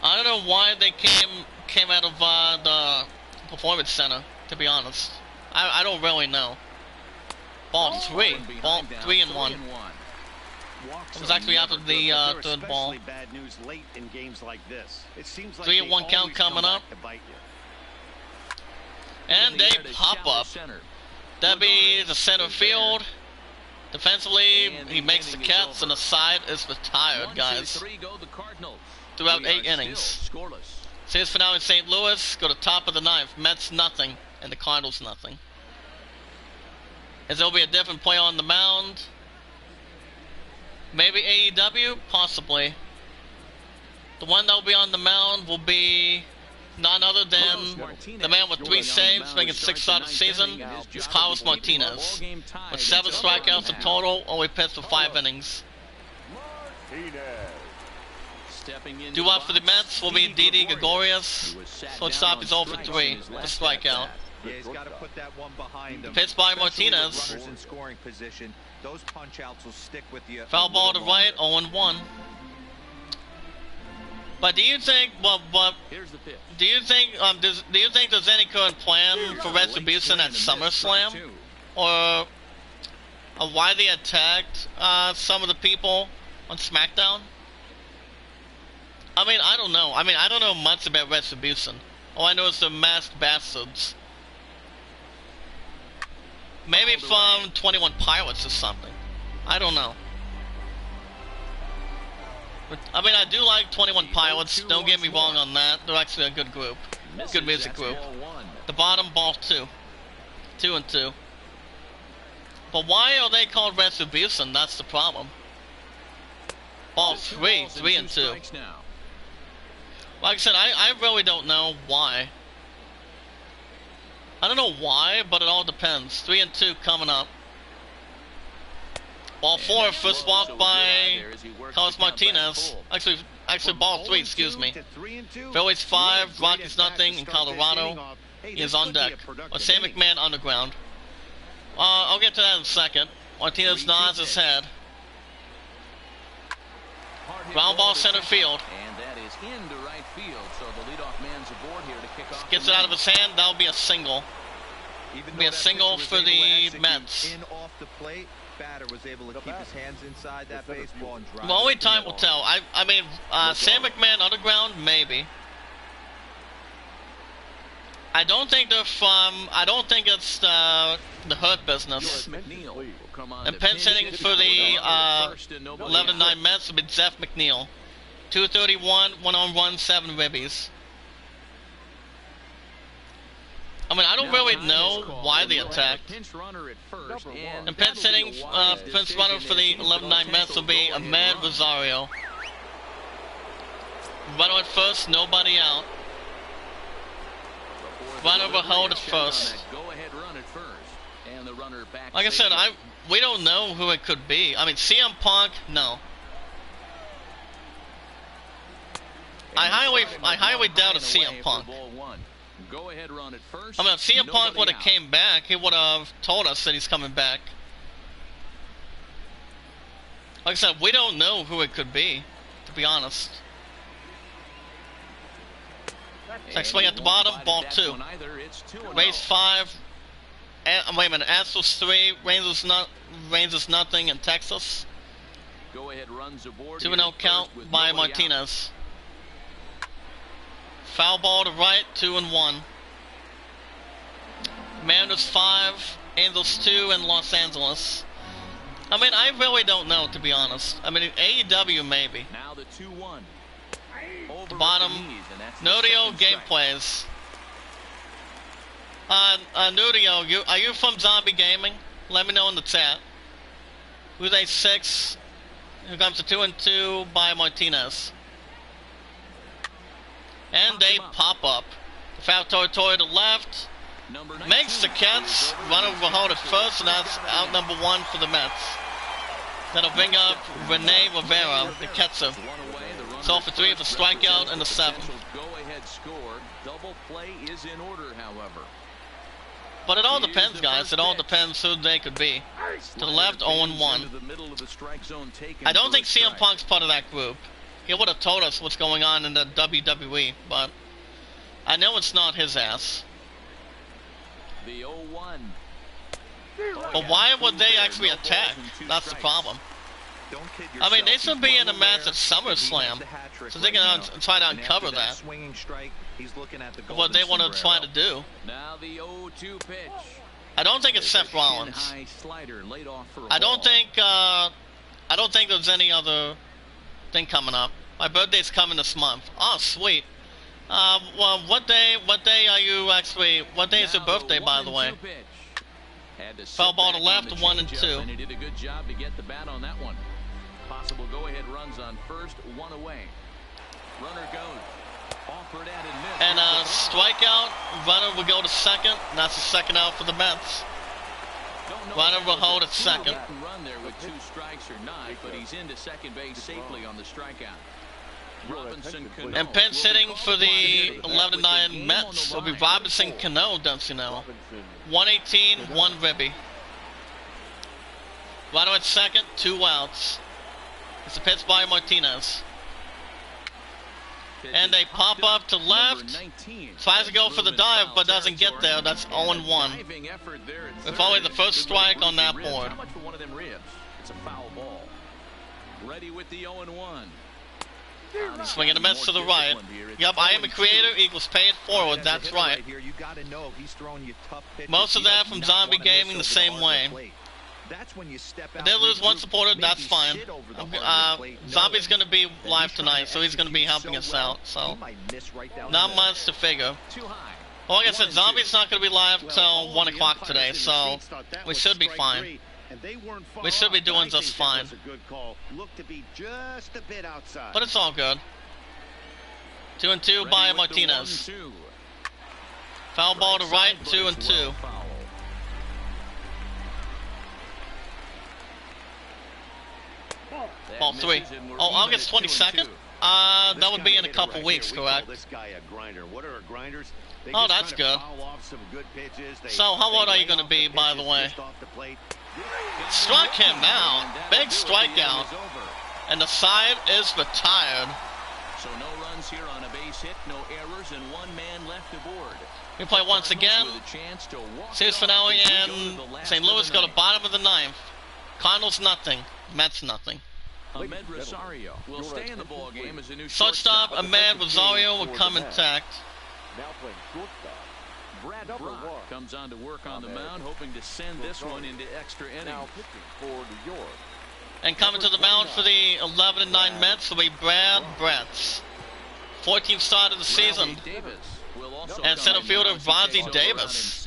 I don't know why they came out of the Performance Center, to be honest. I don't really know. Ball 3, ball 3-1. It was actually after the third ball. Bad news late in games like this. It seems like 3-1 count coming up. And they pop up. Debbie, the center field. Defensively, he makes the catch, and the side is retired, guys. Throughout 8 innings. Series finale in St. Louis. Go to top of the 9th. Mets nothing, and the Cardinals nothing. Is there will be a different player on the mound? Maybe AEW? Possibly. The one that will be on the mound will be none other than the man with 3 saves, making 6 starts this season. It's Carlos Martinez. With 7 strikeouts in total, only pitched for 5 innings. Due up for the Mets will be Didi Gregorius. Shortstop is 0 for 3 with a strikeout. Yeah, he's got to put that one behind him. Pitched by Martinez. Runners in scoring position. Those punch-outs will stick with you. Foul ball to right, 0-1. But do you think? Do you think? Do you think there's any current plan for Retribution at SummerSlam, or why they attacked some of the people on SmackDown? I mean, I don't know. I don't know much about Retribution. All I know is they're masked bastards. Maybe from 21 Pilots or something. I don't know. But, I do like 21 Pilots. Don't get me wrong on that. They're actually a good group. Good music group. The bottom, ball 2. 2-2. But why are they called Retribution? That's the problem. Ball 3. 3-2. Like I said, I really don't know why. I don't know why, but it all depends. 3-2 coming up. Ball 4, first walk by Carlos Martinez. Actually, ball 3, excuse me. Phillies 5, Rockies nothing in Colorado. He is on deck. Sam McMahon underground. I'll get to that in a second. Martinez nods his head. Ground ball center field. Into right field, so the leadoff man's aboard here to kick off. Gets it out of his hand. That'll be a single. Be a single for the Mets. In off the plate, batter was able to keep his hands inside that baseball and drive. Well, only time will tell. Sam McMahon underground, maybe. I don't think they're from. I don't think it's the Hurt Business. And pinch hitting for the 11-9 Mets will be Jeff McNeil. 231, 1 on 1, 7 ribbies. I don't really know why they attacked. And pinch hitting, pinch runner for the 11-9 Mets will be Ahmed Rosario. Runner at first, nobody out. Runner will hold at first. Like I said, we don't know who it could be. CM Punk, no. I highly doubt it's CM Punk. If CM Punk would have came back, he would have told us that he's coming back. Like I said, we don't know who it could be, to be honest. Next swing at the bottom, ball 2. Rays 5. Wait a minute, Astros 3, Rangers nothing in Texas. 2-0 count by Martinez. Foul ball to right, 2-1. Mariners 5, Angels 2 in Los Angeles. I really don't know, to be honest. AEW maybe. Now the 2-1. The bottom, Nudio game plays. Nudio, are you from Zombie Gaming? Let me know in the chat. Who's a 6? Here comes the 2-2 by Martinez. And they pop up. The foul territory to left. Makes the catch. Runner will hold it first, and that's out number 1 for the Mets. That'll bring up Rene Rivera, the catcher. One away, the runner 12 for 3 with a strikeout and a 7. Go-ahead score. Double play is in order, however. But it all depends, guys. It all depends who they could be. To the left, 0-1. I don't think CM Punk's part of that group. He would have told us what's going on in the WWE, but I know it's not his ass. The 0-1. But why would they actually attack? That's the problem. I mean, they should be in a match at SummerSlam, so they can try to uncover that. What they want to try to do. Now the 0-2 pitch. I don't think it's Seth Rollins. I don't think there's any other thing coming up. My birthday's coming this month. Oh, sweet. Well, what day are you actually? What day is your birthday, by the way? Foul ball to left, 1 and 2. And he did a good job to get the bat on that one. Possible go-ahead runs on first, 1 away. Runner goes. Offered at and missed. And a strikeout. Runner will go to second. And that's the second out for the Mets. Runner will hold at second. Run there with 2 strikes or not, but he's into second base safely on the strikeout. And pinch hitting for the 11-9 Mets will be Robinson Cano, don't you know? 118, 1 ribby. Runner at second, 2 outs. It's a pitch by Martinez. And they pop up to left. Tries to go for the dive, but doesn't get there. That's 0-1. With only the first strike on that board. It's a foul ball. Ready with the 0-1. Swing and a miss to the right. Yep, Iamacreator equals Payitforward. That's right. Most of that from Zombie Gaming the same way. If they lose one supporter, that's fine. Zombie's going to be live tonight, so he's going to be helping us out. So, not much to figure. Well, like I said, Zombie's not going to be live till 1 o'clock today, so we should be fine. We should be doing just fine. But it's all good. 2 and 2 by Martinez. Foul ball to right, 2 and 2. Ball 3. Oh, August 22nd? That would be in a couple weeks, correct? Oh, that's good. So, how old are you going to be, by the way? Struck him out. Big strikeout. And the side is retired. So no runs here on a base hit, no errors, and 1 man left aboard. We play once again. Series finale, and St. Louis go to bottom of the 9th. Cardinals nothing. Mets nothing. Ahmed Rosario will stay in the ball game as a new shortstop. Ahmed Rosario will come intact. Now playing shortstop. Brad Brock comes on to work on the mound, hoping to send this one into extra innings. Now pitching for New York. And coming to the mound for the 11-9 Mets will be Brad Bretz. 14th start of the season. And center fielder Rozzy Davis.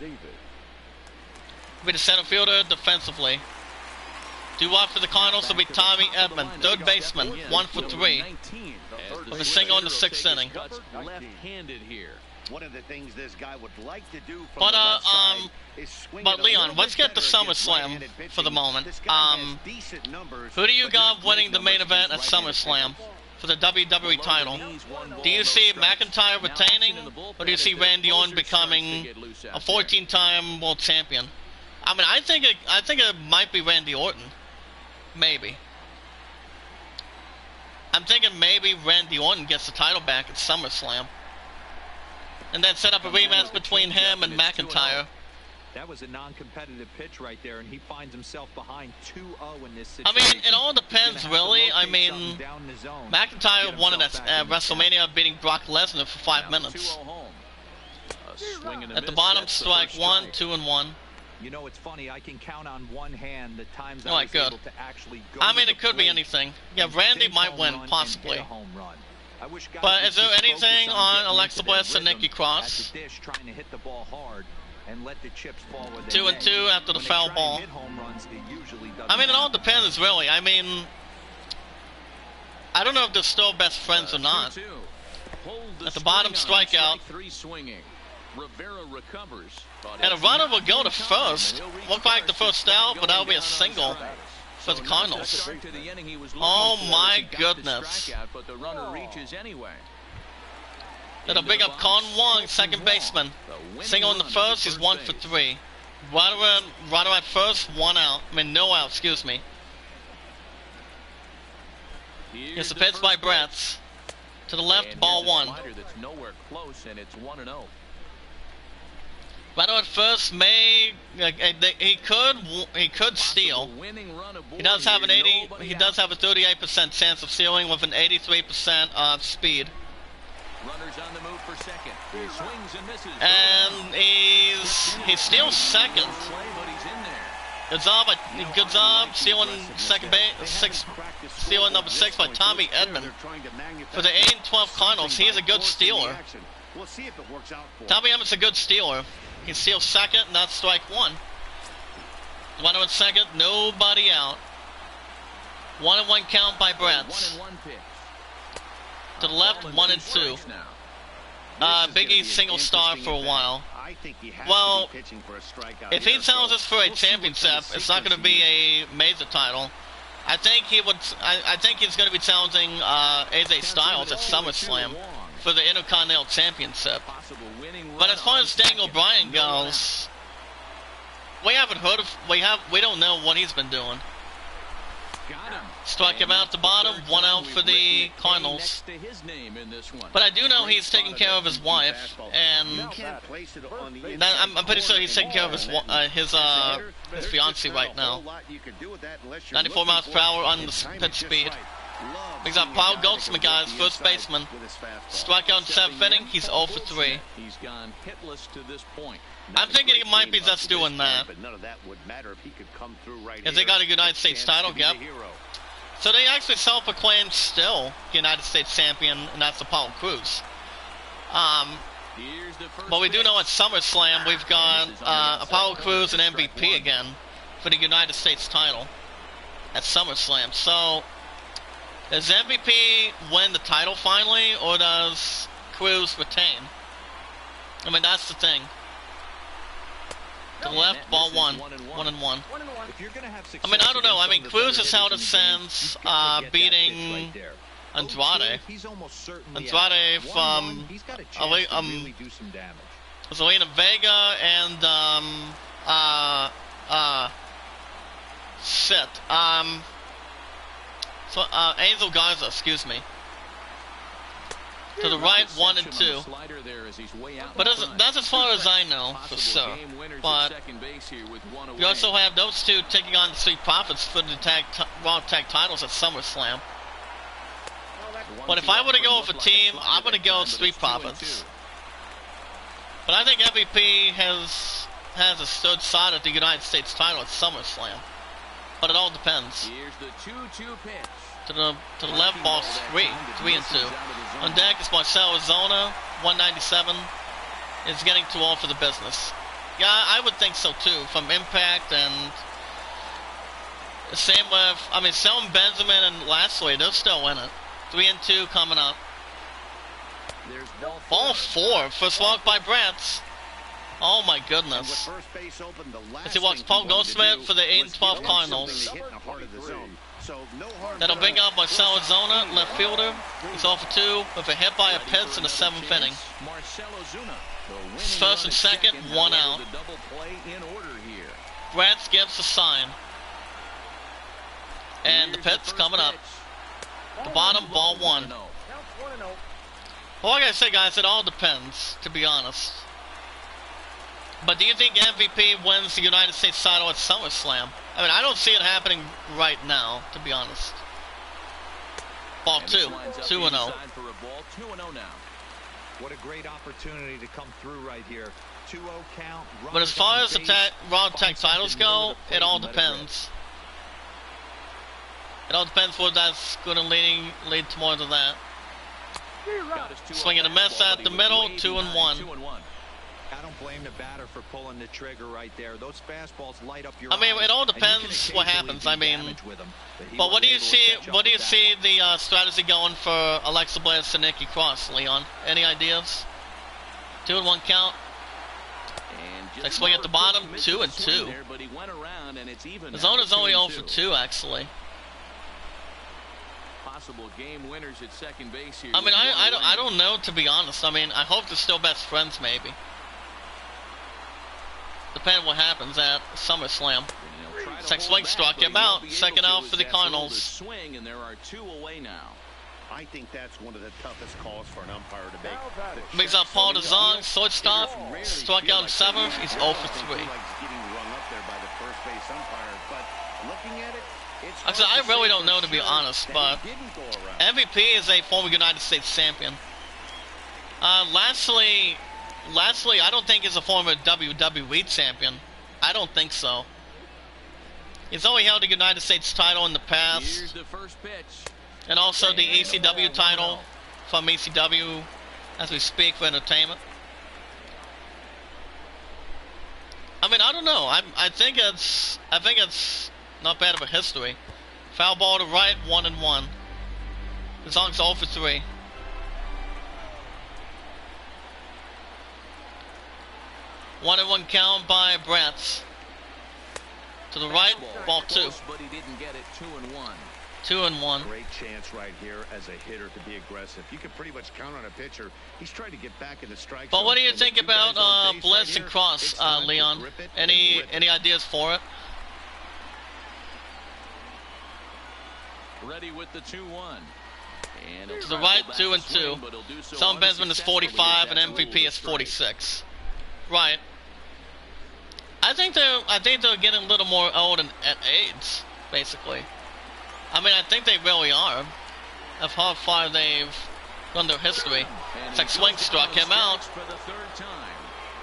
Will be the center fielder defensively. Due up for the Cardinals will be Tommy Edman, third baseman, 1 for 3. With a single in the 6th inning. Left-handed here. One of the things this guy would like to do from But the left side is swing but it a Leon, little let's bit get to better against SummerSlam right-handed pitching. for the moment. This guy has decent numbers, Who do you but got not winning great the main numbers event at against right-handed SummerSlam pitching. for the WWE title? Do you see McIntyre retaining, or do you see Randy Orton becoming a 14-time world champion? I mean, I think it might be Randy Orton. Maybe. I'm thinking maybe Randy Orton gets the title back at SummerSlam. And then set up a rematch between him and McIntyre. That was a non-competitive pitch right there, and he finds himself behind 2-0 in this I situation. mean, it all depends, really. I mean, McIntyre won it at WrestleMania, beating Brock Lesnar for 5 minutes. At the bottom, strike 1, 2 and 1. You know, it's funny. I can count on one hand the times Oh, I was good. able to actually go I to mean, the it could be plate, anything. Yeah, Randy pinch might home win, run, and possibly. hit a home run. I wish guys But would is there just anything focus on getting Alexa into their Bliss and rhythm Nikki Cross? at the dish, trying to hit the ball hard and let the chips fall where they 2 and may. 2 after the When they foul try and ball. hit home runs, it usually doesn't I mean, it all happen. depends, really. I mean, I don't know if they're still best friends or not. At the bottom, strikeout. Rivera recovers. And a runner will go to first. Look like the first out, but that'll be a single. for the Cardinals. Start to the inning he was looking Oh for my as he got the goodness. strikeout, but the runner reaches anyway. That'll bring up Con Wong, second baseman. Single in the first, he's 1 for 3. Runner at first, 1 out. I mean, no out, excuse me. Here's the pitch by Bratz. To the left, ball 1. That's nowhere close, and it's 1-0. Runner at first he could steal. He does have he does have a 38% chance of stealing with an 83% speed. Runners on the move for second. He swings and misses. And he steals second. Good job stealing second base, stealing number 6 by Tommy Edman. For the 8 and 12 Cardinals, he is a good stealer. Tommy Edman's a good stealer. He steals second, and that's strike 1. Runner at second, nobody out. 1-1 count by Bratz. To the left, 1-2. Big E's single star for a while. Well, if he challenges for a championship, it's not going to be a major title. I think he's going to be challenging AJ Styles at SummerSlam for the Intercontinental Championship. But as far as Daniel Bryan goes, we don't know what he's been doing. Strike him out the bottom, 1 out for the Cardinals. But I do know he's taking care of his wife, and I'm pretty sure he's taking care of his fiancée right now. 94 miles per hour on the pitch speed. Brings up Paul Goldschmidt, guys, first baseman. Strikeout in 7th inning, he's 0 for 3. He's gone hitless to this point. I'm thinking he might be just doing that. If they got a United States title, yep. So they actually self-proclaimed still United States champion, and that's Apollo Crews. But we do know at SummerSlam we've got Apollo Crews and MVP again for the United States title at SummerSlam. So does MVP win the title finally, or does Crews retain? I mean, that's the thing. To the left, ball 1. 1-1. I mean, I don't know. I mean, Crews has held it since beating Andrade. Andrade from Zelina Vega and Angel Garza, excuse me. To the right, 1 and 2. But that's as far as I know, for sure. But we also have those two taking on the Street Profits for the Raw Tag titles at SummerSlam. But if I were to go with a team, I'm going to go with Street Profits. But I think MVP has a stood side at the United States title at SummerSlam. But it all depends. Here's the 2-2 pitch. To the left, ball 3 and 2. On deck is Marcell Ozuna, 197. Is getting too old for the business. Yeah, I would think so too. From Impact and the same with Selma Benjamin and Lashley, they're still in it. 3 and 2 coming up. Ball 4, first walk by Bratz. Oh my goodness. As he walks Paul Goldschmidt for the 8 and 12 Cardinals. That'll bring out Marcell Ozuna, left fielder. He's off for 2 with a hit by a pitch in the 7th inning. First and second, 1 out. Bratz gives a sign. And the pitch coming up. The bottom, ball 1. Well, like I said, guys, it all depends, to be honest. But do you think MVP wins the United States title at SummerSlam? I mean, I don't see it happening right now, to be honest. Ball 2, 2-0. What a great opportunity to come through right here. 2-0 count. But as far as the Raw Tag titles go, it all depends. It all depends what that's going to lead to more than that. Swinging a miss at the middle, 2-1. I don't blame the batter for pulling the trigger right there. Those fastballs light up your I mean, it all depends what happens. I mean, but what do you see? What do you see the strategy going for Alexa Bliss and Nikki Cross, Leon? Any ideas? 2-1 count. They swing at the bottom, 2-2. 1, and it's even. The zone is only 0 for 2. 2, actually. Possible game winners at second base here. I mean, I don't know, to be honest. I mean, I hope they're still best friends, maybe. Depending what happens at SummerSlam. Second swing struck him out. Second out for the Cardinals. Swing, and there are 2 away now. I think that's one of the toughest calls for an umpire to make. Brings up Paul DeZong, shortstop, struck out in 7th. He's 0 for 3. Actually, I really don't know, to be honest, but MVP is a former United States champion. Lastly, I don't think he's a former WWE champion. I don't think so. He's only held the United States title in the past. Here's the first pitch. And also the ECW title from ECW as we speak for entertainment. I mean, I don't know. I think it's not bad of a history. Foul ball to right, 1-1. DeZong's 0 for 3. One and 1 count by Bratz. To the right, ball 2. But he didn't get it. 2-1. 2-1. Great chance right here as a hitter to be aggressive. You can pretty much count on a pitcher. He's trying to get back in the strike But zone. what do you think about Bliss and Cross, Leon? Any ideas for it? Ready with the 2-1. And to the right, 2-2. Sullivan Benjamin is 45 and MVP is 46. Right. I think they're getting a little more old at age, basically. I mean, I think they really are. Of how far they've run their history. It's like swing struck him out.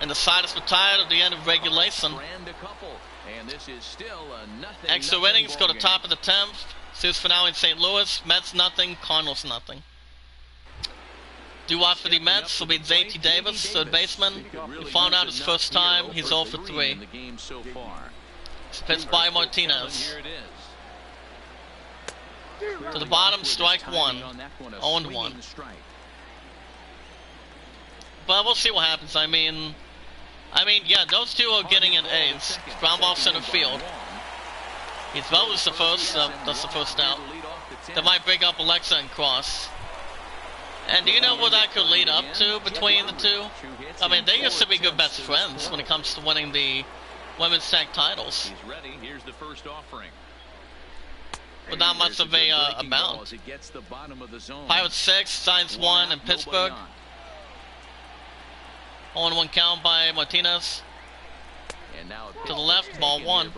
And the side is retired at the end of regulation. Extra innings go to top of the 10th. Series finale in St. Louis. Mets nothing, Cardinals nothing. Due out for the Mets will be JT Davis, third baseman. We found out his first time. He's 0 for 3. It's pitched by Martinez. To the bottom, strike 1. 0-1. But we'll see what happens. I mean, yeah, those two are getting an ace. Ground ball center field. He's well as the first. That's the first out. That might break up Alexa and Cross. And do you know what that could lead up to between the two? I mean, they used to be good best friends when it comes to winning the women's tag titles. He's ready. Here's the first offering. But not much of a bounce. Pirates 6, Giants 1 in Pittsburgh. 0-1 count by Martinez. To the left, ball 1.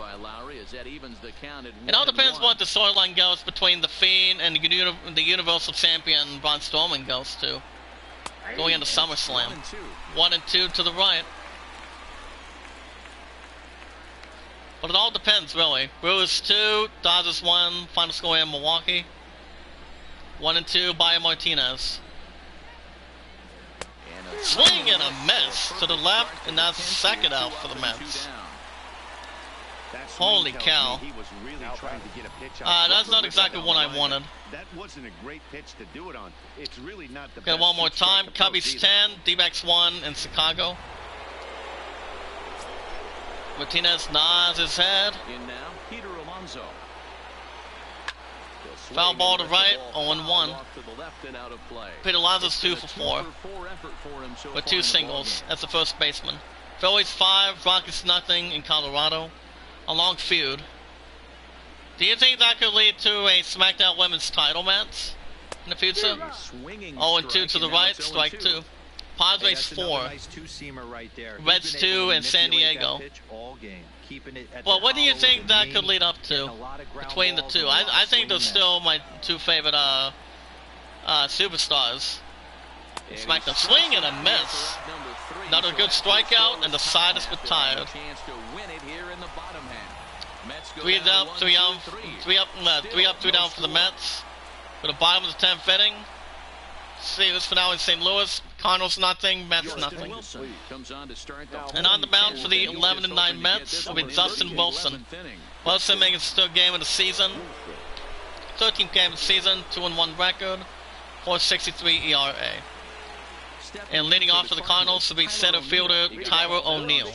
It all depends what the storyline goes between the Fiend and the Universal Champion Braun Strowman goes to. Going into SummerSlam. 1-2 to the right. But it all depends, really. Brewers 2, Dodgers 1, final score in Milwaukee. 1-2 by Martinez. Swing and a miss to the left, and that's second out for the Mets. Holy cow. That's not exactly what I wanted. That wasn't a great pitch to do it on. It's really not the best. One more time. Cubbies 10, D-backs 1 in Chicago. Martinez nods his head. In now, Peter Alonso. Foul ball to right, 0-1. Peter Alonso's 2 for 4. With 2 singles. That's the first baseman. Phillies 5, Rockies nothing in Colorado. A long feud. Do you think that could lead to a SmackDown Women's title match in the future? 0-2 to the right, strike 2. Padres 4. Reds 2 in San Diego. Well, what do you think that could lead up to between the two? I think they're still my 2 favorite superstars. SmackDown. Swing and a miss. Another good strikeout, and the side is retired. 3 up, 3 down, 3 down for the Mets. For the bottom of the 10th inning. See this finale in St. Louis. Cardinals nothing, Mets nothing. And on the mound for the 11-9 Mets will be Justin Wilson. Wilson making his 3rd game of the season. 13th game of the season, 2-1 record, 4.63 ERA. And leading off for the Cardinals to be center fielder Tyler O'Neill.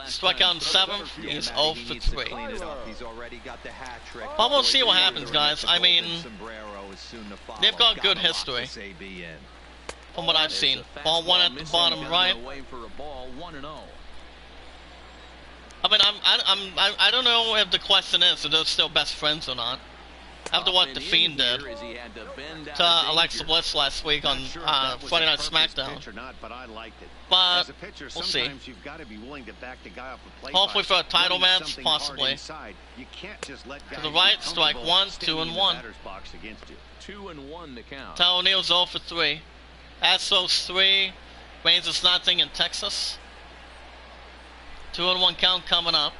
Strike out in 7th, he's 0 for 3. But we'll see what happens, guys. I mean, they've got good history, from what I've seen. Ball 1 at the bottom right. I mean, I don't know if the question is if they're still best friends or not. After what The Fiend did to Alexa Bliss last week on Friday Night SmackDown. But we'll see. Hopefully for a title match, possibly. To the right, strike 1, 2 and 1. 2 and 1 the count. Tyler O'Neill's 0 for 3. Astros 3, Rangers nothing in Texas. 2 and 1 count coming up.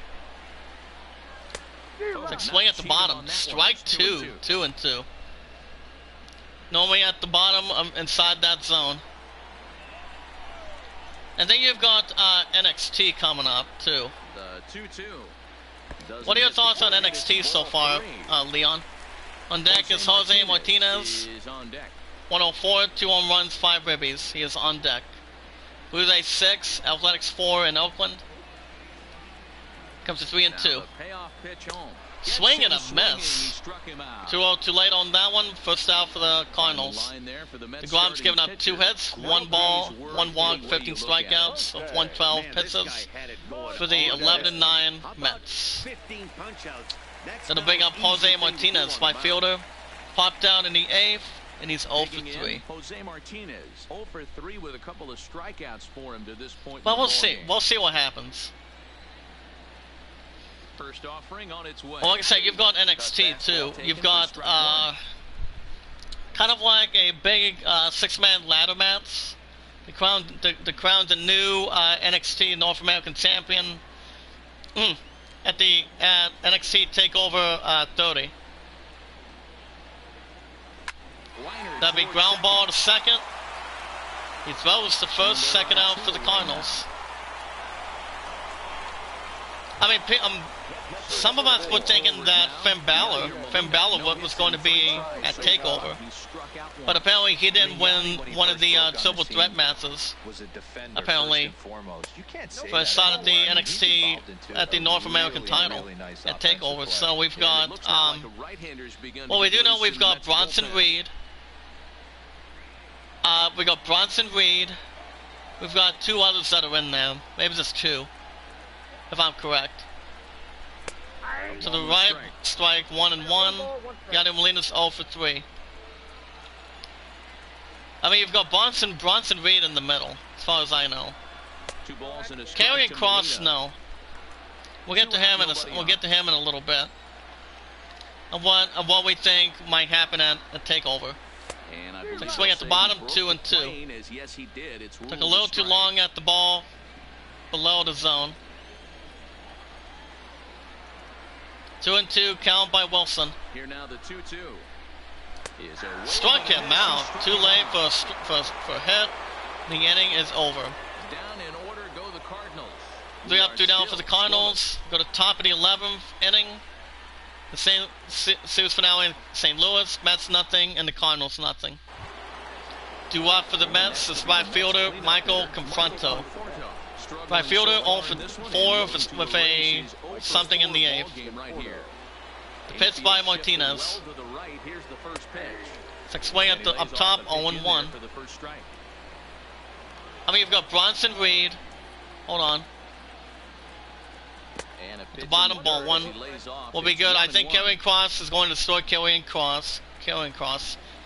Like swing at the bottom. Strike 2. 2 and 2. Normally at the bottom inside that zone. And then you've got NXT coming up too. The 2-2. What are your thoughts on NXT so far, Leon? On deck is Jose Martinez. 104, 2 home runs, 5 ribbies. He is on deck. Blue Jays 6, Athletics 4 in Oakland. Comes to 3 and 2. Swing and a miss. 2-0 too late on that one. First out for the Cardinals. DeGrom's given up 2 hits, 1 ball, 1 walk, 15 strikeouts of 112 pitches for the 11-9 Mets. Then a big up Jose Martinez, right fielder. Popped out in the 8th, and he's 0 for 3. Jose Martinez 0 for 3 with a couple of strikeouts for him to this point. But we'll see. We'll see what happens. First offering on its way. Well, like I said, you've got NXT too. You've got kind of like a big 6-man ladder match. The crown's a new NXT North American champion at NXT Takeover 30. That'd be ground ball to second. He throws the first, second out for the Cardinals. I mean, some of us were thinking that Finn Balor was going to be at TakeOver, but apparently he didn't win one of the triple threat matches. Apparently, for a shot at the NXT at the North American title at TakeOver. So we've got, well, we do know we've got Bronson Reed. We got Bronson Reed. We've got 2 others that are in there. Maybe just 2. If I'm correct. To the right, strike 1 and 1. Yadier Molina's 0 for 3. I mean, you've got Bronson Reed in the middle, as far as I know. 2 balls and a strike. Carrying Cross, no. We'll get to him in a little bit. Of what we think might happen at a TakeOver. Like swing at the bottom, 2 and 2. Took a little too long at the ball below the zone. 2 and 2, count by Wilson. Here now the 2-2. Struck him out. Too late for a hit. The inning is over. Down in order go the Cardinals. 3 up, 2 down for the Cardinals. Go to top of the 11th inning. The series finale in St. Louis. Mets nothing, and the Cardinals nothing. Due up for the Mets is right fielder Michael Confronto. Right fielder 0 for 4 with a something in the 8th. The pitch by Martinez. It's like swing at the up top 0 and 1. I mean, you've got Bronson Reed. Hold on. The bottom ball 1 will be good. I think Carrying Cross is going to destroy Carrying Cross.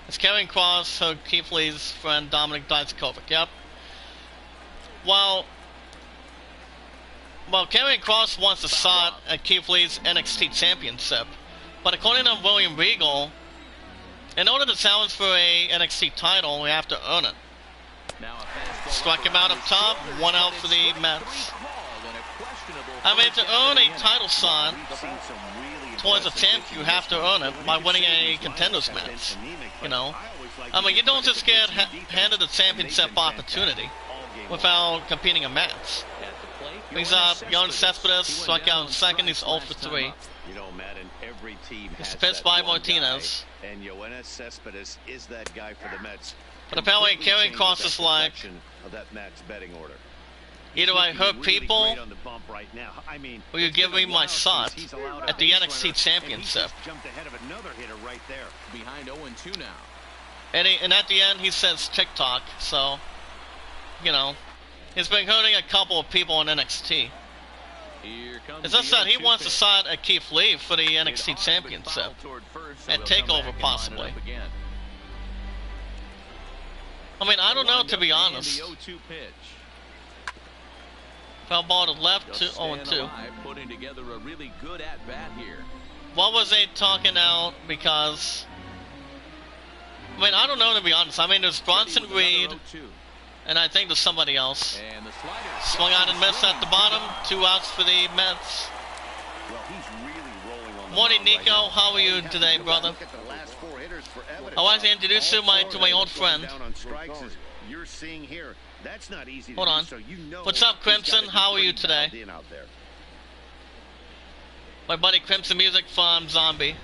It's Carrying Cross, so Keith Lee's friend Dominic Dijakovic. Yep. Well, Carrying Cross wants a shot at Keith Lee's NXT Championship, but according to William Regal, in order to challenge for a NXT title, we have to earn it. Strike him out up top, 1 out for the Mets. I mean, to earn a title shot towards a champ, you have to earn it by winning a contenders match. You know, I mean, you don't just get handed a championship opportunity without competing a match. Brings up Yoenis Cespedes, struck out in second, he's 0 for 3. You know, Madden, every team It's has pitched that by one Martinez. guy, and Yoenis Cespedes is that guy for the Mets. But apparently carrying cross is like, of that match betting order. either I hurt Really people, great on the bump right now. I mean, or you it's give been a me my while shot since he's allowed a at the base NXT runner, Championship. and he just jumped ahead of another hitter right there. Behind 0-2 now. And at the end he says TikTok, so, you know, he's been hurting a couple of people in NXT. Here comes It's just that he wants to pitch. side at Keith Lee for the It NXT ought to Championship. foul toward first, so At he'll come TakeOver, back and line it possibly. up again. I mean, I don't know, to be And honest. the 0-2 pitch. Foul ball to left, Just 2-0-2. staying alive, putting together a really good at-bat here. What was they talking out? Because, I mean, I don't know, to be honest. I mean, there's Bronson Ready with Reed, another 0-2. and I think there's somebody else. And the slider Swung out and missed at the bottom. 2 outs for the Mets. Well, he's really rolling on the Morning, mound right Nico. now. How are you have to today, go brother? look at the last 4 hitters for evidence. I want to introduce you All to four my of old them going friend. down on strikes, as you're seeing here. That's not easy to Hold do, on. so you know What's up, he's gotta Crimson? be How are you pretty today? dialed in out there. My buddy Crimson Music from Zombie.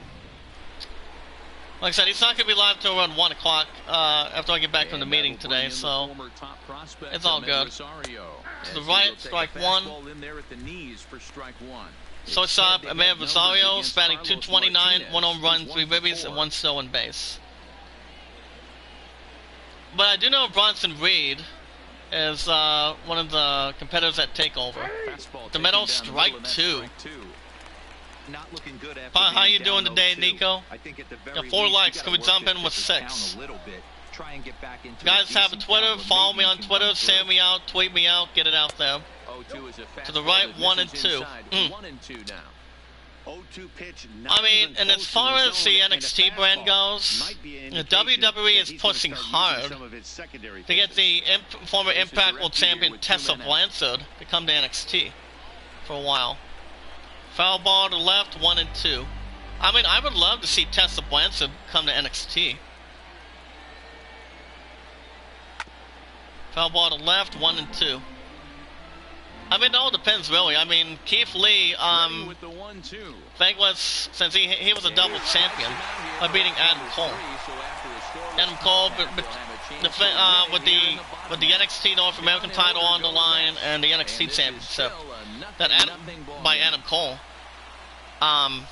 Like I said, he's not going to be live till around 1 o'clock after I get back from the And meeting that'll bring today, in the so former top prospect, it's all Ahmed good. Rosario, To as the he right, will take a strike 1. fastball in there at the knees for strike 1. Shortstop, Instead, they Ahmed have numbers Rosario, against batting Carlos 229, Martinez, 1 home run, who's 3 1 for ribbies, 4. and 1 stolen base. But I do know Bronson Reed is one of the competitors at TakeOver. Fastball The taken middle, down the strike middle, and that's 2. strike 2. Not looking good after How you being doing down today, 0-2. Nico? I think at the Got very 4 least, likes. you Can we gotta jump work in this with pitcher down 6? a little bit. Try and get back into Guys, a have a decent Twitter. count, Follow maybe me you on can Twitter. come Say through. me out. Tweet me out. Get it out there. 0-2 is a To the fastball right, that 1 and misses 2. inside. Mm. 1-2 now. 0-2 pitch, not I mean, even and as close to far the as the zone, and a NXT brand fastball goes, might be an the indication WWE that is he's gonna pushing start using hard some of his secondary to get pitches. the former This is Impact your World referee Champion with 2 Tessa men out. Blanchard to come to NXT for a while. Foul ball to left, 1 and 2. I mean, I would love to see Tessa Blanchard come to NXT. Foul ball to left, 1 and 2. I mean, it all depends, really. I mean, Keith Lee, Ready with the 1-2. thankless, since he was a double champion by beating Adam Cole. Adam Cole, but with the NXT North American title on the line and the NXT Championship, by Adam Cole. Bottom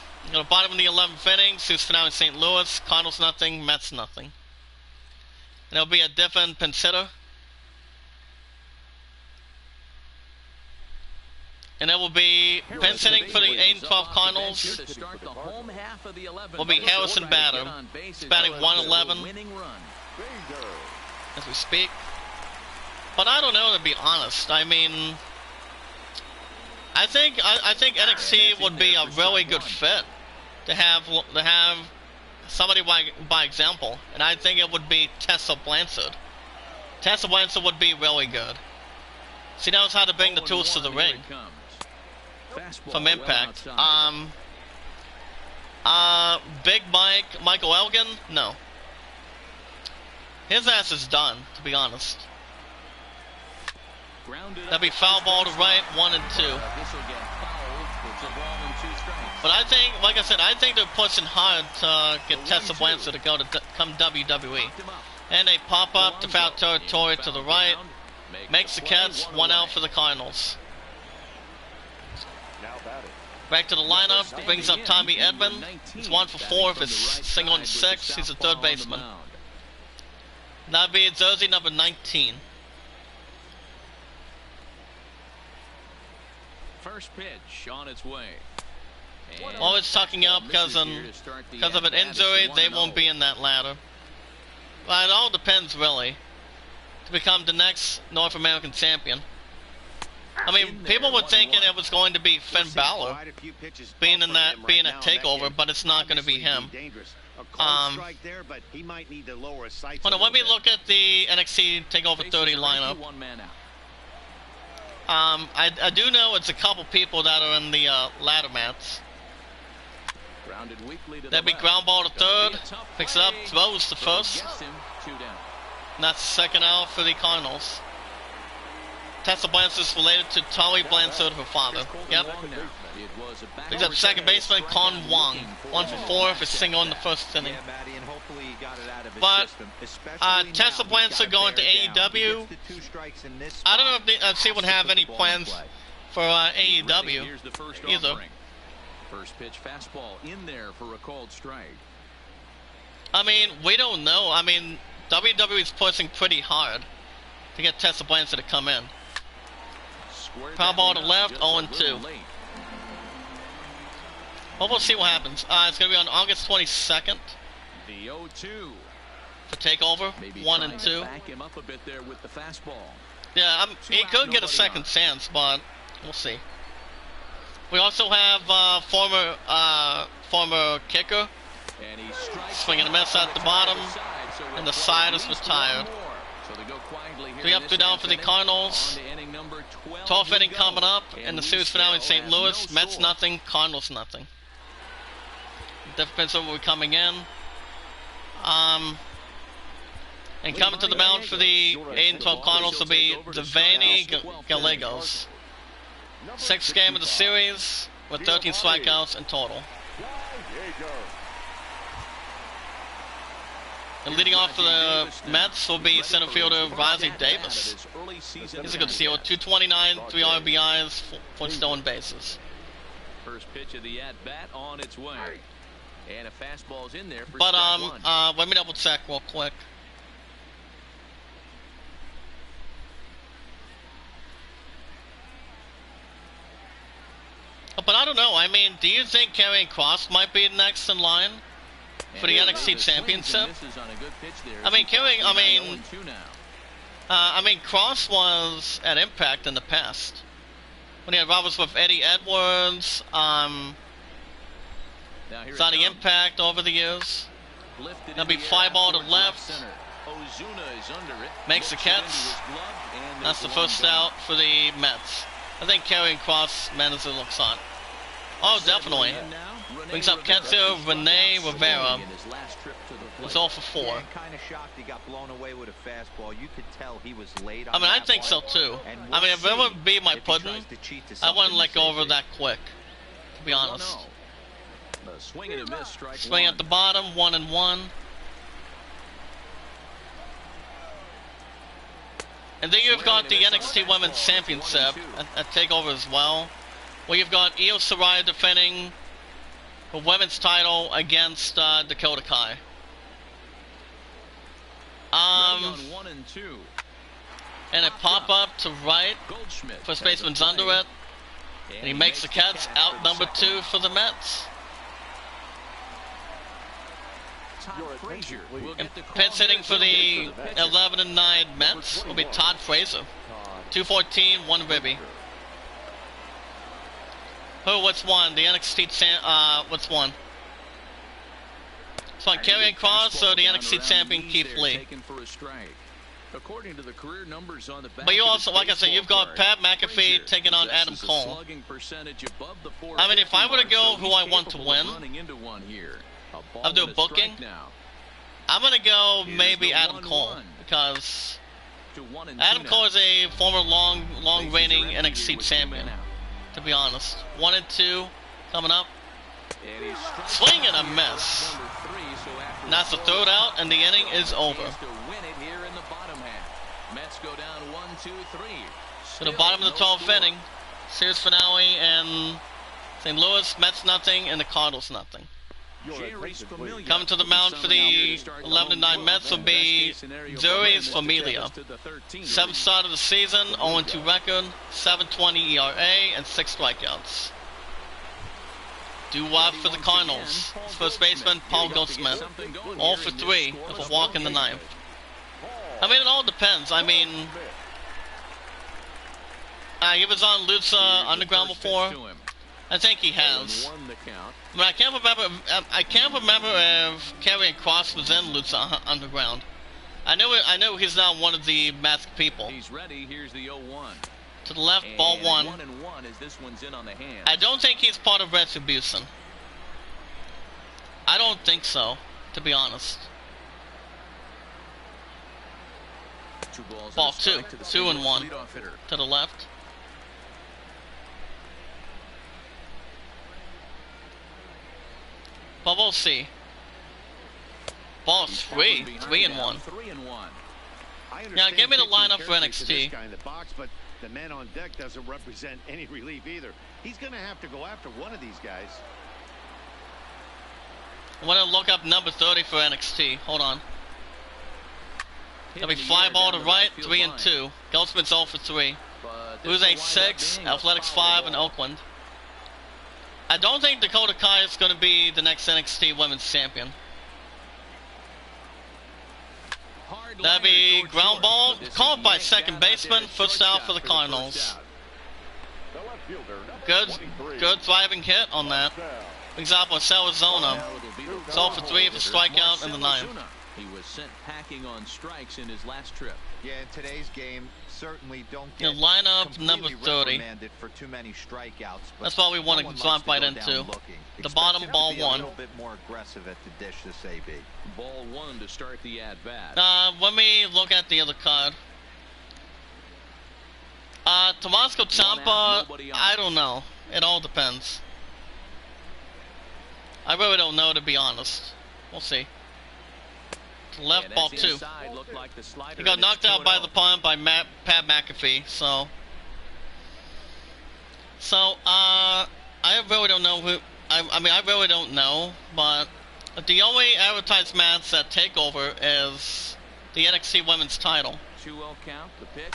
of the 11th inning, Suits for now in St. Louis, Cardinals nothing, Mets nothing. And it'll be a different pinch-hitter. And it will be pinch hitting for the 8-12 Cardinals. Will be Harrison Bader. He's batting 111 as we speak. But I don't know, to be honest. I mean, I think NXT would be a really good fit to have somebody by example, and I think it would be Tessa Blanchard. Tessa Blanchard would be really good. She knows how to bring the tools to the ring from Impact. Big Mike, Michael Elgin, no. His ass is done, to be honest. That'd be foul ball to right, 1 and 2. But I think, like I said, I think they're pushing hard to get Tessa Blanchard to come WWE. And they pop up to foul territory to the right. Makes the catch, 1 out for the Cardinals. Now batting. Back to the lineup, brings up Tommy Edman. He's 1 for 4 of his single and 6. He's a third baseman. That'd be jersey number 19. First pitch on its way. Always tucking up because of an injury. They won't be in that ladder. But it all depends, really, to become the next North American champion. I mean, people were thinking it was going to be Finn Balor being at TakeOver, but it's not going to be him. Hold on, let me look at the NXT TakeOver 30 lineup. I do know it's a couple people that are in the ladder mats. That'd be ground ball to third, picks it up, throws to first. And that's the second out for the Cardinals. Tessa Blanchard is related to Tully Blanchard, her father. Yep. Picks up second baseman Con Wong. 1 for 4 for single in the first inning. Yeah, Matty, and hopefully he got it out of his But system, especially Tessa now plans he's to gotta go into bear it down. He AEW. gets the 2 strikes in this I don't know spot, if she would has to have put any the ball in plans play. for AEW Here's the first either. offering. First pitch fastball in there for a called strike. I mean, we don't know. I mean, WWE is pushing pretty hard to get Tessa Blanchard to come in. Foul ball to left, 0-2. Well, we'll see what happens. It's going to be on August 22nd. The 0-2. For TakeOver, Maybe 1 and 2. back him up a bit there with the fastball. Yeah, he could get a second chance, but we'll see. We also have former kicker And he strikes swinging a miss at the bottom, and the side is retired. So they go quietly here. 3 up, 2 down for the Cardinals. 12th inning coming up, and the series finale in St. Louis. Mets nothing, Cardinals nothing. Defense will be coming in. And coming to the mound for the 8 and 12 Cardinals will be Devaney Gallegos. 6th game of the series with 13 strikeouts in total. And leading off for the Mets will be center fielder Rozzy Davis. He's a good steal. 229, 3 RBIs, 4 stolen bases. First pitch of the at-bat on its way. And a fastball's in there for But strike one. let me double check real quick. But I don't know. I mean, do you think Karrion Kross might be next in line for the NXT Championship? I mean, Kross was at Impact in the past when he had rivals with Eddie Edwards. It's on the Impact over the years. That'll be fly ball to left. Makes the catch. That's the first out for the Mets. I think Karrion Kross manager looks on. Oh, definitely. Brings up Ketsu, Rene Rivera. It's all for 4. Yeah, kind of shocked he got blown away with a fastball. You could tell he was late on I mean, I that think so one. too. And I mean, if it we'll would be my see if he pudding, tries to cheat to I wouldn't something let go this over season. that quick, to be honest. The swing and a miss, strike Swing one. at the bottom, 1 and 1. And then you've got the NXT Women's Championship at TakeOver as well, where you've got Io Shirai defending the women's title against Dakota Kai. Ready on 1 and 2. And a pop up to right. Goldschmidt First has baseman's the under play. it. And he makes the catch. Out number 2 for the Mets. Todd Frazier will And get the call pitch hitting here. for the 11 and 9 Mets will be Todd Frazier. 214, 1 ribby. What's one? The NXT what's one? It's on Karrion Kross or the NXT champion Keith Lee. Taken for a strike. According to the career numbers on the back But you of also, his like I said, you've baseball got card, Pat McAfee Frazier taking on Adam possesses a Cole. slugging percentage above the I mean, if I were to 450 go mark, who so I he's want to capable of win, running into one here. A ball I'll do and a strike booking. now. I'm going to go Here's maybe the Adam 1-1. Cole because To 1 and Adam 2 Cole now. is a former long Bases reigning are empty NXT here with 2 men champion, out. to be honest. 1 and 2 coming up. And he strikes Swing and a out miss. number 3, so after And that's the the third out, and the inning is over. chance to win it here in the bottom half. Mets go down 1, 2, 3. To the bottom of the 12th inning, series finale, and St. Louis, Mets nothing, and the Cardinals nothing. Coming to the mound for the 11 and 9 Mets will be Joey's Familia. 7th start of the season, 0-2 record, 7.20 ERA, and 6 strikeouts. Doo-wop for the Cardinals. First baseman Paul Goldschmidt, all for 3 with a walk in the 9th. I mean, it all depends. I mean, he was on Lucha Underground before. I think he has. I mean, I can't remember if Karrion Kross was in Lucha Underground. I know he's not one of the masked people. He's ready. Here's the 0-1. To the left, ball 1. 1 and 1 as this one's in on the hand. I don't think he's part of Retribution. I don't think so, to be honest. Ball 2, 2 and 1 to the left. But we'll see. Ball He's 3, behind 3 and now, 1. 3-1. Yeah, give me the lineup for this NXT. guy in the box, but the man on deck doesn't represent any relief either. He's going to have to go after one of these guys. I want to look up number 30 for NXT. Hold on. That'll be Hitting the fly air ball down to the right, field 3 and line. 2. Goldsmith's 0 for 3. But this Blue will Jays wind up 6, being a Athletics foul 5 in ball. Oakland. I don't think Dakota Kai is going to be the next NXT Women's Champion. Hard That'd liner be towards ground short, ball, but this caught is by yanked second down out there baseman, at first out for the shortstop Cardinals. first out. The left fielder, number Good, 23. good thriving hit on that. Example, Arizona. Now it'll be the It's all for 3 for Marcell strikeout in the 9th. Ozuna. He was sent packing on strikes in his last trip. Yeah, in today's game, certainly don't Yeah, get line up number completely 30. reprimanded for too many strikeouts. But That's what we want to someone jump likes right to go down into. looking. The Expect bottom him to ball be 1. a little bit more aggressive at the dish this AB. Ball 1 to start the at-bat. Let me look at the other card. Tomasco Ciampa, nobody on. I don't know. It all depends. I really don't know, to be honest. We'll see. Left Yeah, ball that's 2. inside, looked like the slider, He got and knocked it's out towed by off. the punt by Pat McAfee, so... I really don't know who... I mean, I really don't know, but... The only advertised match at TakeOver is the NXT Women's title. 2-0 count, the pitch.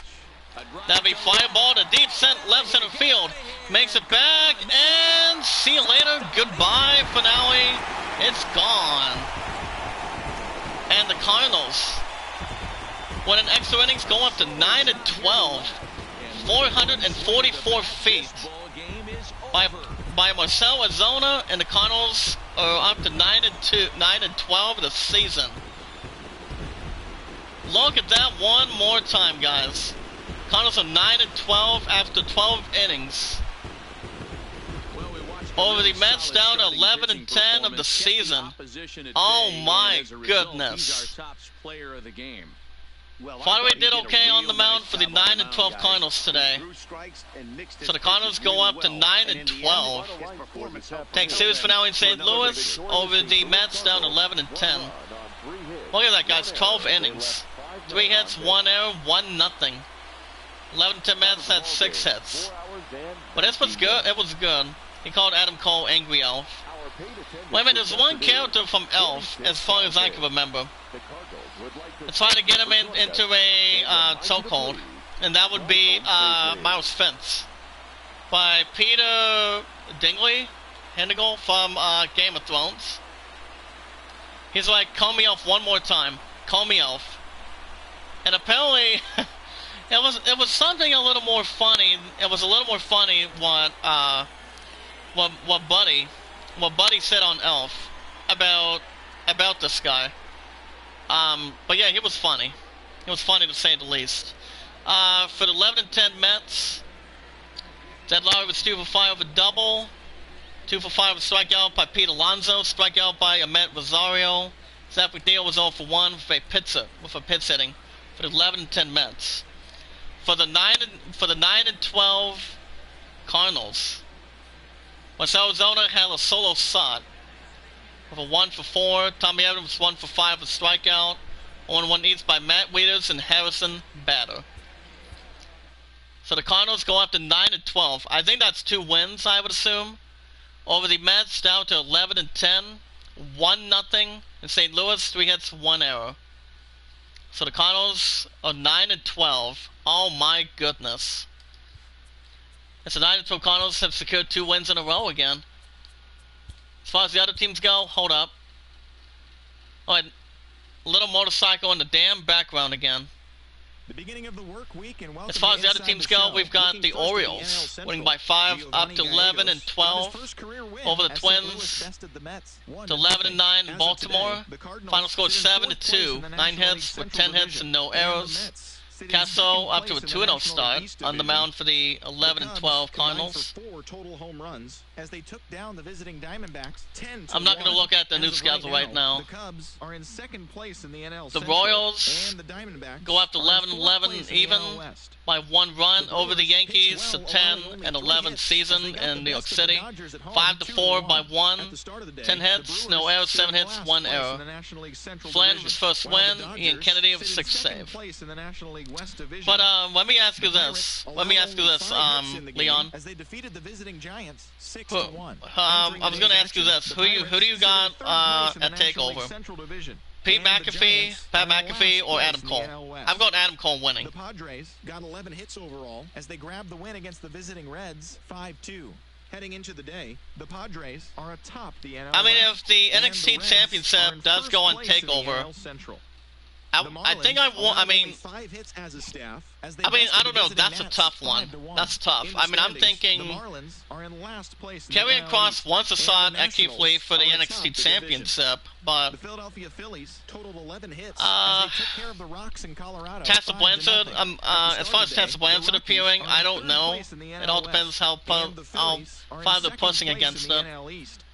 A drive That'll be fly ball to deep left center field. Makes it back, and see you later. Goodbye, finale. It's gone. And the Cardinals, with an extra innings, go up to 9 and 12, 444 feet This ball game is by over. Marcell Ozuna, and the Cardinals are up to 9 and 12 this season. Look at that one more time, guys. Cardinals are 9 and 12 after 12 innings. Well, we watched a Over really the Mets solid down to starting 11 and pitching 10 of the performance, kept season. opposition at Oh bay, my and as a result, goodness. He's our top player of the game. Well, Finally, I did thought he okay a on the real mound nice for the job on 9 and mound, 12 guys. Cardinals today. He threw strikes and mixed his So the Cardinals pitches go really up to well. 9 And and in the end, 12. his performance helped Take propel series them finale in to St. another Louis big over the Mets down 11 and 10. Look at that, guys. 12 innings. 3 hits, 1 error, 1 nothing. 11-10 Mets had 6 hits. But this was good. It was good. He called Adam Cole Angry Elf. Wait a minute, there's one character from Elf, as far as I can remember. It's trying to get him into a chokehold, and that would be Miles Fence by Peter Dinkley, Hennigal from Game of Thrones. He's like, call me Elf one more time. Call me Elf. And apparently, it was something a little more funny. It was a little more funny what Buddy said on Elf about this guy. But yeah, he was funny. It was funny to say the least. For the 11 and 10 Mets, Dead Lowry was 2 for 5 with a double. 2 for 5 with a strikeout by Pete Alonso. Strikeout by Amet Rosario. Zach McNeil was 0 for 1 with a pitch hitting for the 11 and 10 Mets. For the 9 and 12 Cardinals, Marcell Ozuna had a solo shot with a 1 for 4. Tommy Evans was 1 for 5 with a strikeout. 1-1 each by Matt Wieters and Harrison Bader. So the Cardinals go up to 9 and 12. I think that's 2 wins, I would assume. Over the Mets, down to 11 and 10. 1-0 in St. Louis, 3 hits, 1 error. So the Cardinals are 9 and 12. Oh my goodness. And so 9 and 12 Cardinals have secured 2 wins in a row again. As far as the other teams go, hold up. Alright, little motorcycle in the damn background again. The beginning of the work week, and welcome As far as the other Inside teams the go, Show. we've got Looking the first at the Orioles NL Central. winning by 5 up to Giovanni 11 and Gallegos got 12 his first career win over the as St. Louis Twins bested the Mets, to 11 and 9 As of Baltimore. today, the Cardinals Final score sit in 7 to fourth place 2. in the 9 National League hits with Central 10 hits Division, and no and the errors. Mets Castro up to a 2-0 start on the mound for the 11-12 Cardinals. 4 total home runs as they took down the visiting Diamondbacks 10-1. I'm not going to look at the new schedule right now. The Cubs are in second place in the NL The Central, Royals and the Diamondbacks go up to are in 11-11 fourth place in even the NL West. by 1 run The over the Brewers Yankees, pitched a well, allowing only 10-11 3 hits season as they got in the New York best of the City. Dodgers at home, 5-4 by 2-1. 1, At the start of the day, 10 the hits, Brewers no errors, sit 7 in hits, last 1 place in error. the National League Central Flynn Division, was first while the win, Dodgers Ian Kennedy was sit in 6th second save. place in the National League West Division. But let me ask you The this. Pirates Let me allowed ask you only this, 5 hits in the game Leon. as they defeated the visiting Giants 6-1. I was going to ask you this. Who do you got at TakeOver? Pete McAfee, Pat McAfee, or Adam Cole? I've got Adam Cole winning. The Padres got 11 hits overall as they grabbed the win against the visiting Reds 5-2. Heading into the day, the Padres are atop the NL I mean, West, if the and NXT Reds are Championship in does first go on place in the TakeOver, NL Central. I think I want. I mean, 5 hits as a staff as they I don't know. bested the That's a Nats tough one. 5-1. That's tough. In the I mean, I'm standings, thinking the Marlins are in last place in Karrion the Kross NL wants a East, shot and the at Keith Lee Nationals for the are atop NXT the division. Championship, but The Philadelphia Phillies totaled 11 hits Uh, as they took care of the Rocks in Colorado. Tessa 5-0. Blanchard, At the as far as start of the Tessa day, Blanchard the appearing, Rockies are I in don't third know. place in the It all NL depends how West, and the far Phillies are in they're second pushing place against in the it. NL East.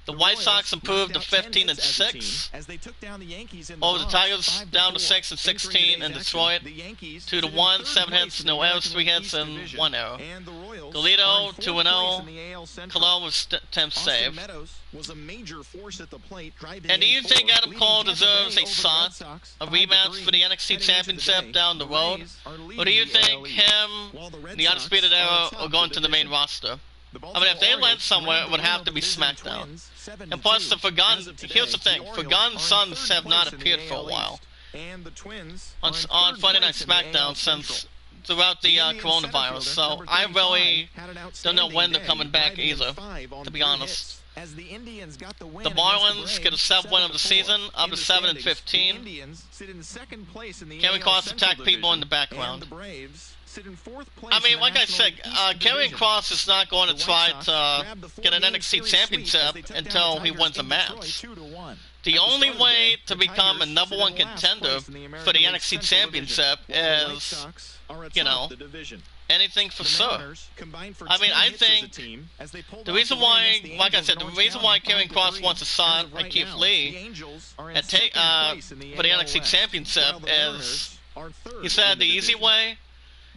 The White Sox Royals improved to knocked out 10 15 and hits as a team 6 as they took down the Yankees in over the Bronx, Tigers, 5-4. down to 6 and Entering 16 in today's Detroit, action, the Yankees 2 to sit in 1, third 7 place hits, in no the errors, National 3 hits, East and Division. 1 error. And the Royals Galito, are in fourth 2-0. place in the AL Central. Cologne was 10th Austin save. Meadows was a major force at the plate, driving And do in you think four, Adam leading Cole Tampa deserves Bay a over the shot, Red Sox, a 5-3. rematch for the NXT Heading into the Championship day, down the road? Rays are leading Or do you the think AL East, him, while the Red the Sox Undisputed are Era, atop are going the to the main division. roster? The I mean, if they Baltimore went Orioles somewhere, it grabbed would the win have over to be the visiting SmackDown. Twins, And plus, 7-2. the Forgotten, As of today, here's the thing, Orioles Forgotten are in Sons third have not place in the appeared for a AL while East, and the Twins on, are in on third Friday Night place in the AL SmackDown Central. since throughout the Indian coronavirus, center so fielder, I number really 35, had an don't know outstanding when they're day, coming back driving in either, 5 on to be 3 honest. hits, as the Indians got the win The against Marlins the get a Braves, 7 win of the 7-4. season, up In to the 7 and standings, 15. The Indians sit in second place in the Karrion AL Kross Central attack people in the Division, background. and the Braves sit in fourth place I mean, in the like I National said, League East Karrion Division. Kross is not going to The try White Sox to grabbed the get an 4-game NXT series sweep as Championship they took down until the he Tigers wins a in match. Detroit 2-1. The At the only start of the way day, to the become a Tigers number sit one in last contender place in the for American the League NXT Central Championship Division, while the White is, Sox are you know, atop the division. anything for The sure. Mariners combined for I mean, 10 I hits as a think team as they pulled the off reason win why, against the like I Angels said, in the Orange reason why County, Karrion Kross 5-3. wants a As shot of at right Keith now, Lee the Angels are in at second place in the for the AL NXT West, Championship while the is, Mariners are third he said in the easy division. way,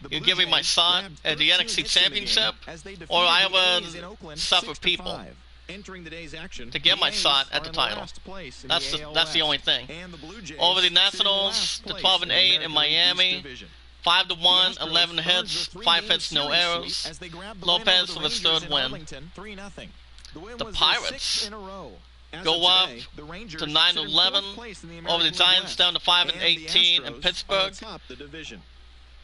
The you Blue give me my Jays shot grabbed at the 13 NXT hits in the game Championship, as they defeated or I the A's would in Oakland suffer 6-5. people Entering today's action, to get the my A's shot at are the in title. last place in That's the the AL that's the West, only thing. and the Blue Jays Over the sit in Nationals, last the place 12 and in the 8 in American League Miami, East Division. 5 to The 1, Astros 11 earned hits, the 5 3-game hits, no series sweep errors. as they grabbed the win over Lopez the for his Rangers third in win. Arlington, 3-0. The win The was Pirates their 6th in a row. As go of up today, the Rangers to sit 9 in and 11 fourth place in the over the American League Giants West, down to 5 and the 18 in Astros Pittsburgh. are atop the division.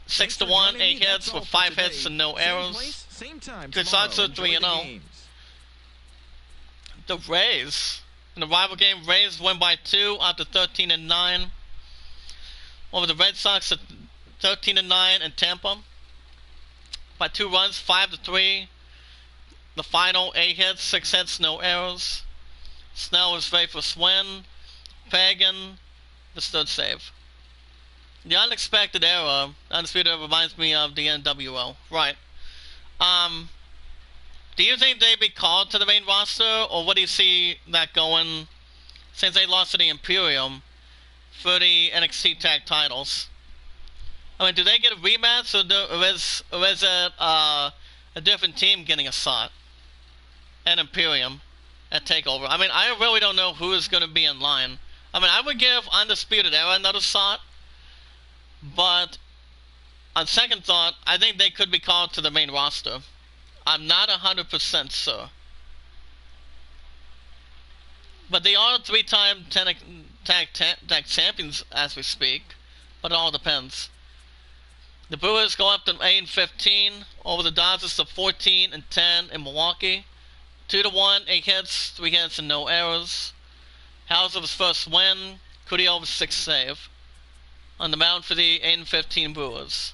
6 to Thanks for 1, joining 8 me. That's hits all with for 5 today. hits and no Same errors. place, same time Good tomorrow. sides are Enjoy 3 the and 0. games. The Rays in the rival game, Rays win by 2 after 13 and 9 over the Red Sox at 13 and 9 in Tampa by 2 runs, 5 to 3. The final 8 hits, 6 hits, no errors. Snell was very first win. Pagan, the third save. The unexpected error, Undisputed Era, reminds me of the NWO. Right. Do you think they'd be called to the main roster, or what do you see that going since they lost to the Imperium for the NXT tag titles? I mean, do they get a rematch, or is it a different team getting a shot at Imperium at TakeOver? I mean, I really don't know who is going to be in line. I mean, I would give Undisputed Era another shot, but on second thought, I think they could be called to the main roster. I'm not 100% sure. But they are 3-time tag champions as we speak, but it all depends. The Brewers go up to 8 and 15 over the Dodgers to 14 and 10 in Milwaukee. 2 to 1, 8 hits, 3 hits, and no errors. Hauser was first win. Cudio was 6th save on the mound for the 8 and 15 Brewers.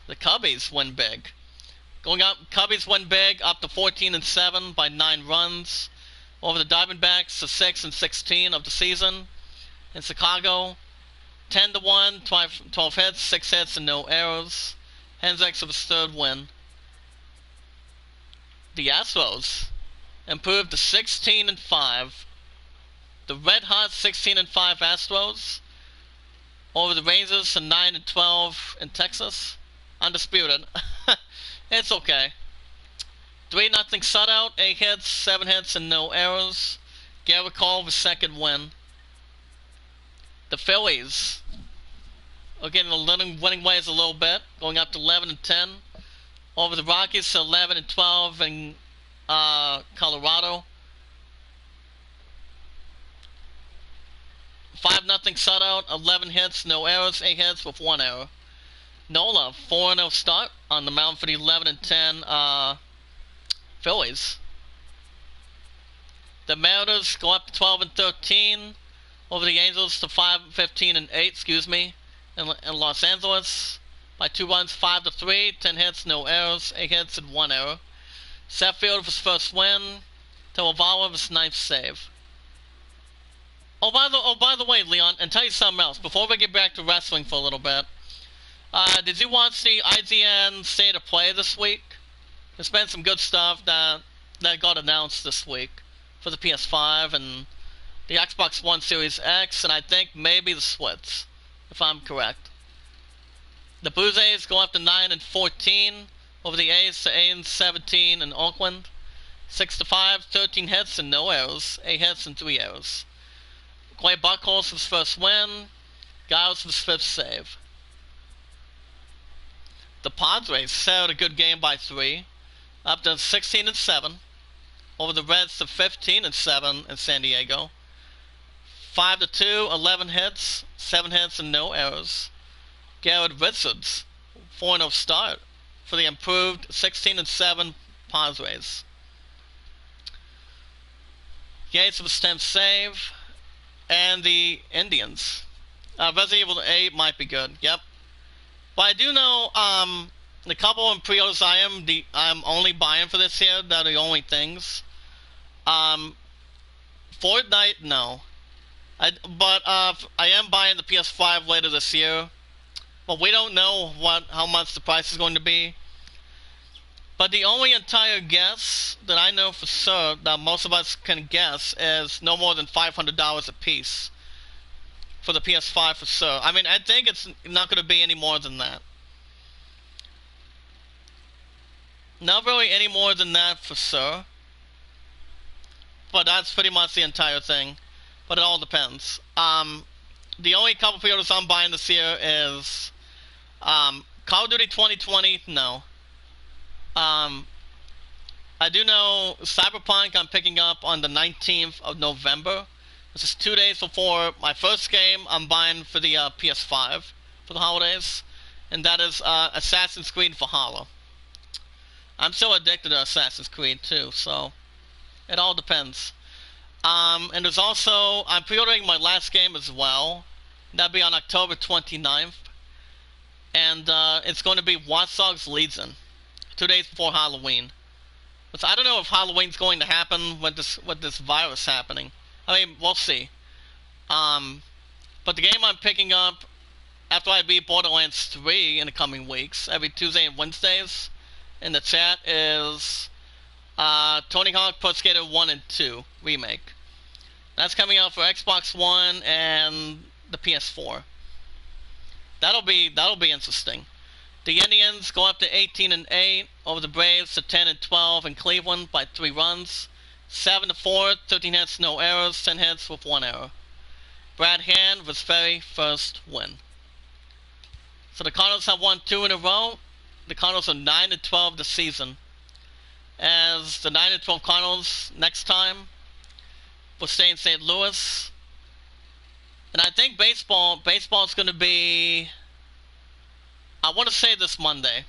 The Cubbies win big. Going up, Cubbies win big, up to 14 and 7 by 9 runs over the Diamondbacks to 6 and 16 of the season. In Chicago, 10-1, 12 hits, 6 hits, and no errors. Hendricks with his third win. The Astros improved to 16-5. The red hot 16-5 Astros over the Rangers to 9-12 in Texas. Undisputed. It's okay. 3-0 shutout, 8 hits, 7 hits, and no errors. Garrett Cole with second win. The Phillies are getting the winning ways a little bit, going up to 11-10 over the Rockies to 11-12 in Colorado. 5-0 shutout, 11 hits, no errors, 8 hits with 1 error. Nola, 4-0 start on the mound for the 11-10 Phillies. The Mariners go up to 12-13 over the Angels to 15-8, in Los Angeles by 2 runs, 5-3, 10 hits, no errors, 8 hits, and 1 error. Sheffield with his first win. Talavera with his 9th save. Oh, by the way, Leon, and tell you something else before we get back to wrestling for a little bit. Did you watch the IGN State of Play this week? There's been some good stuff that got announced this week for the PS5 and the Xbox One Series X, and I think maybe the Switch, if I'm correct. The Blue Jays go up to 9-14 over the A's to 8-17 in Oakland. 6-5, 13 hits and no errors, 8 hits and 3 errors. Clay Buchholz with his first win. Giles with his 5th save. The Padres held a good game by 3, up to 16-7 over the Reds to 15-7 in San Diego. 5-2, 11 hits, 7 hits, and no errors. Garrett Richards, 4-0 start for the improved 16-7 Padres. Yates with his 10th save, and the Indians. Resident Evil 8 might be good. Yep. But I do know the couple of pre-orders I'm only buying for this year. That are the only things. Fortnite, no. But I am buying the PS5 later this year. But we don't know how much the price is going to be. But the only entire guess that I know for sure that most of us can guess is no more than $500 a piece for the PS5 for sure. I mean, I think it's not going to be any more than that. Not really any more than that for sure. But that's pretty much the entire thing. But it all depends. The only couple pre-orders I'm buying this year is Call of Duty 2020, no. I do know Cyberpunk I'm picking up on the 19th of November. This is 2 days before my first game I'm buying for the PS5 for the holidays. And that is Assassin's Creed Valhalla. I'm still addicted to Assassin's Creed too, so it all depends. And there's also, I'm pre-ordering my last game as well. That'll be on October 29th. And it's going to be Watch Dogs Legion, 2 days before Halloween. But I don't know if Halloween's going to happen with this virus happening. I mean, we'll see. But the game I'm picking up after I beat Borderlands 3 in the coming weeks, every Tuesday and Wednesdays, in the chat is Tony Hawk Pro Skater 1 and 2 Remake. That's coming out for Xbox One and the PS4. That'll be interesting. The Indians go up to 18-8 over the Braves to 10-12 in Cleveland by 3 runs. 7-4, 13 hits, no errors, 10 hits with 1 error. Brad Hand with his very first win. So the Cardinals have won 2 in a row. The Cardinals are 9-12 this season. As the 9-12 Cardinals next time will stay in St. Louis. And I think baseball is going to be, I want to say this Monday.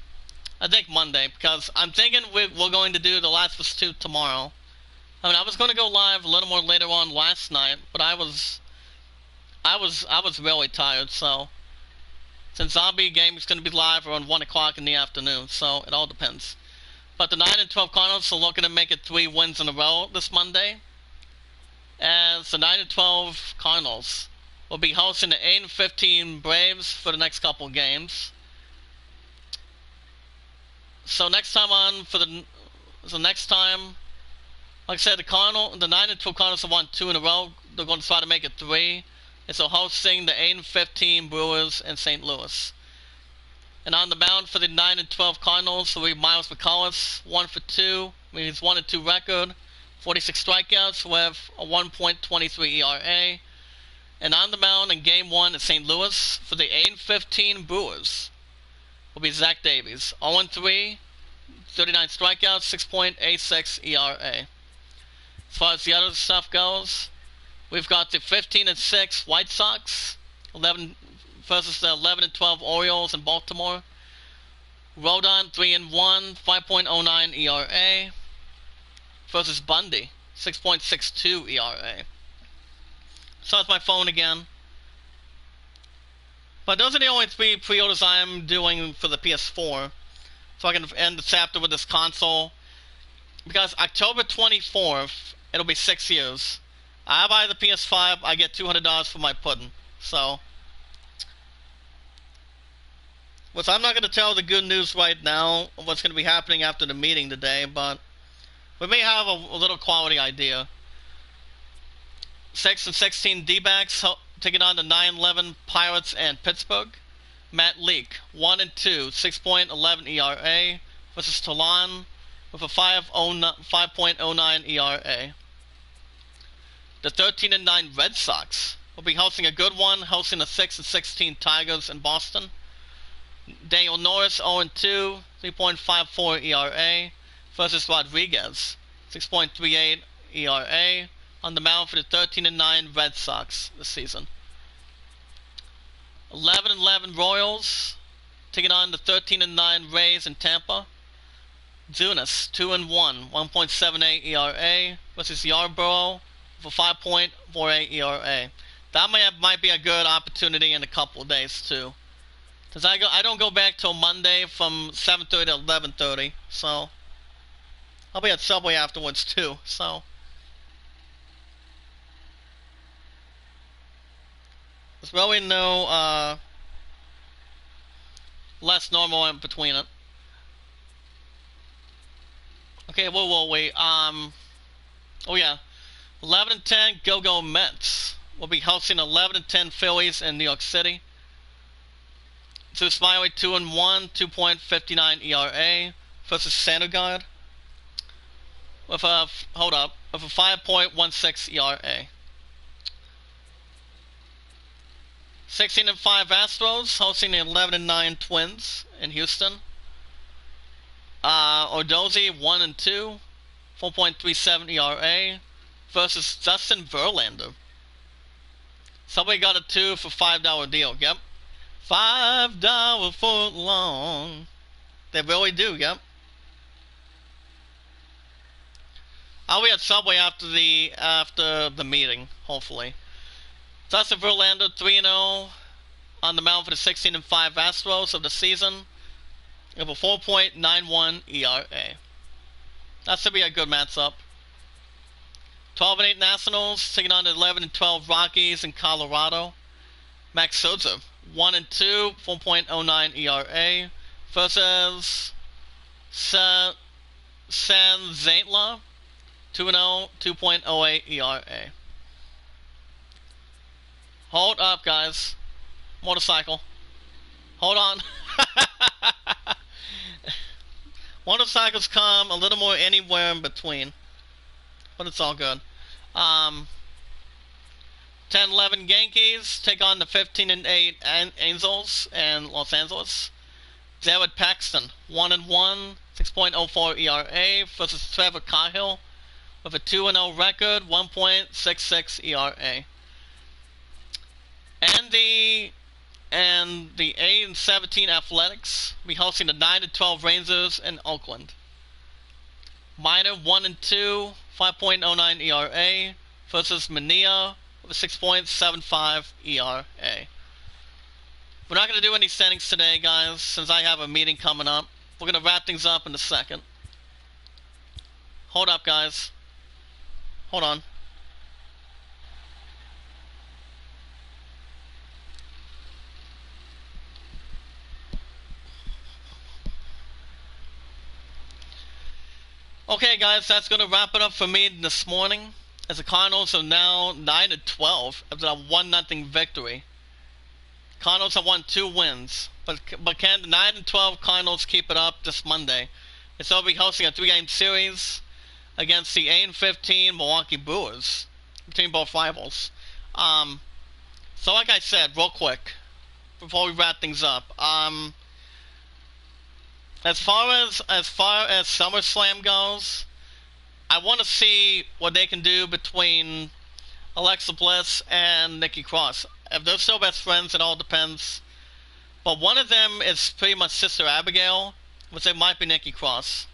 I think Monday, because I'm thinking we're going to do The Last of Us 2 tomorrow. I mean, I was going to go live a little more later on last night, but I was really tired, so since Zombie Game is going to be live around 1 o'clock in the afternoon, so it all depends. But the 9-12 Cardinals are looking to make it 3 wins in a row this Monday, as the 9-12 Cardinals will be hosting the 8-15 Braves for the next couple games. So next time, like I said, the 9-12 Cardinals have won 2 in a row. They're going to try to make it 3. And so hosting the 8-15 Brewers in St. Louis. And on the mound for the 9-12 Cardinals will be Miles McCullough, 1 for 2. Means 1-2 record, 46 strikeouts with a 1.23 ERA. And on the mound in Game 1 at St. Louis for the 8-15 Brewers will be Zach Davies, 0-3, 39 strikeouts, 6.86 ERA. As far as the other stuff goes, we've got the 15-6 White Sox, 11 versus the 11-12 Orioles in Baltimore. Rodon 3-1, 5.09 ERA versus Bundy, 6.62 ERA. So that's my phone again. But those are the only 3 pre-orders I'm doing for the PS4. So I can end the chapter with this console. Because October 24th, it'll be 6 years. I buy the PS5, I get $200 for my pudding. So, which I'm not going to tell the good news right now of what's going to be happening after the meeting today, but we may have a little quality idea. 6-16 D-backs taking on the 9-11 Pirates and Pittsburgh. Matt Leake, 1-2, 6.11 ERA versus Talon with a 5.09 ERA. The 13-9 Red Sox will be hosting a good one, hosting the 6-16 Tigers in Boston. Daniel Norris, 0-2, 3.54 ERA versus Rodriguez, 6.38 ERA on the mound for the 13-9 Red Sox this season. 11-11 Royals taking on the 13-9 Rays in Tampa. Zunis, 2-1, 1.78 ERA versus Yarborough for 5.48 ERA. That might be a good opportunity in a couple of days too. Cause I don't go back till Monday from 7:30 to 11:30, so I'll be at Subway afterwards too. So there's really no less normal in between it. Okay, we'll wait. Oh yeah, 11-10 Go-Go Mets will be hosting 11-10 Phillies in New York City. So Smiley 2-1, 2.59 ERA versus Syndergaard with a 5.16 ERA. 16-5 Astros hosting the 11-9 Twins in Houston. Odozi 1-2, 4.37 ERA versus Justin Verlander. Somebody got a 2 for $5 deal. Yep. $5 foot long. They really do, yep. I'll be at Subway after the meeting, hopefully. Justin Verlander 3-0 on the mound for the 16-5 Astros of the season. With a 4.91 ERA. That should be a good matchup. 12-8 Nationals taking on the 11-12 Rockies in Colorado. Max Scherzer 1-2, 4.09 ERA versus San Zantla 2-0, 2.08 ERA. Hold up, guys. Motorcycle. Hold on. Motorcycles come a little more anywhere in between, but it's all good. 10-11 Yankees take on the 15-8 Angels in Los Angeles. Jared Paxton 1-1, 6.04 ERA versus Trevor Cahill with a 2-0 record, 1.66 ERA. And the 8-17 Athletics will be hosting the 9-12 Rangers in Oakland. Minor 1-2, 5.09 ERA versus Mania with a 6.75 ERA. We're not going to do any settings today, guys, since I have a meeting coming up. We're going to wrap things up in a second. Hold up, guys. Hold on. Okay, guys, that's going to wrap it up for me this morning, as the Cardinals are now 9-12 after a 1-0 victory. Cardinals have won 2 wins, but can the 9-12 Cardinals keep it up this Monday? They'll be hosting a 3-game series against the 8-15 Milwaukee Brewers, between both rivals. So like I said, real quick, before we wrap things up, as far as SummerSlam goes, I want to see what they can do between Alexa Bliss and Nikki Cross. If they're still best friends, it all depends. But one of them is pretty much Sister Abigail, which it might be Nikki Cross.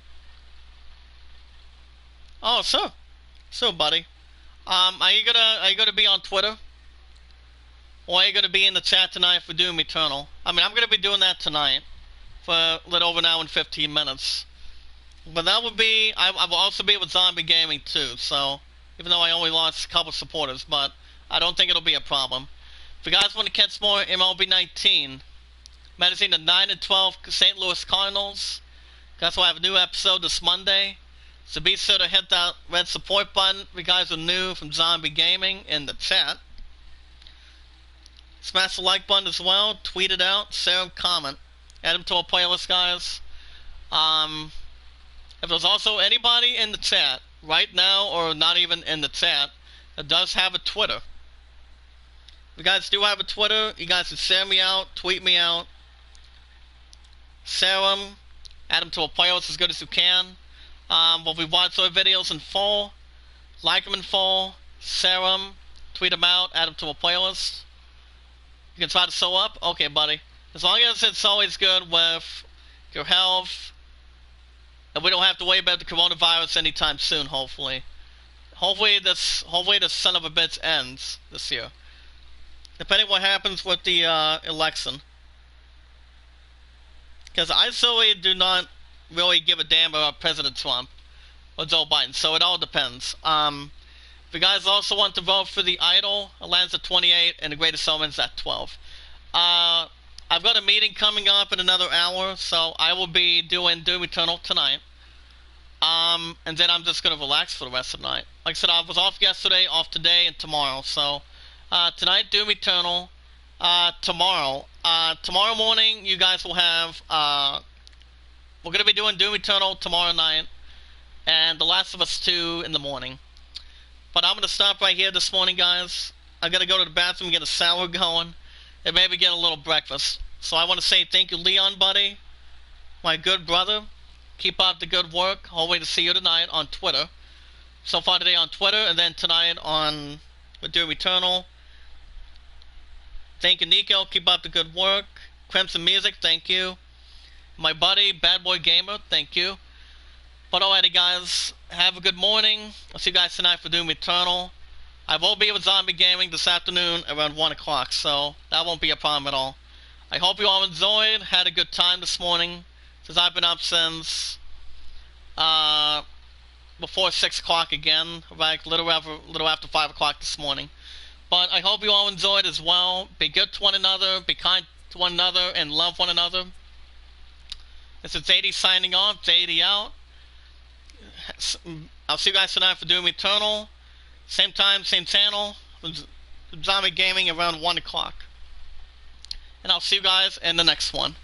Oh, so buddy. Are you gonna be on Twitter? Or are you gonna be in the chat tonight for Doom Eternal? I mean, I'm gonna be doing that tonight for a little over an hour and 15 minutes. But that would be, I will also be with Zombie Gaming too, so, even though I only lost a couple supporters, but I don't think it'll be a problem. If you guys want to catch more MLB 19, managing the 9-12 St. Louis Cardinals, that's why I have a new episode this Monday. So be sure to hit that red support button if you guys are new from Zombie Gaming in the chat. Smash the like button as well, tweet it out, share and comment. Add them to our playlist, guys. If there's also anybody in the chat right now, or not even in the chat, that does have a Twitter. If you guys do have a Twitter, you guys can share me out, tweet me out, share them, add them to a playlist as good as you can. When we watch our videos in full, like them in full, share them, tweet them out, add them to a playlist. You can try to sew up? Okay, buddy. As long as it's always good with your health, and we don't have to worry about the coronavirus anytime soon, hopefully. Hopefully this son of a bitch ends this year. Depending what happens with the election. Because I solely do not really give a damn about President Trump or Joe Biden, so it all depends. If you guys also want to vote for the Idol, it lands at 28 and the Greatest Showman's at 12. I've got a meeting coming up in another hour, so I will be doing Doom Eternal tonight. And then I'm just going to relax for the rest of the night. Like I said, I was off yesterday, off today, and tomorrow. So, tonight, Doom Eternal. Tomorrow morning, you guys will have, we're going to be doing Doom Eternal tomorrow night, and The Last of Us 2 in the morning. But I'm going to stop right here this morning, guys. I'm going to go to the bathroom and get a shower going, and maybe get a little breakfast. So I want to say thank you, Leon, buddy, my good brother. Keep up the good work. Hopefully to see you tonight on Twitter. So far today on Twitter, and then tonight on Doom Eternal. Thank you, Nico. Keep up the good work. Crimson Music, thank you. My buddy, Bad Boy Gamer, thank you. But alrighty, guys. Have a good morning. I'll see you guys tonight for Doom Eternal. I will be with Zombie Gaming this afternoon around 1 o'clock, so that won't be a problem at all. I hope you all enjoyed, had a good time this morning, since I've been up since before 6 o'clock again, like little after 5 o'clock this morning. But I hope you all enjoyed as well. Be good to one another, be kind to one another, and love one another. This is Zadie signing off, Zadie out. I'll see you guys tonight for Doom Eternal. Same time, same channel. Zombie Gaming around 1 o'clock. And I'll see you guys in the next one.